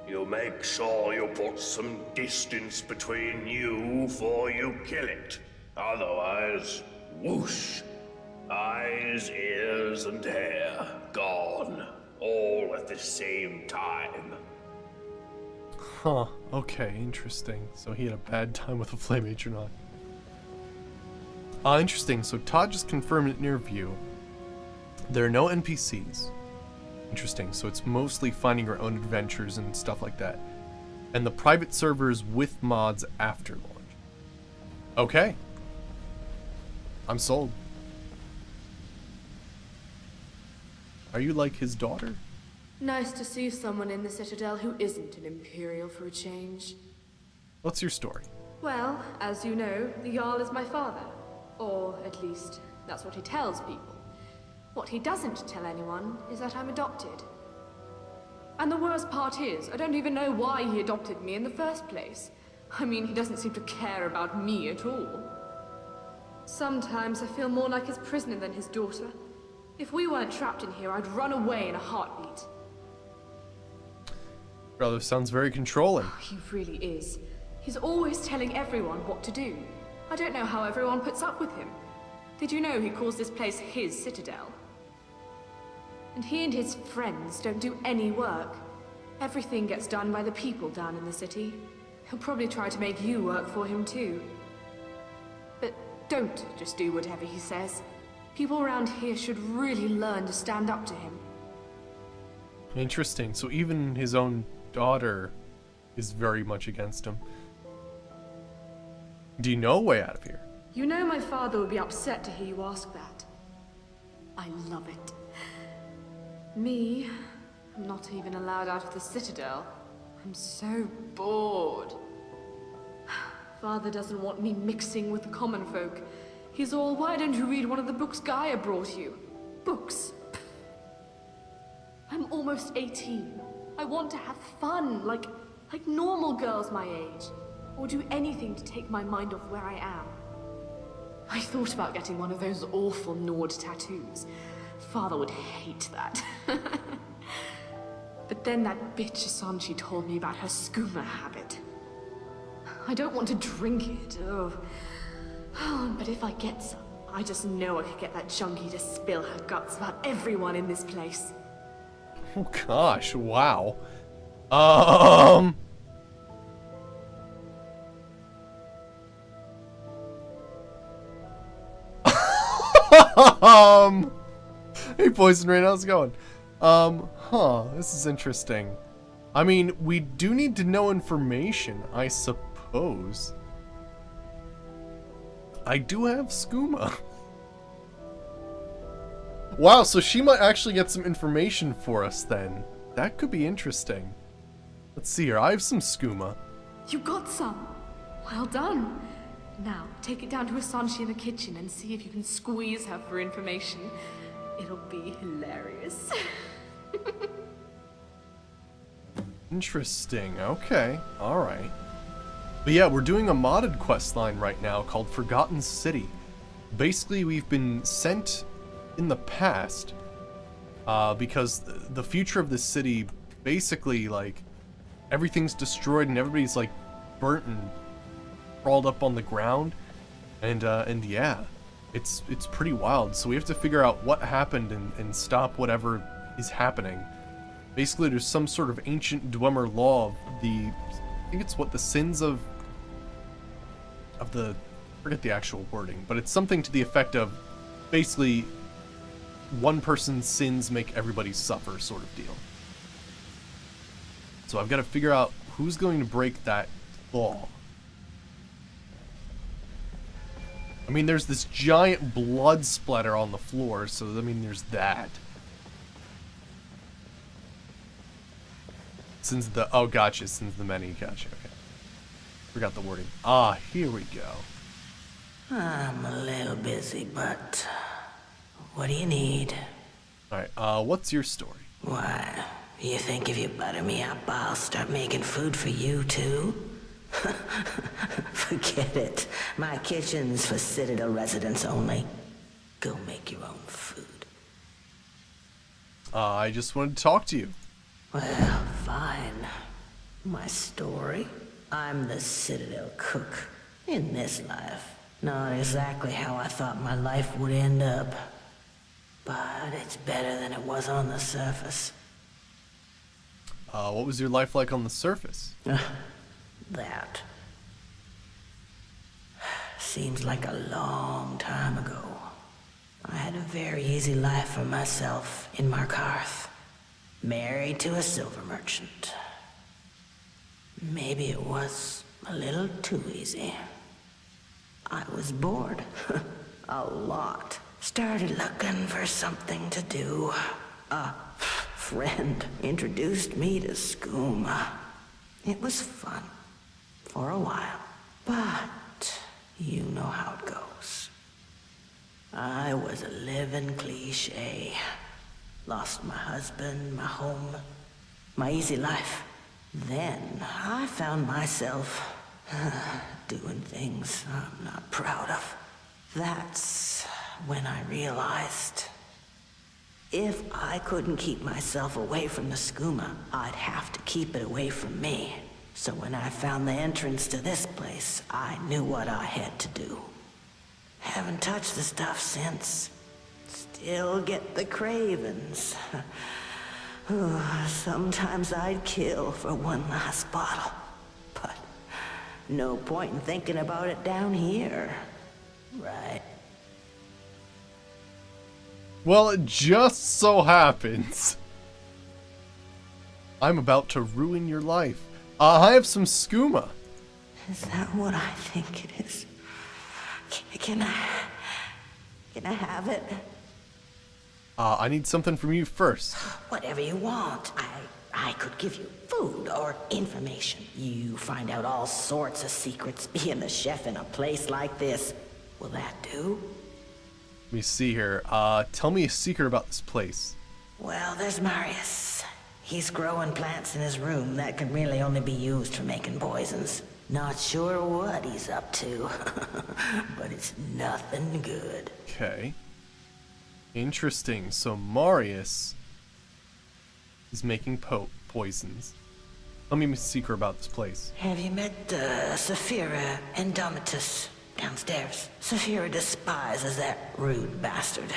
you make sure you put some distance between you before you kill it. Otherwise, whoosh. Eyes, ears, and hair gone. All at the same time. Huh, okay, interesting. So he had a bad time with a flame Atronach. Interesting. So Todd just confirmed in interview there are no NPCs. Interesting. So it's mostly finding your own adventures and stuff like that. And the private servers with mods after launch. Okay. I'm sold. Are you like his daughter? Nice to see someone in the Citadel who isn't an Imperial for a change. What's your story? Well, as you know, the Jarl is my father. Or, at least, that's what he tells people. What he doesn't tell anyone is that I'm adopted. And the worst part is, I don't even know why he adopted me in the first place. I mean, he doesn't seem to care about me at all. Sometimes I feel more like his prisoner than his daughter. If we weren't trapped in here, I'd run away in a heartbeat. Brother sounds very controlling. Oh, he really is. He's always telling everyone what to do. I don't know how everyone puts up with him. Did you know he calls this place his Citadel? And he and his friends don't do any work. Everything gets done by the people down in the city. He'll probably try to make you work for him too. But don't just do whatever he says. People around here should really learn to stand up to him. Interesting. So even his own daughter is very much against him. Do you know a way out of here? You know my father would be upset to hear you ask that. I love it. Me, I'm not even allowed out of the Citadel. I'm so bored. Father doesn't want me mixing with the common folk. He's all, why don't you read one of the books Gaia brought you? Books? I'm almost 18. I want to have fun, like normal girls my age. Or do anything to take my mind off where I am. I thought about getting one of those awful Nord tattoos. Father would hate that. But then that bitch Asanchi told me about her skooma habit. I don't want to drink it, but if I get some, I just know I could get that junkie to spill her guts about everyone in this place. Oh gosh, wow. Hey Poison Rain, how's it going? This is interesting. I mean, we do need to know information, I suppose. I do have skooma. Wow, so she might actually get some information for us then. That could be interesting. Let's see here, I have some skooma. You got some? Well done. Now, take it down to Asanchi in the kitchen and see if you can squeeze her for information. It'll be hilarious. Interesting, okay, alright. But yeah, we're doing a modded quest line right now called Forgotten City. basically we've been sent in the past because the future of this city, basically, like, everything's destroyed and everybody's, like, burnt and crawled up on the ground, and yeah, it's pretty wild. So we have to figure out what happened and stop whatever is happening. Basically, there's some sort of ancient Dwemer law of I think it's what the sins of the, I forget the actual wording, but it's something to the effect of, basically, one person's sins make everybody suffer, sort of deal. So I've got to figure out who's going to break that law. I mean, there's this giant blood splatter on the floor, so I mean, there's that. Since the, oh, gotcha, since the many, gotcha, okay. Forgot the wording. Ah, here we go. I'm a little busy, but what do you need? Alright, what's your story? Why, you think if you butter me up, I'll start making food for you, too? Forget it. My kitchen's for Citadel residents only. Go make your own food. I just wanted to talk to you. Well, fine. My story? I'm the Citadel cook. In this life. Not exactly how I thought my life would end up. But it's better than it was on the surface. What was your life like on the surface? That. Seems like a long time ago. I had a very easy life for myself in Markarth. Married to a silver merchant. Maybe it was a little too easy. I was bored. A lot. Started looking for something to do. A friend introduced me to skooma. It was fun. For a while. But you know how it goes. I was a living cliche. Lost my husband, my home, my easy life. Then I found myself doing things I'm not proud of. That's when I realized if I couldn't keep myself away from the skooma, I'd have to keep it away from me. So when I found the entrance to this place, I knew what I had to do. Haven't touched the stuff since. Still get the cravings. Sometimes I'd kill for one last bottle. But no point in thinking about it down here. Right? Well, it just so happens I'm about to ruin your life. I have some skooma. Is that what I think it is? Can I have it? I need something from you first. Whatever you want. I could give you food or information. You find out all sorts of secrets being the chef in a place like this. Will that do? Let me see here. Tell me a secret about this place. Well, there's Marius. He's growing plants in his room that can really only be used for making poisons. Not sure what he's up to, but it's nothing good. Okay. Interesting. So Marius is making poisons. Tell me a secret about this place. Have you met Saphira Indomitus downstairs? Saphira despises that rude bastard.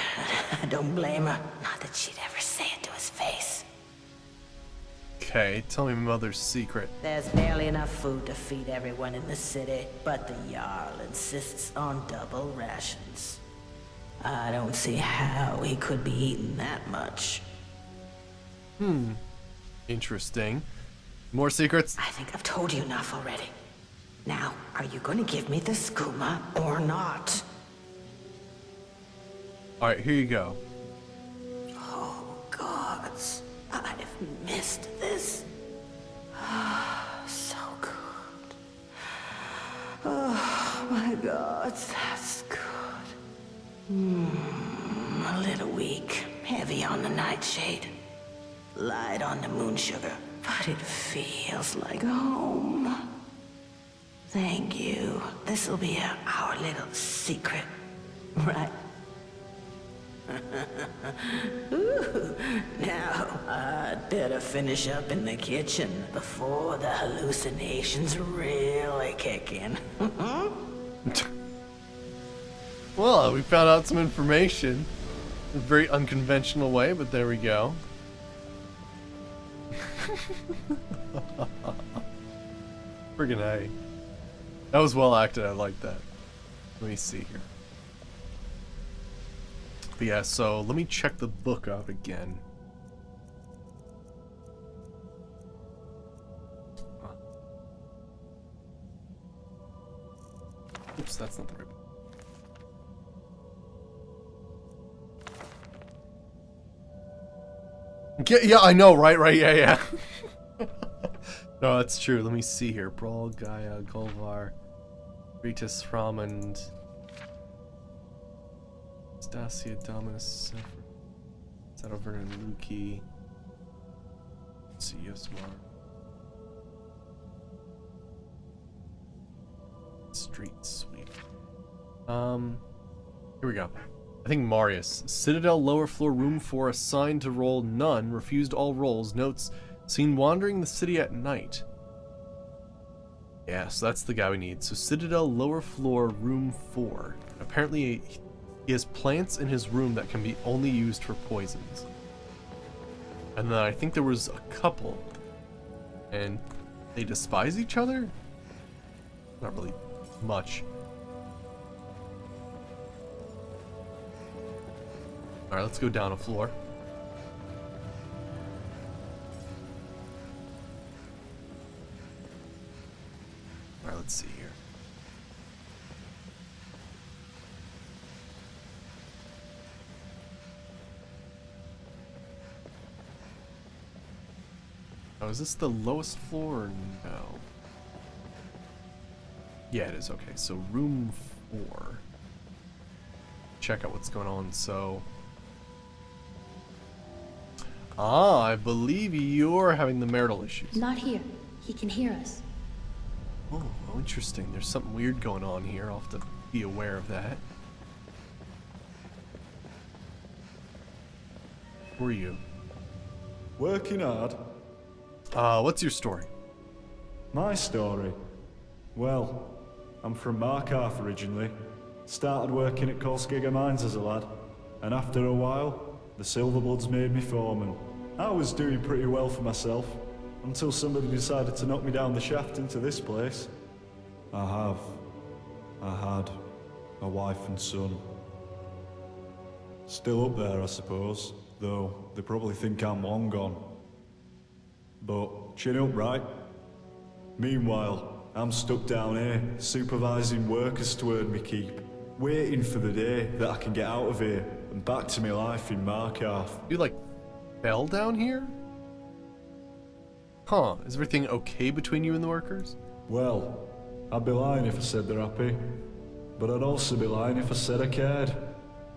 I don't blame her. Not that she'd ever say it to his face. Okay, tell me my mother's secret. There's barely enough food to feed everyone in the city, but the Jarl insists on double rations. I don't see how he could be eating that much. Interesting. More secrets? I think I've told you enough already. Now, are you going to give me the skooma or not? Alright, here you go. Oh, gods. I've missed this. So good. Oh, my God, that's good. A little weak, heavy on the nightshade, light on the moon sugar, but it feels like home. Thank you. This'll be our little secret. right? Ooh, now, I'd better finish up in the kitchen before the hallucinations really kick in. Well, we found out some information. A very unconventional way, but there we go. Friggin' A. That was well acted, I like that. Let me see here. But yeah, so let me check the book out again. Oops, that's not the right book. Yeah, I know, right, yeah. No, that's true. Let me see here. Brawl, Gaia, Golvar, Ritus, Ramond, Stasia, Dominus, Sadover, and Luki. Let's see, Yosmar. Street Sweep. Here we go. I think Marius. Citadel lower floor room 4 assigned to roll none. Refused all rolls. Notes. Seen wandering the city at night. Yeah, so that's the guy we need. So Citadel lower floor room 4. Apparently he has plants in his room that can be only used for poisons. And then I think there was a couple. And they despise each other? Not really much. Alright, let's go down a floor. Alright, let's see here. Oh, is this the lowest floor or no? Yeah, it is. Okay, so room 4. Check out what's going on. So... I believe you're having the marital issues. Not here. He can hear us. Oh, interesting. There's something weird going on here. I'll have to be aware of that. Who are you? Working hard. What's your story? My story? Well, I'm from Markarth originally. Started working at Kolskiga Mines as a lad. And after a while, the Silverbloods made me foreman. I was doing pretty well for myself, until somebody decided to knock me down the shaft into this place. I had a wife and son. Still up there, I suppose, though they probably think I'm long gone. But chin up, right? Meanwhile, I'm stuck down here, supervising workers to earn me keep, waiting for the day that I can get out of here and back to my life in Markarth. You like fell down here? Huh, is everything okay between you and the workers? Well, I'd be lying if I said they're happy. But I'd also be lying if I said I cared.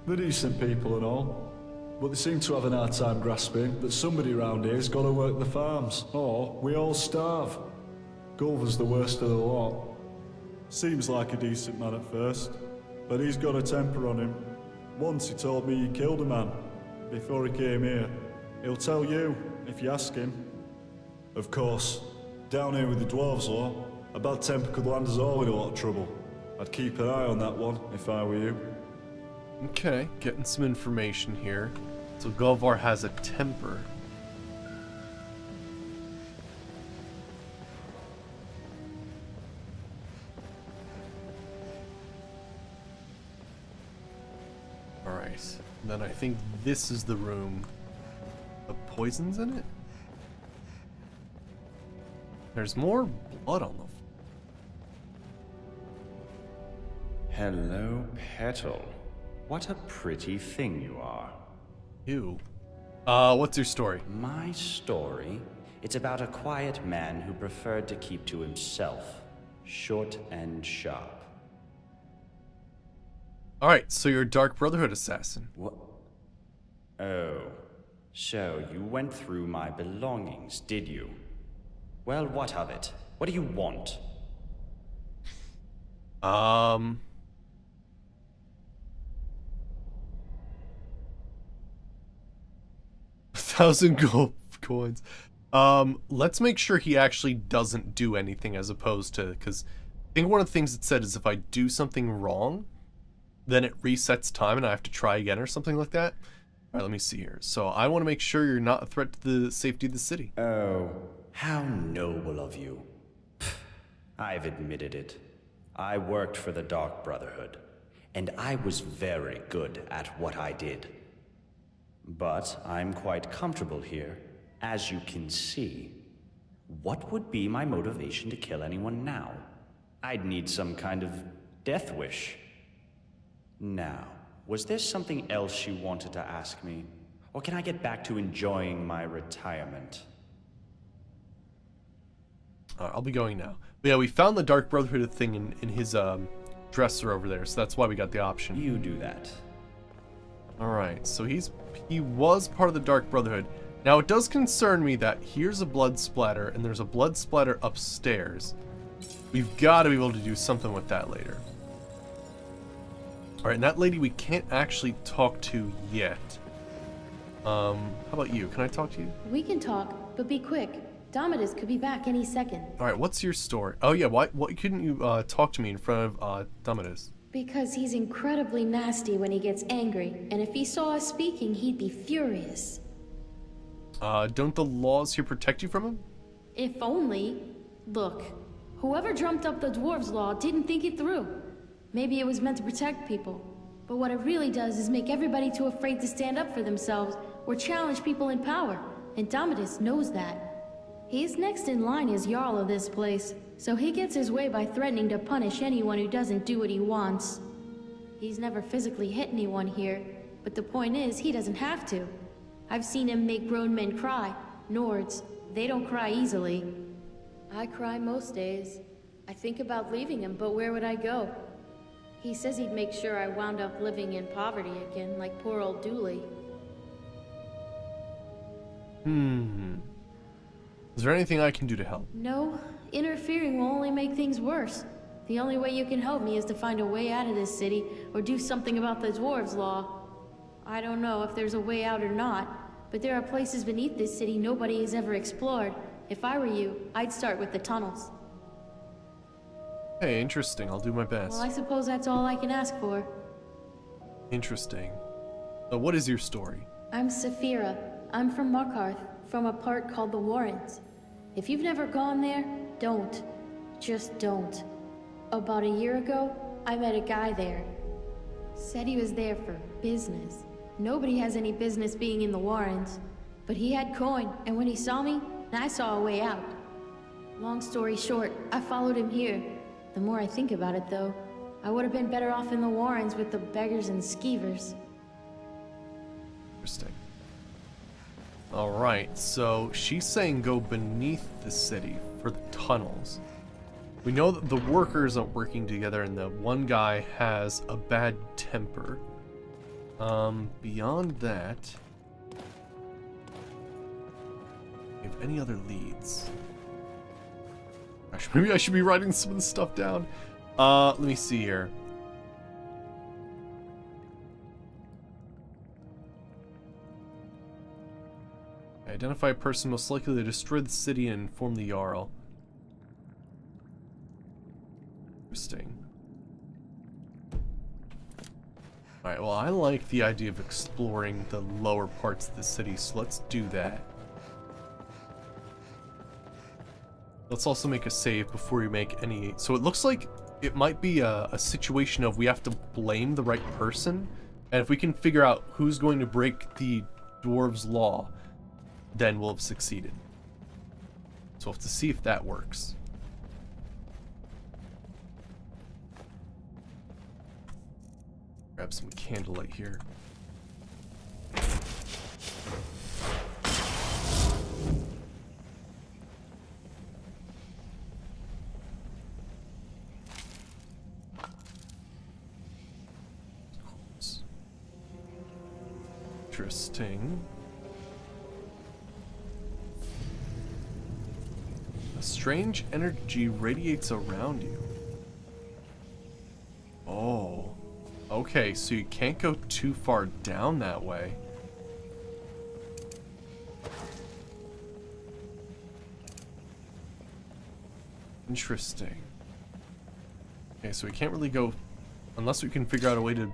They're decent people and all. But they seem to have an hard time grasping that somebody around here's got to work the farms, or we all starve. Gulver's the worst of the lot. Seems like a decent man at first, but he's got a temper on him. Once he told me he killed a man before he came here. He'll tell you, if you ask him. Of course, down here with the Dwarves law, a bad temper could land us all in a lot of trouble. I'd keep an eye on that one, if I were you. Okay, getting some information here. So Gulvar has a temper. Alright, then I think this is the room. The poison's in it? There's more blood on the floor. Hello, Petal. What a pretty thing you are. Ew. What's your story? My story? It's about a quiet man who preferred to keep to himself. Short and sharp. Alright, so you're a Dark Brotherhood assassin. What? Oh. So, you went through my belongings, did you? Well, what of it? What do you want? 1,000 gold coins. Let's make sure he actually doesn't do anything as opposed to, because I think one of the things it said is if I do something wrong, then it resets time and I have to try again or something like that. All right, let me see here. So I want to make sure you're not a threat to the safety of the city. Oh, how noble of you. I've admitted it. I worked for the Dark Brotherhood, and I was very good at what I did. But I'm quite comfortable here, as you can see. What would be my motivation to kill anyone now? I'd need some kind of death wish. Now, was there something else you wanted to ask me? Or can I get back to enjoying my retirement? I'll be going now. But yeah, we found the Dark Brotherhood thing in his dresser over there, so that's why we got the option. You do that. Alright, so he was part of the Dark Brotherhood. Now it does concern me that here's a blood splatter and there's a blood splatter upstairs. We've got to be able to do something with that later. Alright, and that lady we can't actually talk to yet. How about you? Can I talk to you? We can talk, but be quick. Domitus could be back any second. Alright, what's your story? Oh yeah, why couldn't you talk to me in front of Domitus? Because he's incredibly nasty when he gets angry, and if he saw us speaking, he'd be furious. Don't the laws here protect you from him? If only. Look, whoever dreamt up the dwarves' law didn't think it through. Maybe it was meant to protect people, but what it really does is make everybody too afraid to stand up for themselves or challenge people in power, and Domitus knows that. He's next in line as Jarl of this place, so he gets his way by threatening to punish anyone who doesn't do what he wants. He's never physically hit anyone here, but the point is, he doesn't have to. I've seen him make grown men cry. Nords, they don't cry easily. I cry most days. I think about leaving him, but where would I go? He says he'd make sure I wound up living in poverty again, like poor old Dooley. Is there anything I can do to help? No, interfering will only make things worse. The only way you can help me is to find a way out of this city, or do something about the dwarves' law. I don't know if there's a way out or not, but there are places beneath this city nobody has ever explored. If I were you, I'd start with the tunnels. Hey, interesting. I'll do my best. Well, I suppose that's all I can ask for. Interesting. So what is your story? I'm Saphira. I'm from Markarth, from a part called the Warrens. If you've never gone there, don't. Just don't. About a year ago, I met a guy there. Said he was there for business. Nobody has any business being in the Warrens. But he had coin, and when he saw me, I saw a way out. Long story short, I followed him here. The more I think about it, though, I would have been better off in the Warrens with the beggars and skeevers. Interesting. Alright, so she's saying go beneath the city for the tunnels. We know that the workers aren't working together and the one guy has a bad temper. Beyond that, do you have any other leads? Gosh, maybe I should be writing some of this stuff down. Let me see here. Identify a person most likely to destroy the city and inform the Jarl. Interesting. Alright, well, I like the idea of exploring the lower parts of the city, so let's do that. Let's also make a save before we make any... So it looks like it might be a situation of we have to blame the right person, and if we can figure out who's going to break the dwarves' law, then we'll have succeeded. So we'll have to see if that works. Grab some candlelight here. Interesting. A strange energy radiates around you. Oh. Okay, so you can't go too far down that way. Interesting. Okay, so we can't really go unless we can figure out a way to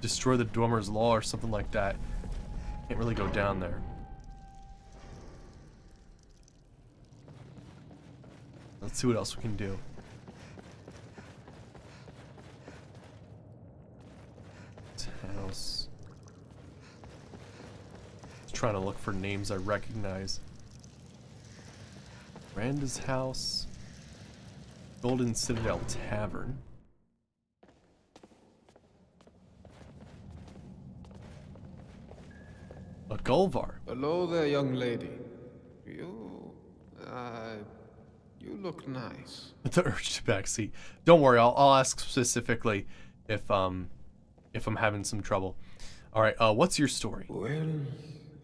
destroy the Dormer's Law or something like that. Can't really go down there. Let's see what else we can do. House. Just trying to look for names I recognize. Miranda's house. Golden Citadel Tavern. A Gulvar. Hello there, young lady. You look nice. The urge to backseat. Don't worry, I'll ask specifically if I'm having some trouble. All right, what's your story? Well,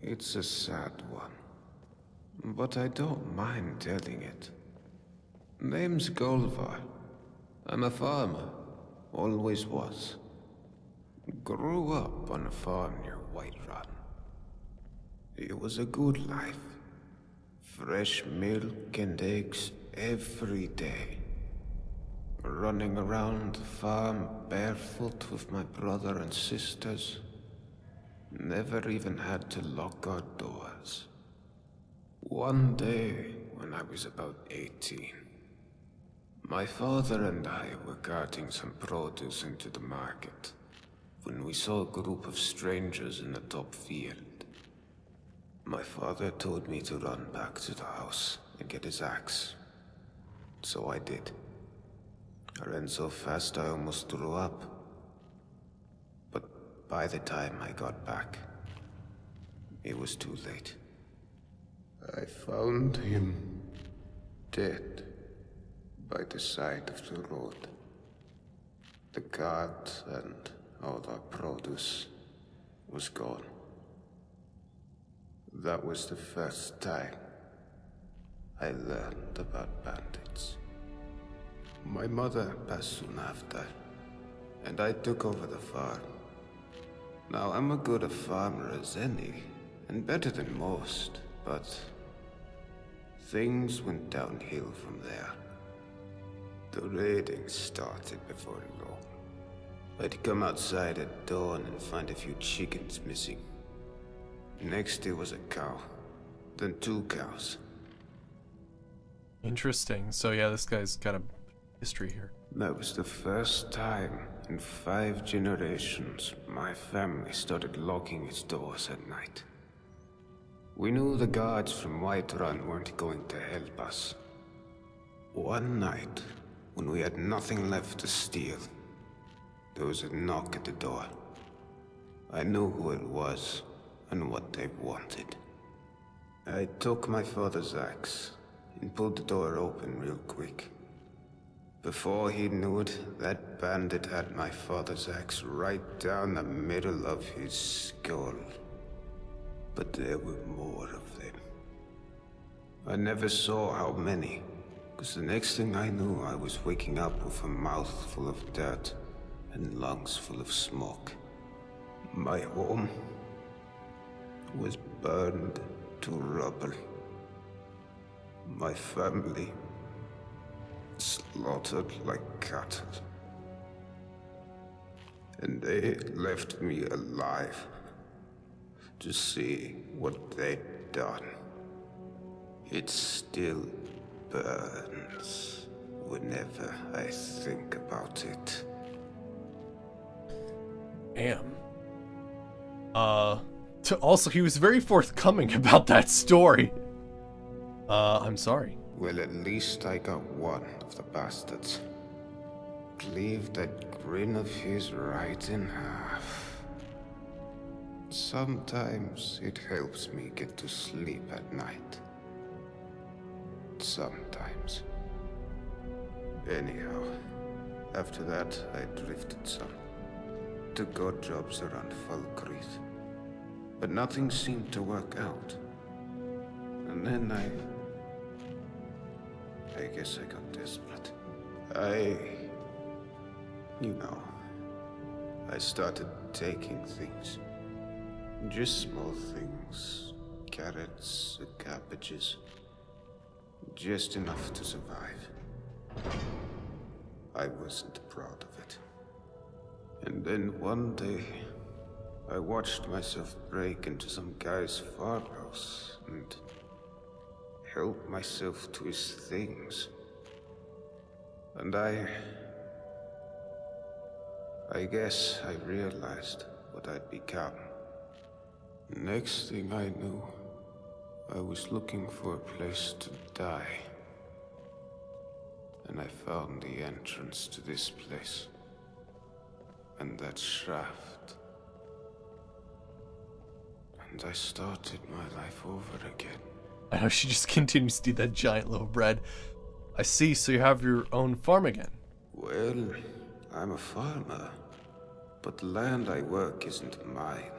it's a sad one, but I don't mind telling it. Name's Gulvar. I'm a farmer. Always was. Grew up on a farm near Whiterun. It was a good life. Fresh milk and eggs every day. Running around the farm barefoot with my brother and sisters. Never even had to lock our doors. One day, when I was about 18, my father and I were carting some produce into the market when we saw a group of strangers in the top field. My father told me to run back to the house and get his axe. So I did. I ran so fast I almost threw up. But by the time I got back, it was too late. I found him dead by the side of the road. The cart and all our produce was gone. That was the first time I learned about bandits. My mother passed soon after, and I took over the farm. Now, I'm a good a farmer as any, and better than most, but things went downhill from there. The raiding started before long. I'd come outside at dawn and find a few chickens missing. Next, it was a cow, then 2 cows. Interesting. So yeah, this guy's got a history here. That was the first time in 5 generations my family started locking its doors at night. We knew the guards from Whiterun weren't going to help us. One night, when we had nothing left to steal, there was a knock at the door. I knew who it was and what they wanted. I took my father's axe and pulled the door open real quick. Before he knew it, that bandit had my father's axe right down the middle of his skull. But there were more of them. I never saw how many, because the next thing I knew, I was waking up with a mouth full of dirt and lungs full of smoke. My home was burned to rubble. My family slaughtered like cattle. And they left me alive to see what they'd done. It still burns whenever I think about it. Damn. Also, he was very forthcoming about that story. I'm sorry. Well, at least I got one of the bastards. Cleaved that grin of his right in half. Sometimes it helps me get to sleep at night. Sometimes. Anyhow, after that, I drifted some. Took odd jobs around Falkreath. But nothing seemed to work out. And then I guess I got desperate. I started taking things. Just small things. Carrots, cabbages. Just enough to survive. I wasn't proud of it. And then one day, I watched myself break into some guy's farmhouse and help myself to his things. And I guess I realized what I'd become. Next thing I knew, I was looking for a place to die. And I found the entrance to this place. And that shaft. And I started my life over again. I know she just continues to do that giant loaf of bread. I see, so you have your own farm again. Well, I'm a farmer. But the land I work isn't mine.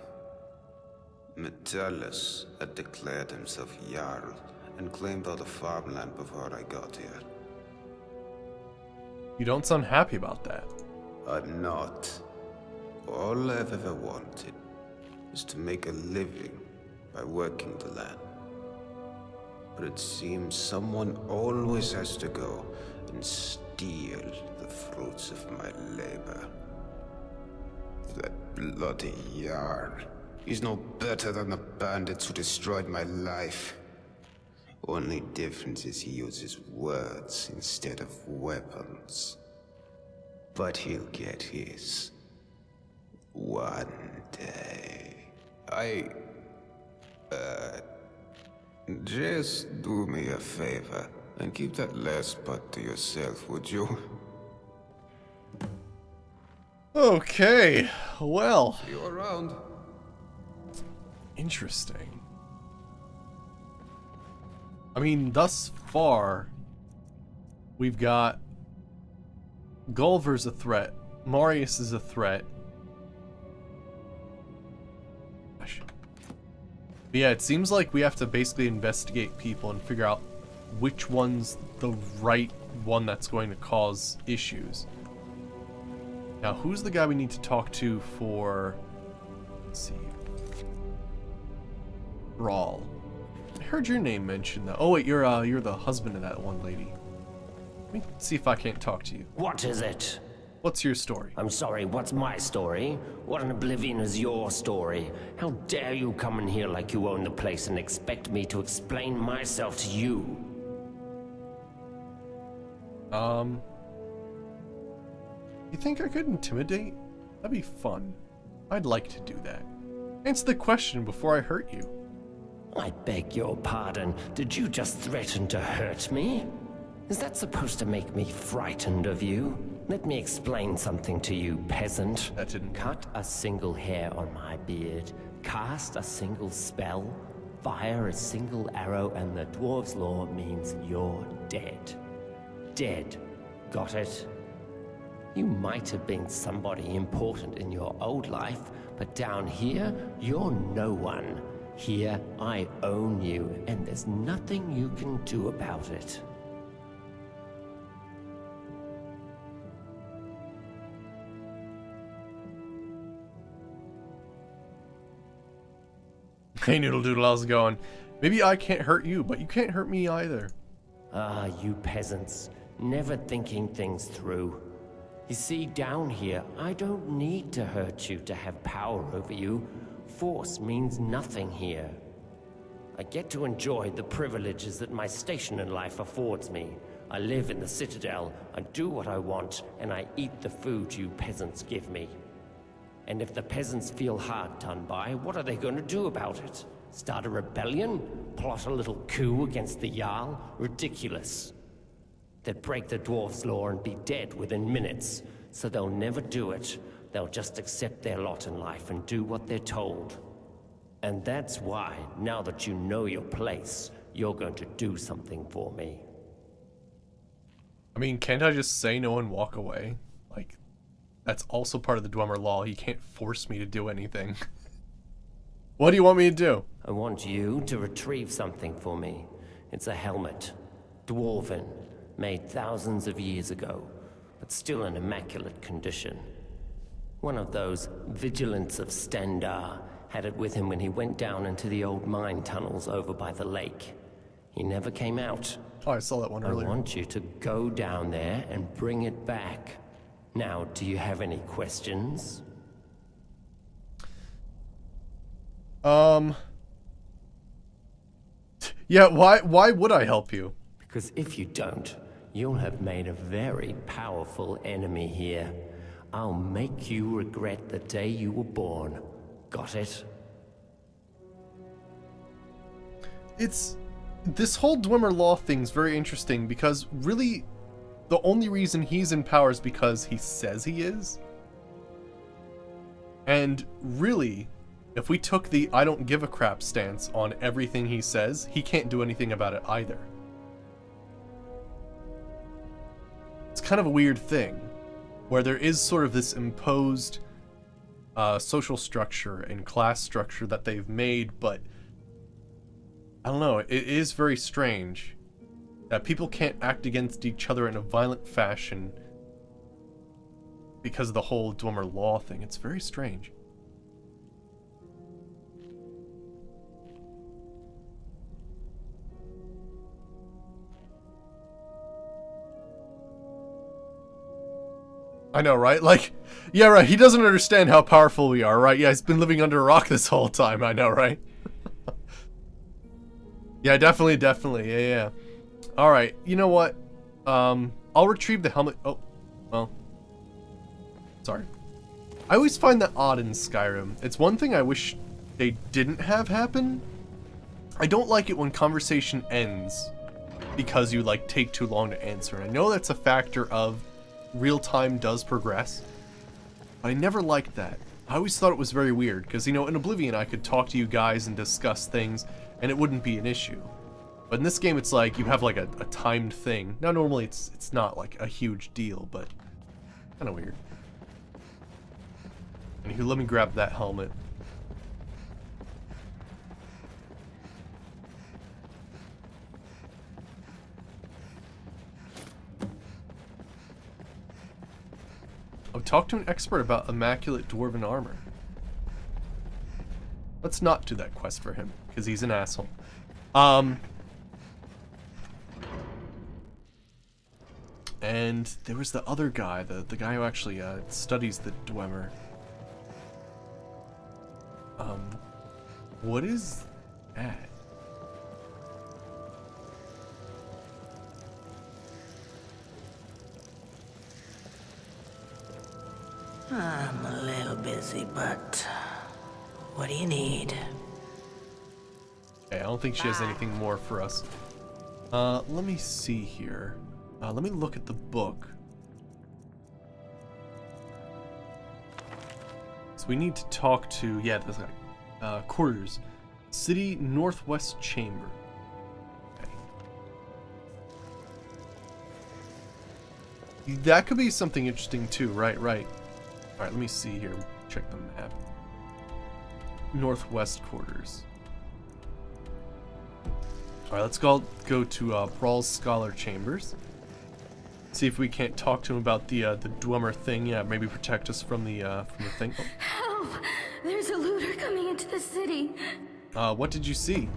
Metellus had declared himself Jarl and claimed all the farmland before I got here. You don't sound happy about that. I'm not. All I've ever wanted is to make a living by working the land. But it seems someone always has to go and steal the fruits of my labor. That bloody Jarl. He's no better than the bandits who destroyed my life. Only difference is he uses words instead of weapons. But he'll get his. One day. Just do me a favor and keep that last part to yourself, would you? Okay, well. See you around. Interesting. I mean, thus far, we've got Gulliver's a threat. Marius is a threat. But yeah, it seems like we have to basically investigate people and figure out which one's the right one that's going to cause issues. Now, who's the guy we need to talk to for... Let's see. Brawl. I heard your name mentioned though. Oh wait, you're the husband of that one lady. Let me see if I can't talk to you. What is it? What's your story? I'm sorry, what's my story? What in oblivion is your story? How dare you come in here like you own the place and expect me to explain myself to you? You think I could intimidate? That'd be fun. I'd like to do that. Answer the question before I hurt you. I beg your pardon. Did you just threaten to hurt me? Is that supposed to make me frightened of you? Let me explain something to you, peasant. That didn't cut a single hair on my beard, cast a single spell, fire a single arrow, and the dwarves' law means you're dead. Dead. Got it? You might have been somebody important in your old life, but down here, you're no one. Here, I own you, and there's nothing you can do about it. Hey Noodle Doodle, how's it going? Maybe I can't hurt you, but you can't hurt me either. Ah, you peasants, never thinking things through. You see, down here, I don't need to hurt you to have power over you. Force means nothing here. I get to enjoy the privileges that my station in life affords me. I live in the Citadel, I do what I want, and I eat the food you peasants give me. And if the peasants feel hard done by, what are they going to do about it? Start a rebellion? Plot a little coup against the Jarl? Ridiculous. They'd break the dwarves' law and be dead within minutes, so they'll never do it. They'll just accept their lot in life and do what they're told. And that's why, now that you know your place, you're going to do something for me. I mean, can't I just say no and walk away? Like, that's also part of the Dwemer law. You can't force me to do anything. What do you want me to do? I want you to retrieve something for me. It's a helmet. Dwarven. Made thousands of years ago, but still in immaculate condition. One of those vigilants of Stendar had it with him when he went down into the old mine tunnels over by the lake. He never came out. Oh, I saw that one earlier. I want you to go down there and bring it back. Now, do you have any questions? Yeah, why would I help you? Because if you don't, you'll have made a very powerful enemy here. I'll make you regret the day you were born. Got it? This whole Dwemer Law thing's very interesting because really the only reason he's in power is because he says he is. And really, if we took the I don't give a crap stance on everything he says, he can't do anything about it either. It's kind of a weird thing, where there is sort of this imposed social structure and class structure that they've made, but I don't know, it is very strange that people can't act against each other in a violent fashion because of the whole Dwemer Law thing. It's very strange. I know, right? Like, yeah, right, he doesn't understand how powerful we are, right? Yeah, he's been living under a rock this whole time, I know, right? Yeah, definitely, yeah. Alright, you know what? I'll retrieve the helmet. Oh, well. Sorry. I always find that odd in Skyrim. It's one thing I wish they didn't have happen. I don't like it when conversation ends because you, like, take too long to answer. And I know that's a factor of real time does progress, but I never liked that. I always thought it was very weird, because, you know, in Oblivion I could talk to you guys and discuss things, and it wouldn't be an issue. But in this game it's like, you have like a timed thing. Now normally it's not like a huge deal, but kind of weird. Anywho, let me grab that helmet. Oh, talk to an expert about immaculate dwarven armor. Let's not do that quest for him, because he's an asshole. And there was the other guy, the guy who actually studies the Dwemer. What is that? I'm a little busy, but what do you need? Okay, I don't think she has anything more for us. Let me see here. Let me look at the book. So we need to talk to, yeah, this guy. Quarters. City Northwest Chamber. Okay. That could be something interesting too, right. Alright, let me see here. Check the map. Northwest Quarters. Alright, let's go to Brawl's Scholar Chambers. See if we can't talk to him about the Dwemer thing. Yeah, maybe protect us from the thing. Oh. Help! There's a looter coming into the city. What did you see?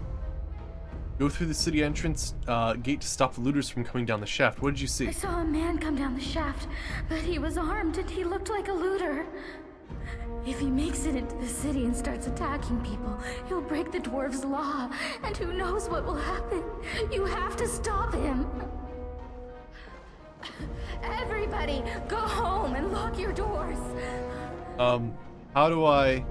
Go through the city entrance gate to stop the looters from coming down the shaft. What did you see? I saw a man come down the shaft, but he was armed and he looked like a looter. If he makes it into the city and starts attacking people, he'll break the dwarves' law, and who knows what will happen. You have to stop him. Everybody, go home and lock your doors. How do I...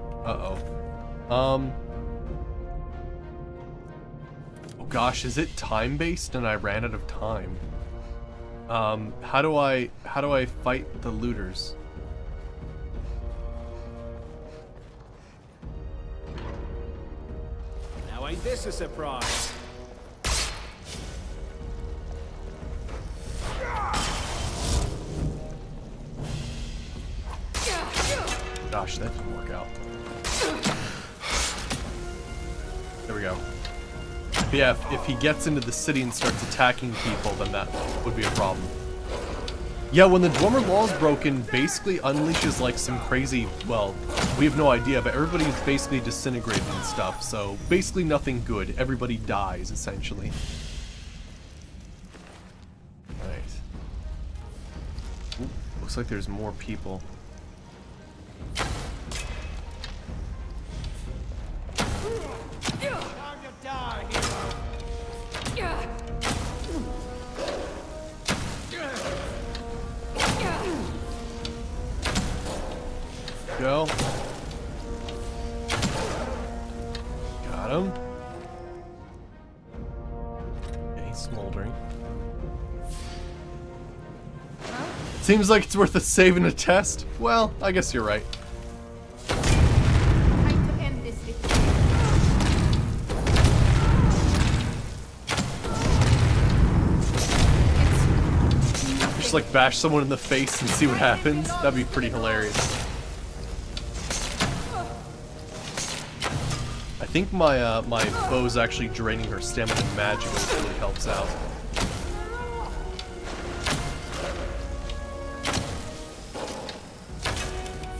Oh gosh, is it time-based and I ran out of time? How do I fight the looters? Now ain't this a surprise? Gosh, that didn't work out. There we go. But yeah, if he gets into the city and starts attacking people, then that would be a problem. Yeah, when the Dwemer Law is broken, basically unleashes like some crazy, well, we have no idea, but everybody's basically disintegrated and stuff, so basically nothing good. Everybody dies, essentially. looks like there's more people. Go. Got him. Okay, he's smoldering. Seems like it's worth a save and a test. Well, I guess you're right. Just like bash someone in the face and see what happens. That'd be pretty hilarious. I think my my bow's actually draining her stamina and magic, which really helps out.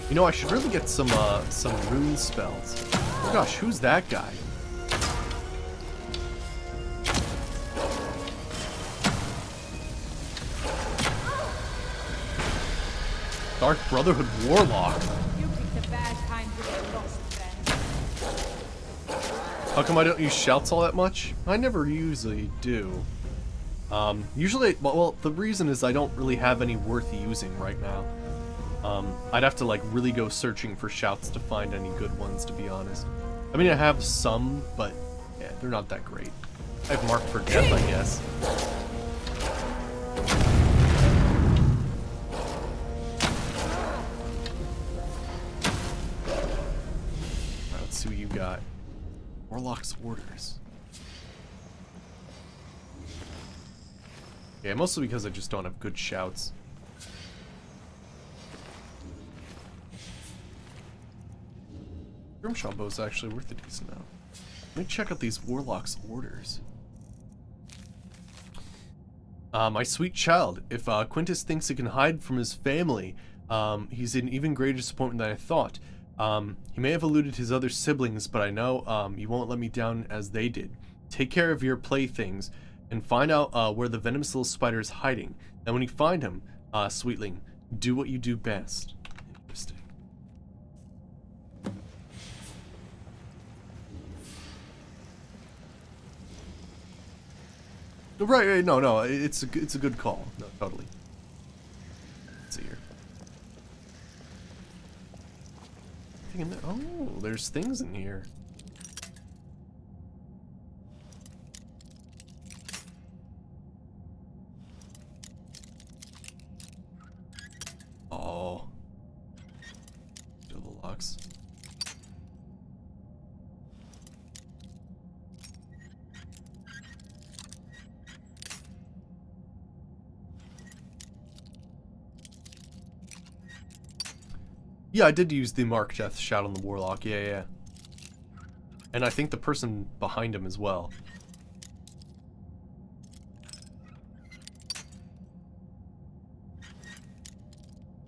You know, I should really get some rune spells. Oh gosh, who's that guy? Dark Brotherhood Warlock. You picked a bad time to get lost, friend. How come I don't use shouts all that much? I never usually do. Usually, well, the reason is I don't really have any worth using right now. I'd have to like really go searching for shouts to find any good ones, to be honest. I mean, I have some, but yeah, they're not that great. I have Mark for Death, I guess. Alright, let's see what you got. Warlock's Orders. Yeah, mostly because I just don't have good shouts. Grimshaw bow's actually worth a decent amount. Let me check out these Warlock's Orders. My sweet child, if Quintus thinks he can hide from his family, he's in even greater disappointment than I thought. He may have eluded his other siblings, but I know you won't let me down as they did. Take care of your playthings and find out where the venomous little spider is hiding. And when you find him, sweetling, do what you do best. Interesting. Right, no, it's a good call. No, totally. Let's see here. Oh, there's things in here. Oh. Double locks. Yeah, I did use the Mark Death shout on the Warlock. Yeah. And I think the person behind him as well.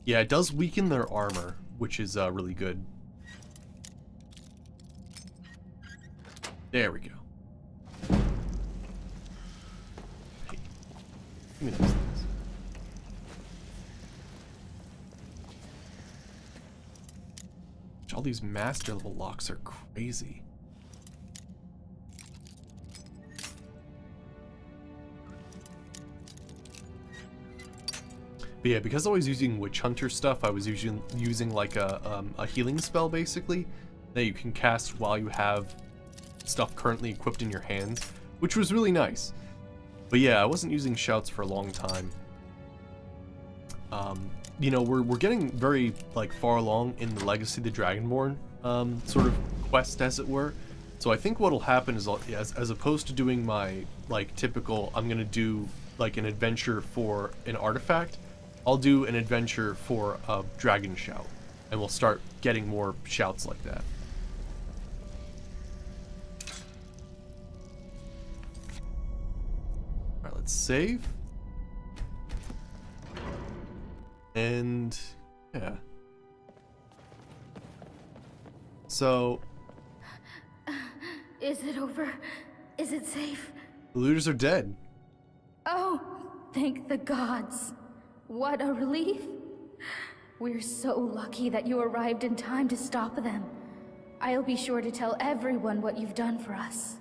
Yeah, it does weaken their armor, which is really good. There we go. Hey, give me those things. All these master level locks are crazy. But yeah, because I was using Witchhunter stuff, I was using like a healing spell basically that you can cast while you have stuff currently equipped in your hands, which was really nice. But yeah, I wasn't using shouts for a long time. You know, we're getting very like far along in the Legacy of the Dragonborn sort of quest, as it were. So I think what'll happen is, as opposed to doing my like typical, I'm gonna do like an adventure for an artifact, I'll do an adventure for a dragon shout, and we'll start getting more shouts like that. All right, let's save. And yeah. So Is it over? Is it safe? the looters are dead. Oh, thank the gods. What a relief. We're so lucky that you arrived in time to stop them. I'll be sure to tell everyone what you've done for us.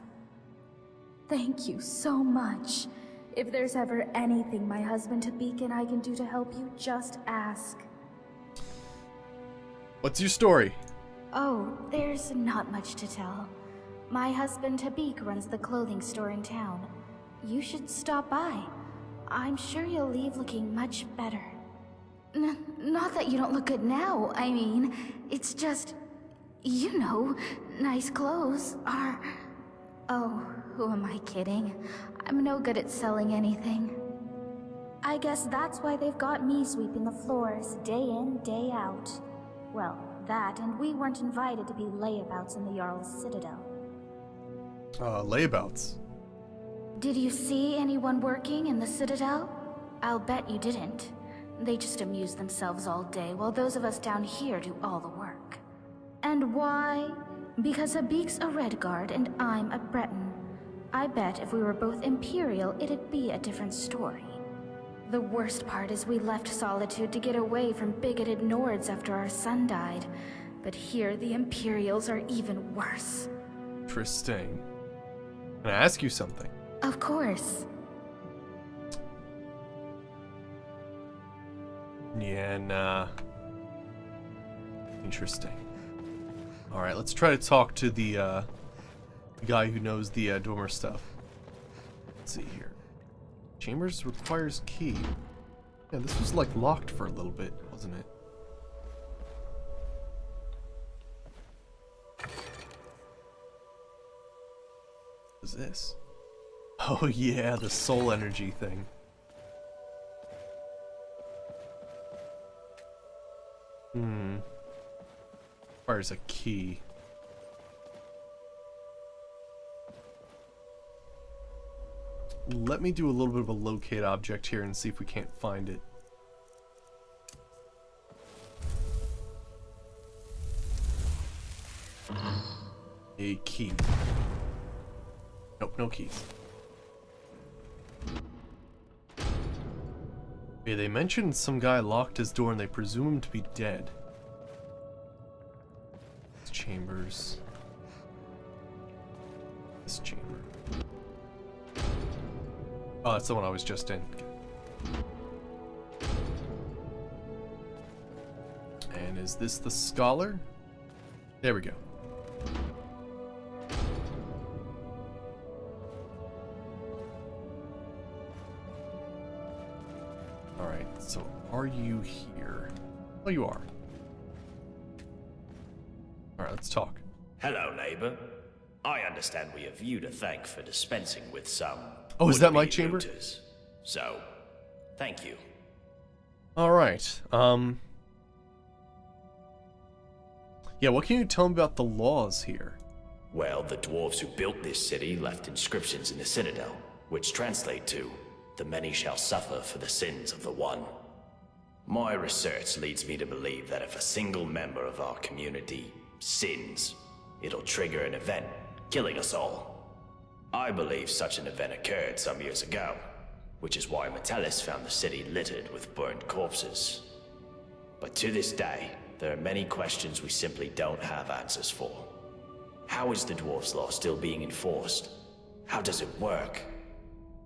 Thank you so much. If there's ever anything my husband Tabik and I can do to help you, just ask. What's your story? Oh, there's not much to tell. My husband Tabik runs the clothing store in town. You should stop by. I'm sure you'll leave looking much better. Not that you don't look good now, I mean, it's just, you know, nice clothes are... Oh, who am I kidding? I'm no good at selling anything. I guess that's why they've got me sweeping the floors day in, day out. Well, that, and we weren't invited to be layabouts in the Jarl's Citadel. Layabouts? Did you see anyone working in the Citadel? I'll bet you didn't. They just amuse themselves all day, while those of us down here do all the work. And why? Because Habik's a Redguard and I'm a Breton. I bet if we were both Imperial, it'd be a different story. The worst part is we left Solitude to get away from bigoted Nords after our son died. But here, the Imperials are even worse. Interesting. Can I ask you something? Of course. Yeah, nah. Interesting. Alright, let's try to talk to the guy who knows the Dwemer stuff. Let's see here. Chambers requires key. Yeah, this was like locked for a little bit, wasn't it? What is this? Oh yeah, the soul energy thing. Requires a key. Let me do a little bit of a locate object here and see if we can't find it. A key. Nope, no keys. Okay, they mentioned some guy locked his door and they presume him to be dead. This chambers. This chamber. Oh, that's the one I was just in. And is this the scholar? There we go. Alright, so are you here? Oh, you are. Alright, let's talk. Hello, neighbor. I understand we have you to thank for dispensing with some... Oh, is that my chamber? Looters. So, thank you. Alright, yeah, what can you tell me about the laws here? Well, the dwarves who built this city left inscriptions in the Citadel, which translate to, "The many shall suffer for the sins of the one." My research leads me to believe that if a single member of our community sins, it'll trigger an event, killing us all. I believe such an event occurred some years ago, which is why Metellus found the city littered with burned corpses. But to this day, there are many questions we simply don't have answers for. How is the Dwarves' Law still being enforced? How does it work?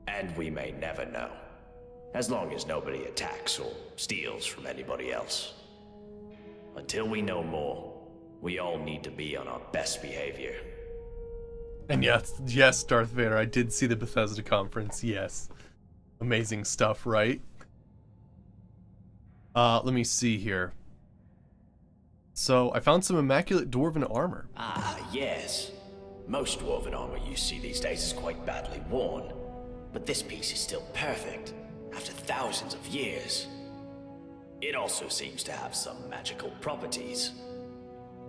And we may never know, as long as nobody attacks or steals from anybody else. Until we know more, we all need to be on our best behavior. And yes, Darth Vader, I did see the Bethesda conference, yes. Amazing stuff, right? Let me see here. So, I found some immaculate dwarven armor. Ah, yes. Most dwarven armor you see these days is quite badly worn, but this piece is still perfect, after thousands of years. It also seems to have some magical properties.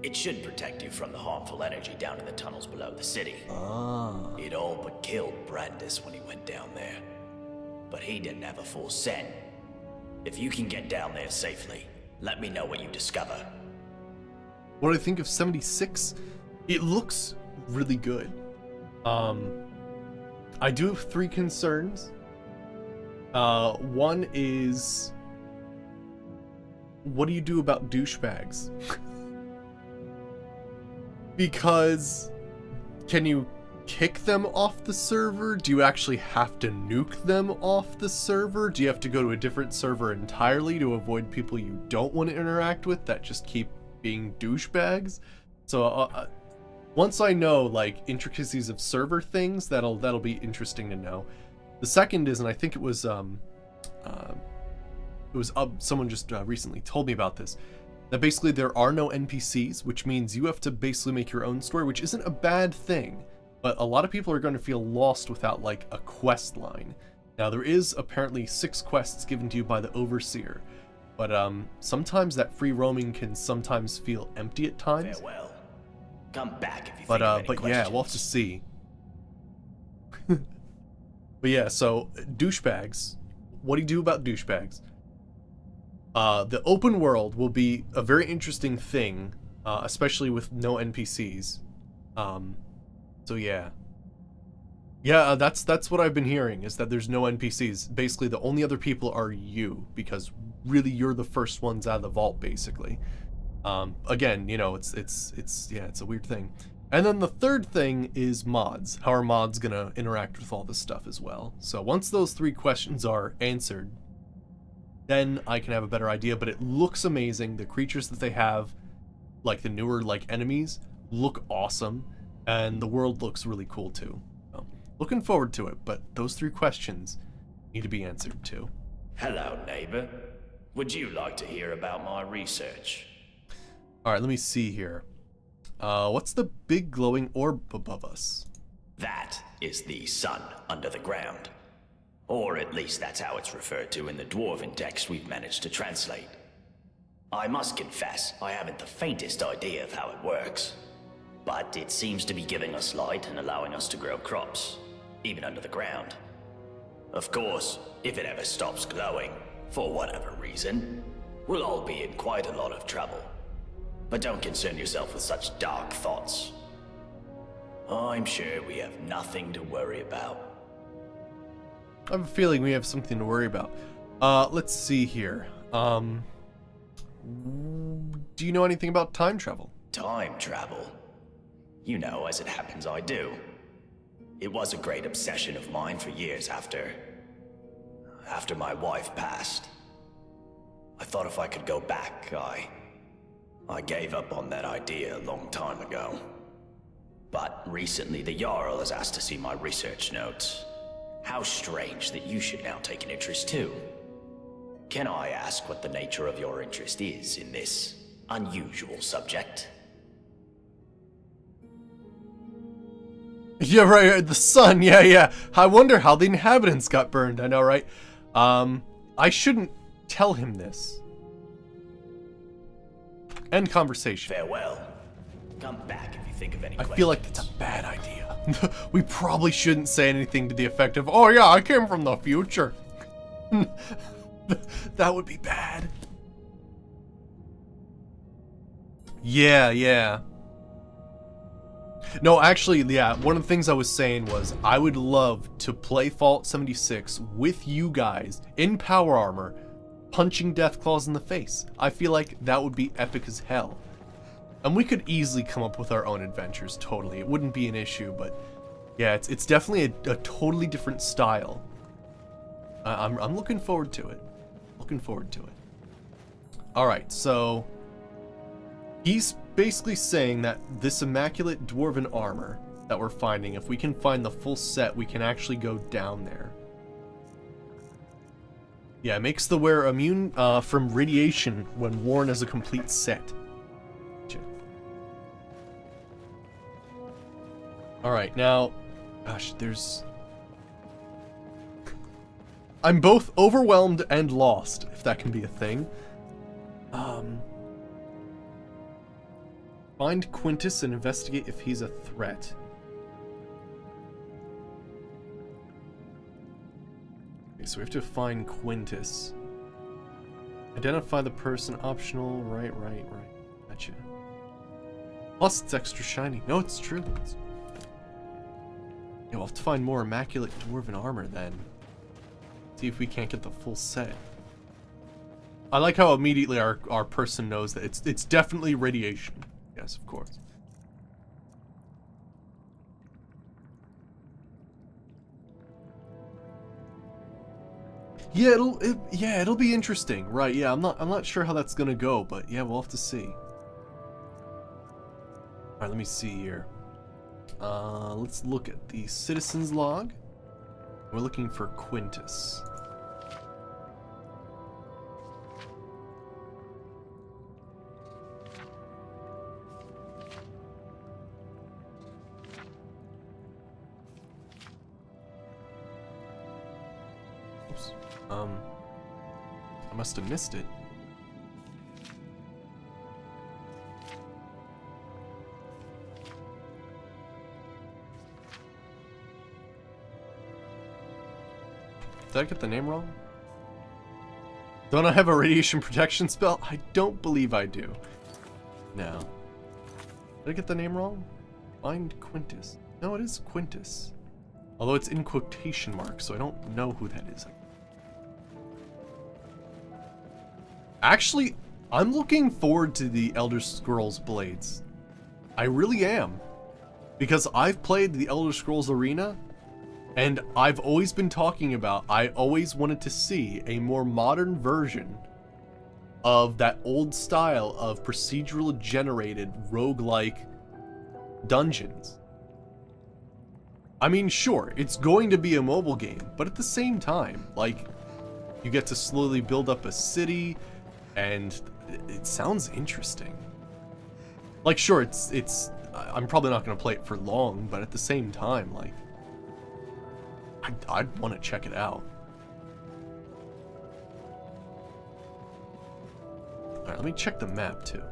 It should protect you from the harmful energy down in the tunnels below the city. It all but killed Brandis when he went down there. But he didn't have a full set. If you can get down there safely, let me know what you discover. What do I think of 76? It looks really good. I do have 3 concerns. One is what do you do about douchebags? Because can you kick them off the server? Do you actually have to nuke them off the server? Do you have to go to a different server entirely to avoid people you don't want to interact with that just keep being douchebags? So once I know like intricacies of server things, that'll be interesting to know. The second is, and I think it was someone just recently told me about this, that basically there are no NPCs, which means you have to basically make your own story, which isn't a bad thing, but a lot of people are going to feel lost without like a quest line. Now there is apparently 6 quests given to you by the Overseer, but sometimes that free roaming can sometimes feel empty at times. Farewell. Come back if you But think of any but yeah, we'll have to see. But yeah, so douchebags. What do you do about douchebags? The open world will be a very interesting thing, especially with no NPCs. So yeah. Yeah, that's what I've been hearing, is that there's no NPCs. Basically, the only other people are you, because really you're the first ones out of the vault, basically. Again, you know, it's a weird thing. And then the third thing is mods. How are mods gonna interact with all this stuff as well? So once those 3 questions are answered, then I can have a better idea, but it looks amazing. The creatures that they have, like the newer like enemies, look awesome, and the world looks really cool too. So, looking forward to it, but those 3 questions need to be answered too. Hello, neighbor. Would you like to hear about my research? Alright, let me see here. What's the big glowing orb above us? That is the sun under the ground. Or at least that's how it's referred to in the Dwarven text we've managed to translate. I must confess, I haven't the faintest idea of how it works. But it seems to be giving us light and allowing us to grow crops, even under the ground. Of course, if it ever stops glowing, for whatever reason, we'll all be in quite a lot of trouble. But don't concern yourself with such dark thoughts. I'm sure we have nothing to worry about. I have a feeling we have something to worry about. Let's see here. Do you know anything about time travel? Time travel? You know, as it happens, I do. It was a great obsession of mine for years after my wife passed. I thought if I could go back, I gave up on that idea a long time ago. But recently the Jarl has asked to see my research notes. How strange that you should now take an interest too. Can I ask what the nature of your interest is in this unusual subject? Yeah, right, the sun, yeah. I wonder how the inhabitants got burned, I know, right? I shouldn't tell him this. End conversation. Farewell. Come back if you think of any questions. I feel like that's a bad idea. We probably shouldn't say anything to the effect of, oh yeah, I came from the future. That would be bad. Yeah. No, actually, yeah, one of the things I was saying was I would love to play Fallout 76 with you guys in power armor, punching Deathclaws in the face. I feel like that would be epic as hell. And we could easily come up with our own adventures, totally. It wouldn't be an issue, but yeah, it's definitely a totally different style. I'm looking forward to it. Alright, so he's basically saying that this immaculate dwarven armor that we're finding, if we can find the full set, we can actually go down there. Yeah, it makes the wearer immune from radiation when worn as a complete set. Alright, now, gosh, I'm both overwhelmed and lost, if that can be a thing. Find Quintus and investigate if he's a threat. Okay, so we have to find Quintus. Identify the person, optional, right. Gotcha. Plus, it's extra shiny. No, it's true. Yeah, we'll have to find more immaculate dwarven armor then. See if we can't get the full set. I like how immediately our person knows that it's definitely radiation. Yes, of course. Yeah, it'll be interesting, right? Yeah, I'm not sure how that's gonna go, but yeah, we'll have to see. All right, let me see here. Let's look at the citizens log. We're looking for Quintus. Oops. I must have missed it. Did I get the name wrong? Don't I have a radiation protection spell? I don't believe I do. No. Did I get the name wrong? Find Quintus. No, it is Quintus. Although it's in quotation marks, so I don't know who that is. Actually, I'm looking forward to the Elder Scrolls Blades. I really am. Because I've played the Elder Scrolls Arena, and I've always been talking about, I always wanted to see a more modern version of that old style of procedural generated roguelike dungeons. I mean, sure, it's going to be a mobile game, but at the same time, like, you get to slowly build up a city, and it sounds interesting. Like, sure, I'm probably not going to play it for long, but at the same time, like, I'd want to check it out. Alright, let me check the map, too.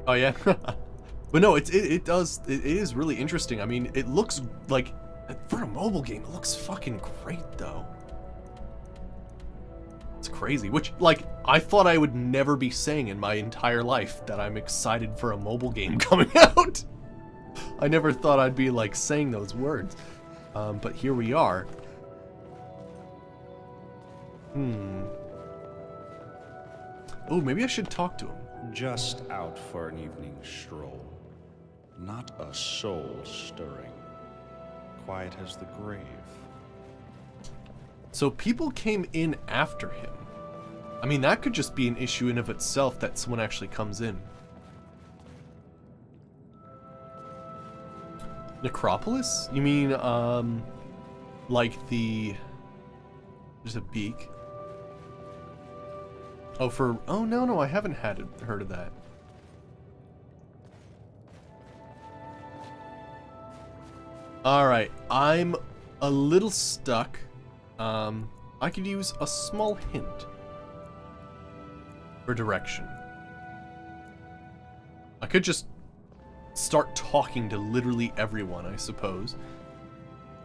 Oh, yeah? But no, it is really interesting. I mean, it looks like, for a mobile game, it looks fucking great, though. It's crazy, which, like, I thought I would never be saying in my entire life that I'm excited for a mobile game coming out. I never thought I'd be, like, saying those words. But here we are. Oh, maybe I should talk to him. Just out for an evening stroll. Not a soul stirring. Quiet as the grave. So people came in after him. I mean, that could just be an issue in of itself that someone actually comes in. Necropolis? You mean, like there's a beak. Oh, no, I haven't heard of that. Alright, I'm a little stuck. I could use a small hint for direction. I could just start talking to literally everyone, I suppose.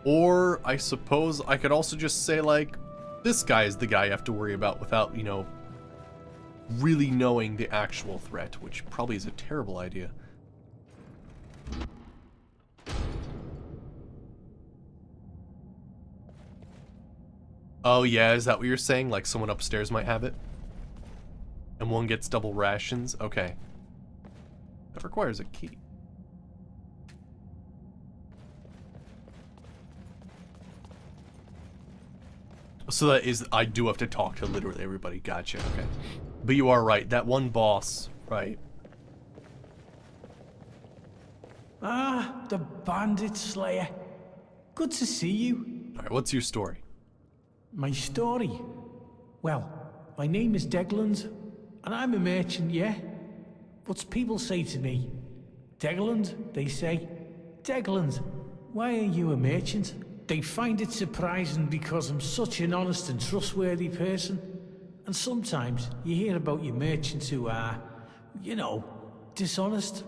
Or I suppose I could also just say, like, this guy is the guy you have to worry about without, you know, really knowing the actual threat, which probably is a terrible idea. Oh yeah, is that what you're saying? Like someone upstairs might have it? And one gets double rations? Okay. That requires a key. So that is, I do have to talk to literally everybody. Gotcha, okay. But you are right, that one boss, right? Ah, the Bandit Slayer. Good to see you. Alright, what's your story? My story? Well, my name is Degland, and I'm a merchant, yeah? But people say to me, Degland, they say, Degland, why are you a merchant? They find it surprising because I'm such an honest and trustworthy person. And sometimes you hear about your merchants who are, you know, dishonest.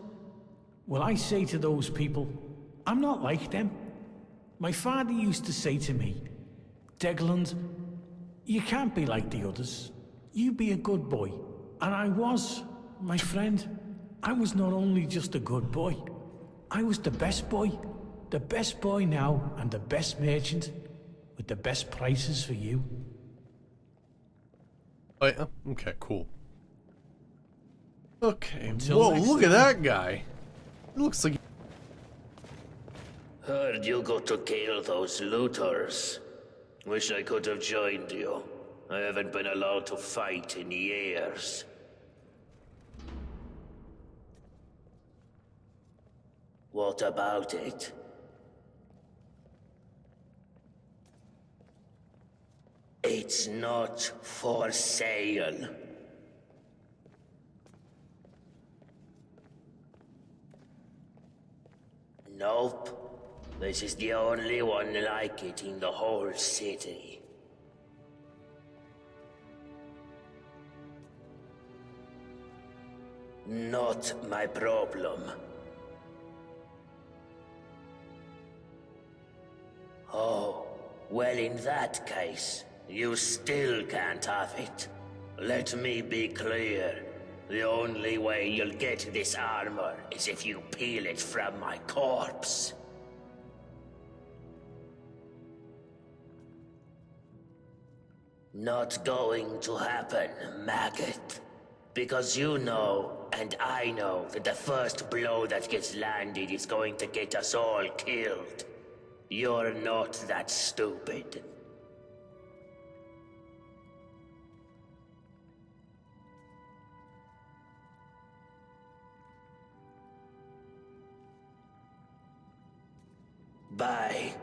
Well, I say to those people, I'm not like them. My father used to say to me, Degland, you can't be like the others. You be a good boy. And I was, my friend. I was not only just a good boy. I was the best boy. The best boy now and the best merchant with the best prices for you. Oh, yeah? Okay, cool. Okay, Until whoa, next look at time. that guy. It looks like... Heard you got to kill those looters. Wish I could have joined you. I haven't been allowed to fight in years. What about it? It's not for sale. Nope. This is the only one like it in the whole city. Not my problem. Oh, well in that case, you still can't have it. Let me be clear. The only way you'll get this armor is if you peel it from my corpse. Not going to happen, maggot. Because you know, and I know, that the first blow that gets landed is going to get us all killed. You're not that stupid. Bye.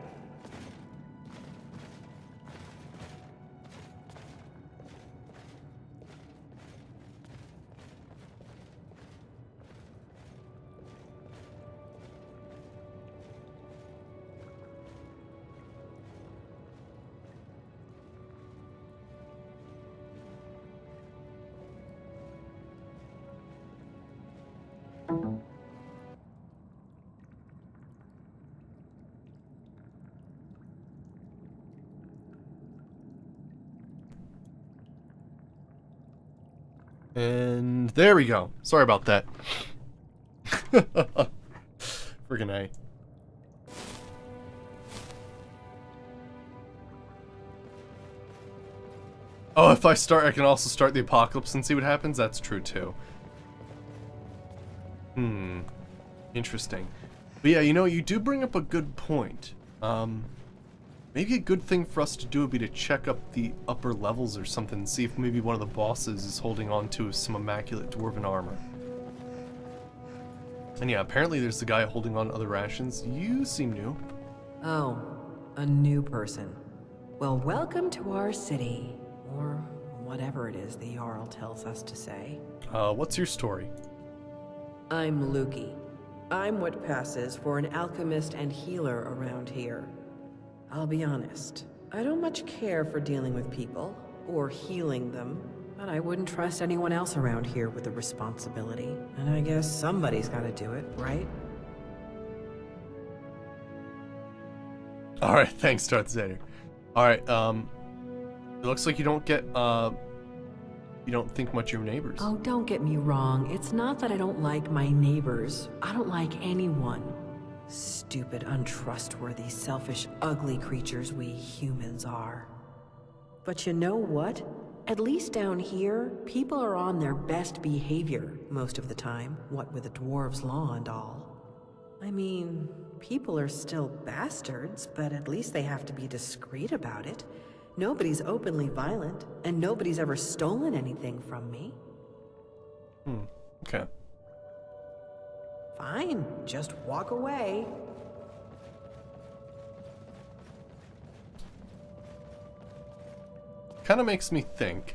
And there we go. Sorry about that. Friggin' A. Oh, if I start, I can also start the apocalypse and see what happens? That's true, too. Interesting. But yeah, you know, you do bring up a good point. Maybe a good thing for us to do would be to check up the upper levels or something, see if maybe one of the bosses is holding on to some immaculate dwarven armor. And yeah, apparently there's the guy holding on to other rations. You seem new. Oh, a new person. Well, welcome to our city. Or whatever it is the Jarl tells us to say. What's your story? I'm Lukey. I'm what passes for an alchemist and healer around here. I'll be honest, I don't much care for dealing with people, or healing them, but I wouldn't trust anyone else around here with the responsibility, and I guess somebody's gotta do it, right? Alright, thanks, Darth Vader. Alright, it looks like you don't get, you don't think much of your neighbors. Oh, don't get me wrong, it's not that I don't like my neighbors. I don't like anyone. Stupid, untrustworthy, selfish, ugly creatures we humans are. But you know what? At least down here, people are on their best behavior most of the time, what with the dwarves' law and all. I mean, people are still bastards, but at least they have to be discreet about it. Nobody's openly violent, and nobody's ever stolen anything from me. Okay. Fine, just walk away. Kind of makes me think.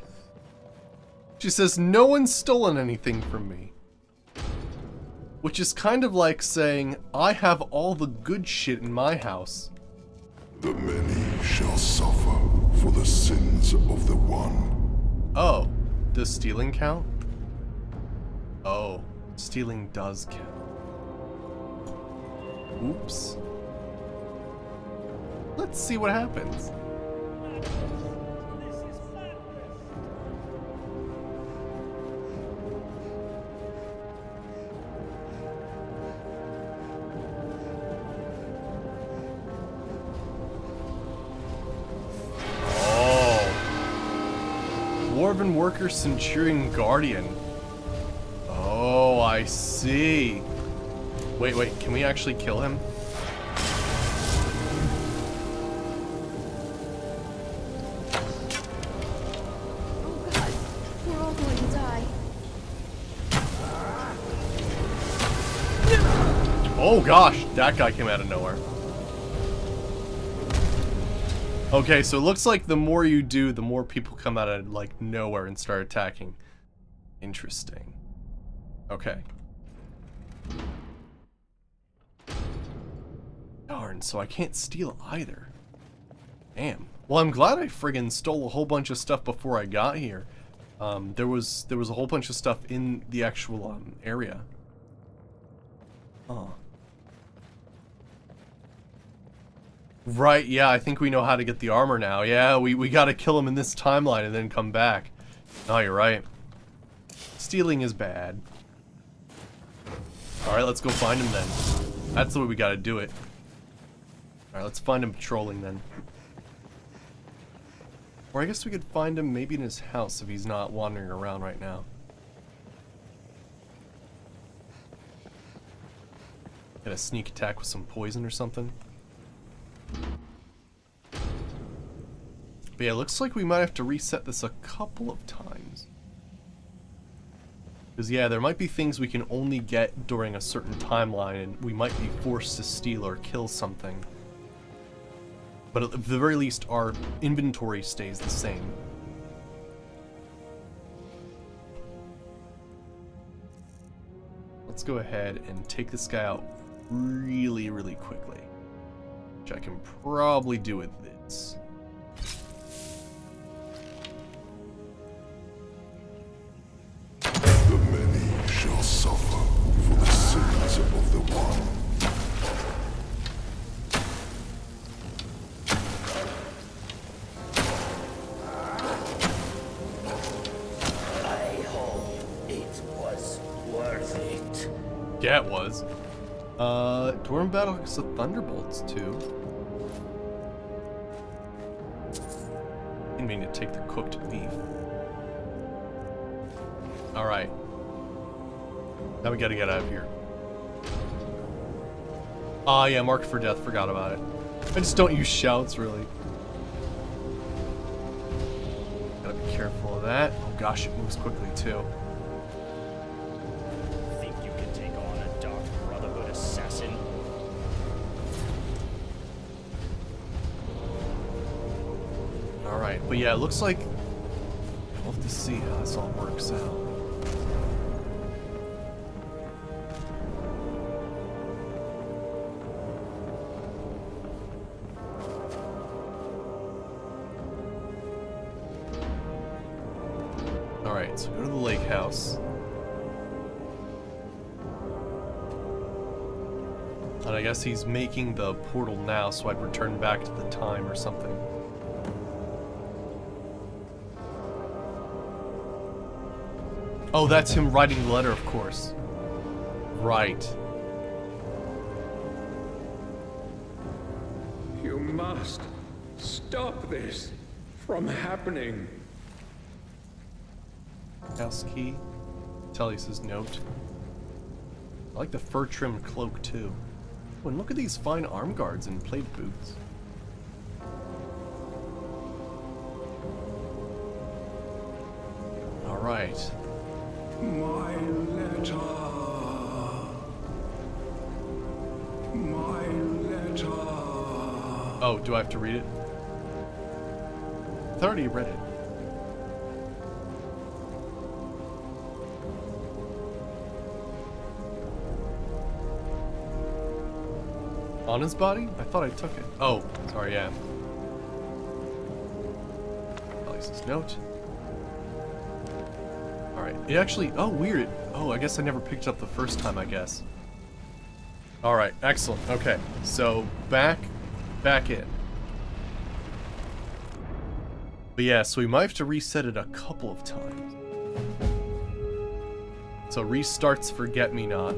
She says, no one's stolen anything from me. Which is kind of like saying, I have all the good shit in my house. The many shall suffer for the sins of the one. Oh, does stealing count? Oh, stealing does count. Oops. Let's see what happens. Dwarven Ironworker Centurion Guardian. Oh, I see. Wait, can we actually kill him? Oh god, we're all going to die. Oh gosh, that guy came out of nowhere. Okay, so it looks like the more you do, the more people come out of like nowhere and start attacking. Interesting. Okay. Darn, so I can't steal either. Damn. Well, I'm glad I friggin' stole a whole bunch of stuff before I got here. There was a whole bunch of stuff in the actual area. Oh. Right, yeah, I think we know how to get the armor now. Yeah, we gotta kill him in this timeline and then come back. Oh, you're right. Stealing is bad. Alright, let's go find him then. That's the way we gotta do it. Alright, let's find him patrolling then. Or I guess we could find him maybe in his house if he's not wandering around right now. Get a sneak attack with some poison or something. But yeah, looks like we might have to reset this a couple of times. Because yeah, there might be things we can only get during a certain timeline, and we might be forced to steal or kill something. But at the very least, our inventory stays the same. Let's go ahead and take this guy out really, really quickly. Which I can probably do with this. The many shall suffer for the sins of the one. I hope it was worth it. Yeah, it was. Dwarven Battle-Axe of Thunderbolts, too. Didn't mean to take the cooked beef. Alright. Now we gotta get out of here. Ah, yeah, Mark for Death, forgot about it. I just don't use shouts, really. Gotta be careful of that. Oh gosh, it moves quickly, too. Think you can take on a Dark Brotherhood assassin? Alright, but yeah, it looks like we'll have to see how this all works out. Alright, so go to the lake house. And I guess he's making the portal now, so I'd return back to the time or something. Oh, that's him writing the letter, of course. Right. You must stop this from happening. House key. Tellius's note. I like the fur-trimmed cloak, too. Oh, and look at these fine arm guards and plaid boots. Alright. My letter. My letter. Oh, do I have to read it? I already read it. On his body? I thought I took it. Oh, sorry, yeah. Tellius's note. Alright, it actually, oh, weird. Oh, I guess I never picked up the first time, I guess. Alright, excellent. Okay, so back in. But yeah, so we might have to reset it a couple of times. So restarts Forget-Me-Not.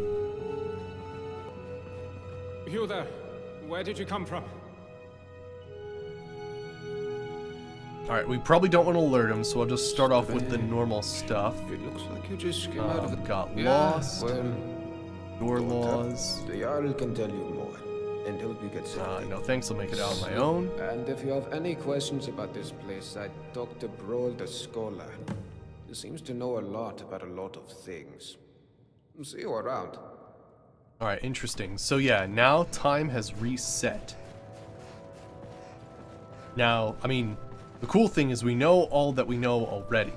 You there. Where did you come from? Alright, we probably don't want to alert him, so I'll just start off with the normal stuff. It looks like you just came out of the... Got Yeah, lost. well, Door laws. the Jarl can tell you more, and help you get something. No thanks, I'll make it out on my own. And if you have any questions about this place, I talked to Broll the Scholar. He seems to know a lot about a lot of things. See you around. Alright, interesting. So yeah, now time has reset. Now, I mean, the cool thing is we know all that we know already.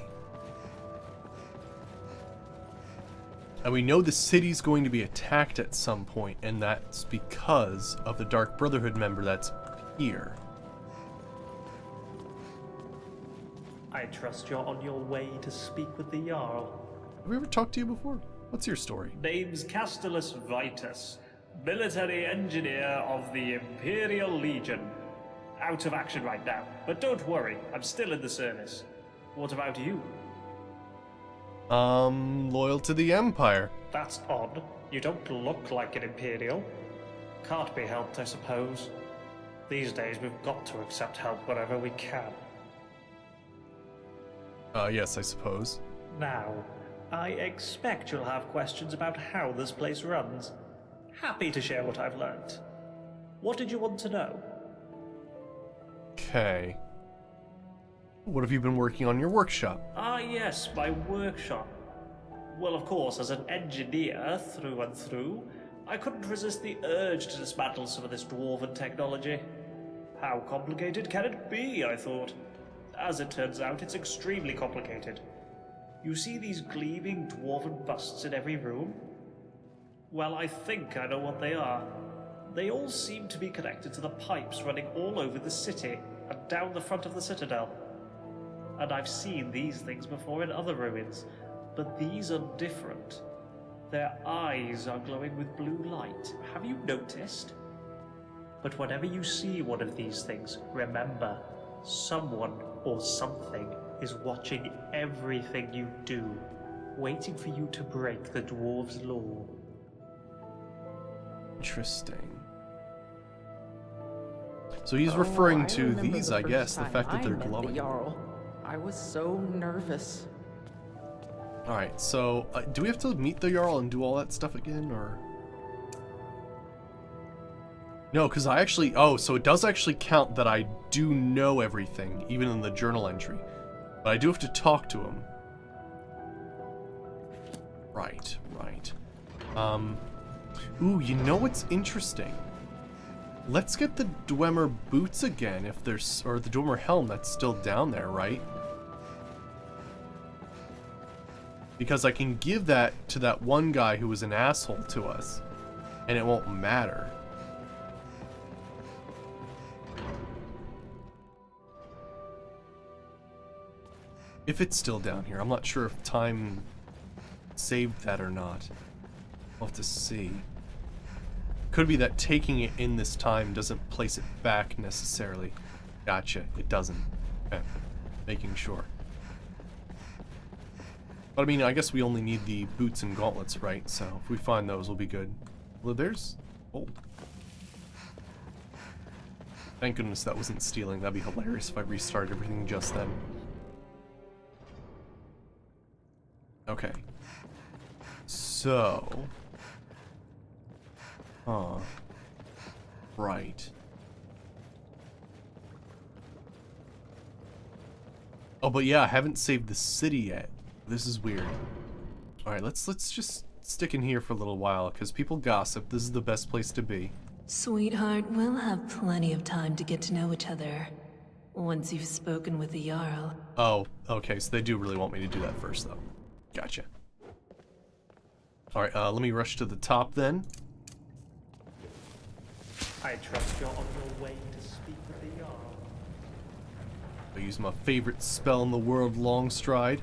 And we know the city's going to be attacked at some point, and that's because of the Dark Brotherhood member that's here. I trust you're on your way to speak with the Jarl. Have we ever talked to you before? What's your story? Name's Castellus Vitus, military engineer of the Imperial Legion. Out of action right now, but don't worry, I'm still in the service. What about you? Loyal to the Empire. That's odd. You don't look like an Imperial. Can't be helped, I suppose. These days we've got to accept help wherever we can. Yes, I suppose. Now, I expect you'll have questions about how this place runs. Happy to share what I've learned. What did you want to know? Okay. What have you been working on your workshop? Ah, yes, my workshop. Well, of course, as an engineer through and through, I couldn't resist the urge to dismantle some of this dwarven technology. How complicated can it be, I thought. As it turns out, it's extremely complicated. You see these gleaming dwarven busts in every room? Well, I think I know what they are. They all seem to be connected to the pipes running all over the city and down the front of the citadel. And I've seen these things before in other ruins, but these are different. Their eyes are glowing with blue light. Have you noticed? But whenever you see one of these things, remember, someone or something is watching everything you do, waiting for you to break the dwarves' law. Interesting. So he's referring to these, I guess, the fact that they're glowing. The Jarl. I was so nervous. Alright, so do we have to meet the Jarl and do all that stuff again, or? No, because I actually, so it does actually count that I do know everything, even in the journal entry. But I do have to talk to him. Right. Ooh, you know what's interesting? Let's get the Dwemer boots again, if there's, or the Dwemer helm that's still down there, right? Because I can give that to that one guy who was an asshole to us, and it won't matter. If it's still down here, I'm not sure if time saved that or not. We'll have to see. Could be that taking it in this time doesn't place it back necessarily. Gotcha, it doesn't. Okay, making sure. But I mean, I guess we only need the boots and gauntlets, right? So if we find those, we'll be good. Well, there's gold. Thank goodness that wasn't stealing. That'd be hilarious if I restarted everything just then. Okay. So... Right. Oh, but yeah, I haven't saved the city yet. This is weird. Alright, let's just stick in here for a little while, because people gossip. This is the best place to be. Sweetheart, we'll have plenty of time to get to know each other. Once you've spoken with the Jarl. Oh, okay, so they do really want me to do that first, though. Gotcha. Alright, let me rush to the top then. I trust you're on your way to speak with the Jarl. I use my favorite spell in the world, Long Stride.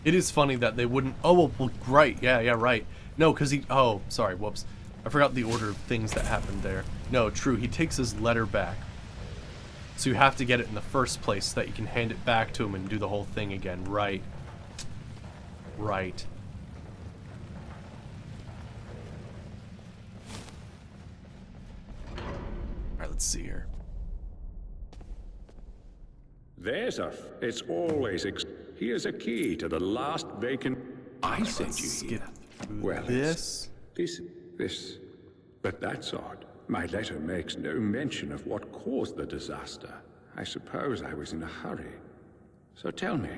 It is funny that they wouldn't... Oh, well, right. Yeah, right. No, because he... Oh, sorry, whoops. I forgot the order of things that happened there. No, true, he takes his letter back. So you have to get it in the first place so that you can hand it back to him and do the whole thing again. Right. Right. Alright, let's see here. There's it's always here's a key to the last vacant. I sent you here. Well, this. This. But that's odd. My letter makes no mention of what caused the disaster. I suppose I was in a hurry. So tell me,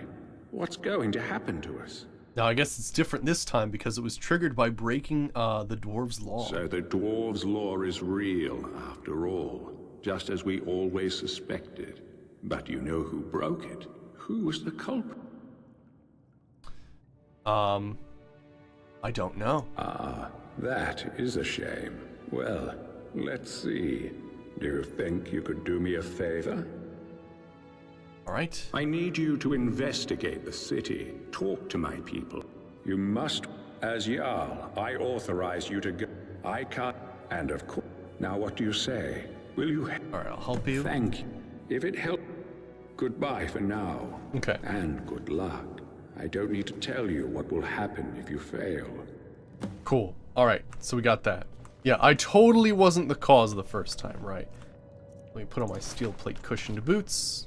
what's going to happen to us? Now, I guess it's different this time because it was triggered by breaking the dwarves' law. So the dwarves' law is real, after all, just as we always suspected. But you know who broke it? Who was the culprit? I don't know. Ah, that is a shame. Well, let's see. Do you think you could do me a favor? All right. I need you to investigate the city. Talk to my people. You must, as Jarl, I authorize you to go. I can't, and of course. Now what do you say? Will you All right, I'll help you. Thank you. If it helps, goodbye for now. Okay. And good luck. I don't need to tell you what will happen if you fail. Cool. All right, so we got that. Yeah, I totally wasn't the cause the first time, right? Let me put on my steel plate cushioned boots.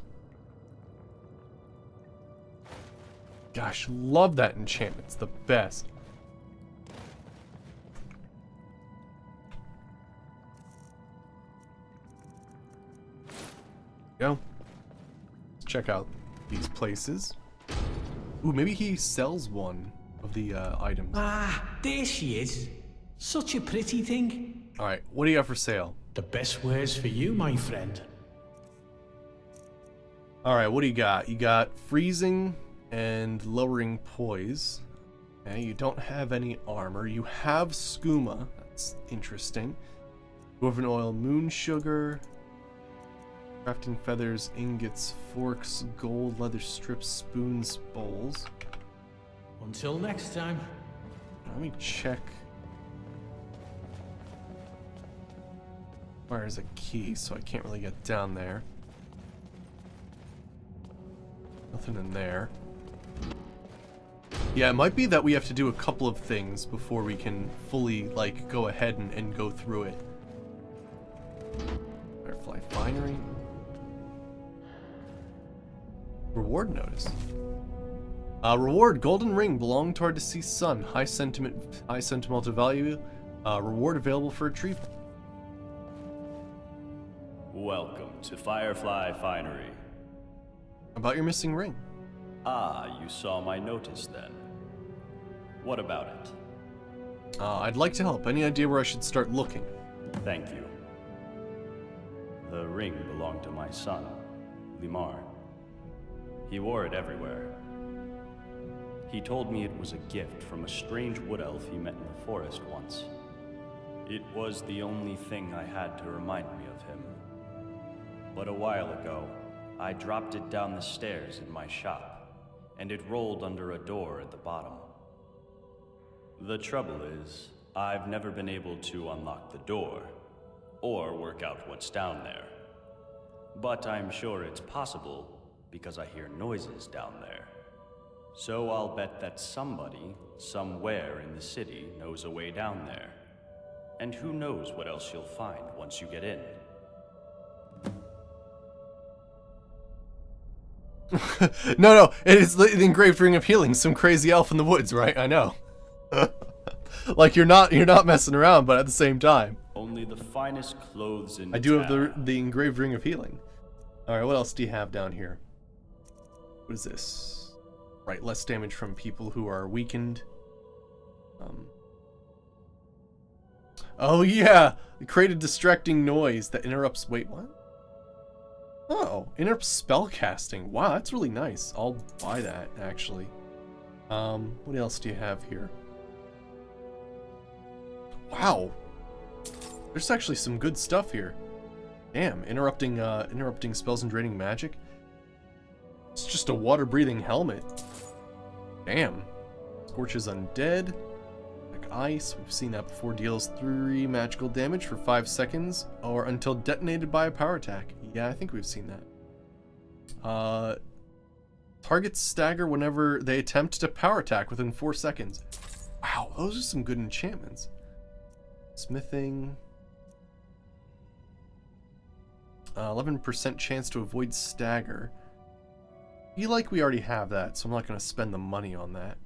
Gosh, love that enchantment. It's the best. Go. Let's check out these places. Ooh, maybe he sells one of the items. Ah, there she is. Such a pretty thing. Alright, what do you have for sale? The best wares for you, my friend. Alright, what do you got? You got freezing and lowering poise. Okay, you don't have any armor. You have skooma. That's interesting. Dwarven oil, moon sugar, crafting feathers, ingots, forks, gold, leather strips, spoons, bowls. Until next time. Let me check. Requires a key, so I can't really get down there. Nothing in there. Yeah, it might be that we have to do a couple of things before we can fully, like, go ahead and go through it. Firefly Finery. Reward notice. Reward, golden ring, belong to our deceased son. High sentimental value. Reward available for retrieval. Welcome to Firefly Finery. About your missing ring. Ah, you saw my notice then. What about it? I'd like to help. Any idea where I should start looking? Thank you. The ring belonged to my son, Limar. He wore it everywhere. He told me it was a gift from a strange wood elf he met in the forest once. It was the only thing I had to remind me of him. But a while ago, I dropped it down the stairs in my shop, and it rolled under a door at the bottom. The trouble is, I've never been able to unlock the door, or work out what's down there. But I'm sure it's possible, because I hear noises down there. So I'll bet that somebody, somewhere in the city, knows a way down there. And who knows what else you'll find once you get in. No, it is the engraved ring of healing. Some crazy elf in the woods, right? I know. Like you're not messing around, but at the same time. Only the finest clothes in I do town. have the engraved ring of healing. All right, what else do you have down here? What is this? Right, less damage from people who are weakened. Oh yeah, create a distracting noise that interrupts. Wait, what? Oh, interrupts spellcasting. Wow, that's really nice. I'll buy that actually. What else do you have here? Wow, there's actually some good stuff here. Damn, interrupting spells and draining magic. It's just a water-breathing helmet. Damn. Scorches undead. Like ice. We've seen that before. Deals 3 magical damage for 5 seconds or until detonated by a power attack. Yeah, I think we've seen that. Targets stagger whenever they attempt to power attack within 4 seconds. Wow, those are some good enchantments. Smithing. 11% chance to avoid stagger. I feel like we already have that, so I'm not going to spend the money on that.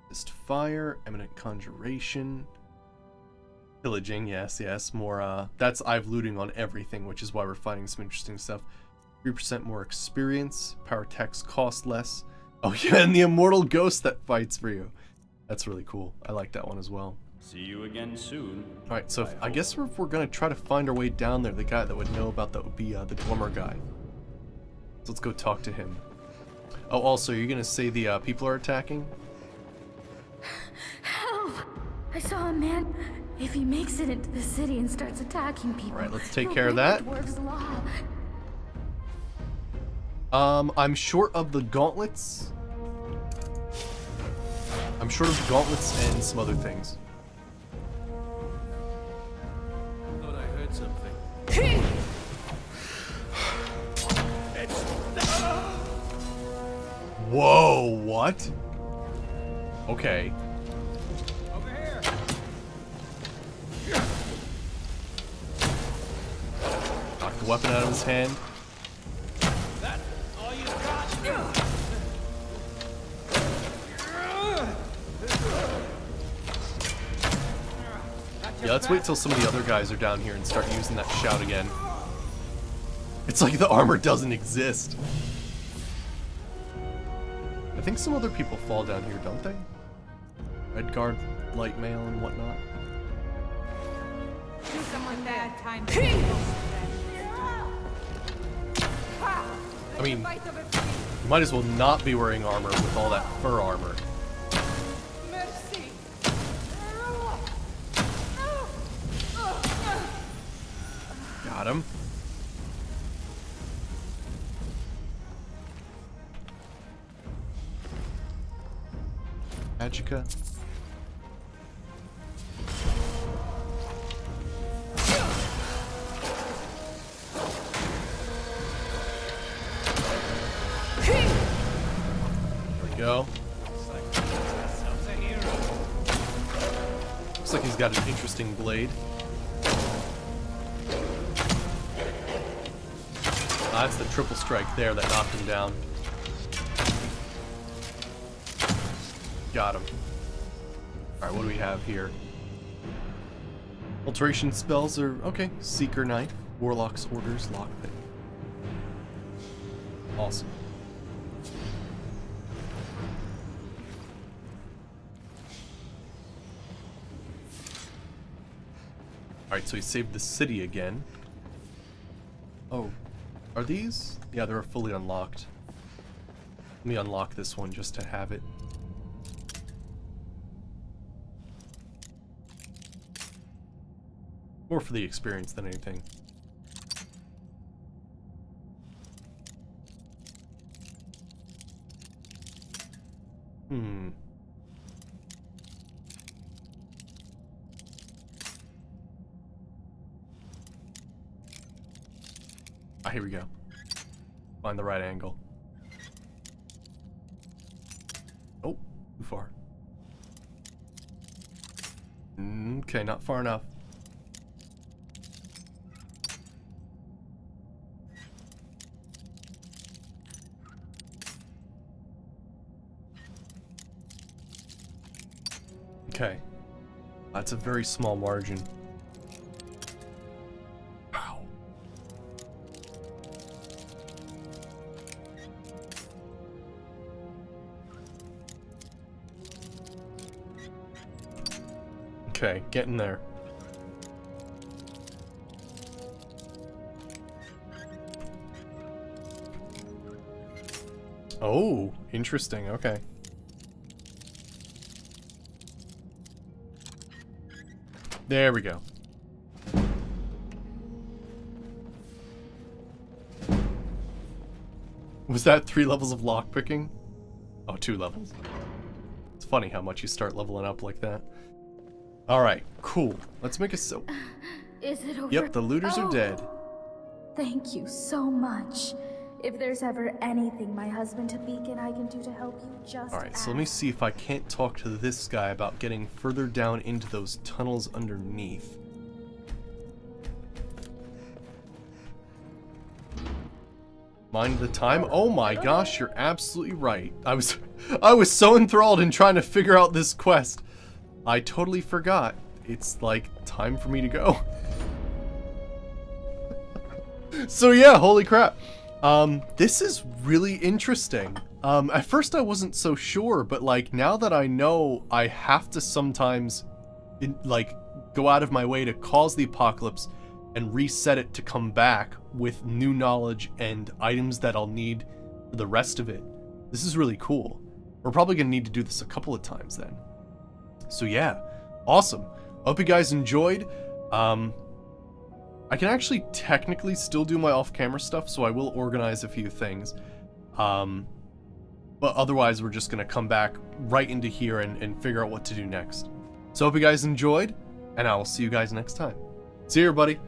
Just fire, eminent conjuration. Pillaging, yes, more, that's I've looting on everything, which is why we're finding some interesting stuff. 3% more experience, power attacks cost less. Oh yeah, and the immortal ghost that fights for you. That's really cool. I like that one as well. See you again soon. Alright, so I guess if we're gonna try to find our way down there, the guy that would know about that would be the Dwemer guy. So let's go talk to him. Oh, also, you're gonna say the people are attacking? Help! I saw a man. If he makes it into the city and starts attacking people, alright, let's take care of that. Dwarves' law. I'm short of the gauntlets. I'm short of the gauntlets and some other things. Thought I heard something. Whoa, what? Okay. Over here. Knock the weapon out of his hand. That all you got? Yeah, let's wait till some of the other guys are down here and start using that shout again. It's like the armor doesn't exist. I think some other people fall down here, don't they? Redguard, light mail, and whatnot. Someone bad time. I mean, you might as well not be wearing armor with all that fur armor. Got him. Magica. There we go. Looks like he's got an interesting blade. That's the triple strike there that knocked him down. Got him. Alright, what do we have here? Alteration spells are okay. Seeker Knife, Warlock's Orders, Lockpick. Awesome. Alright, so he saved the city again. Oh. Are these? Yeah, they're fully unlocked. Let me unlock this one just to have it. More for the experience than anything. Ah, here we go. Find the right angle. Oh, too far. Okay, not far enough. Okay. That's a very small margin. Wow. Okay, getting there. Oh, interesting. Okay. There we go. Was that 3 levels of lockpicking? Oh, 2 levels. It's funny how much you start leveling up like that. Alright, cool. Let's make a so. Is it over? Yep, the looters are dead. Thank you so much. If there's ever anything my husband Beacon I can do to help you, just Alright, so let me see if I can't talk to this guy about getting further down into those tunnels underneath. Mind the time? Oh my gosh, you're absolutely right. I was so enthralled in trying to figure out this quest. I totally forgot. It's like time for me to go. So yeah, holy crap. This is really interesting. At first I wasn't so sure, but like now that I know I have to sometimes go out of my way to cause the apocalypse and reset it to come back with new knowledge and items that I'll need for the rest of it. This is really cool. We're probably gonna need to do this a couple of times then. So yeah, awesome. Hope you guys enjoyed. I can actually technically still do my off-camera stuff, so I will organize a few things. But otherwise, we're just gonna come back right into here and figure out what to do next. So hope you guys enjoyed, and I will see you guys next time. See you, everybody.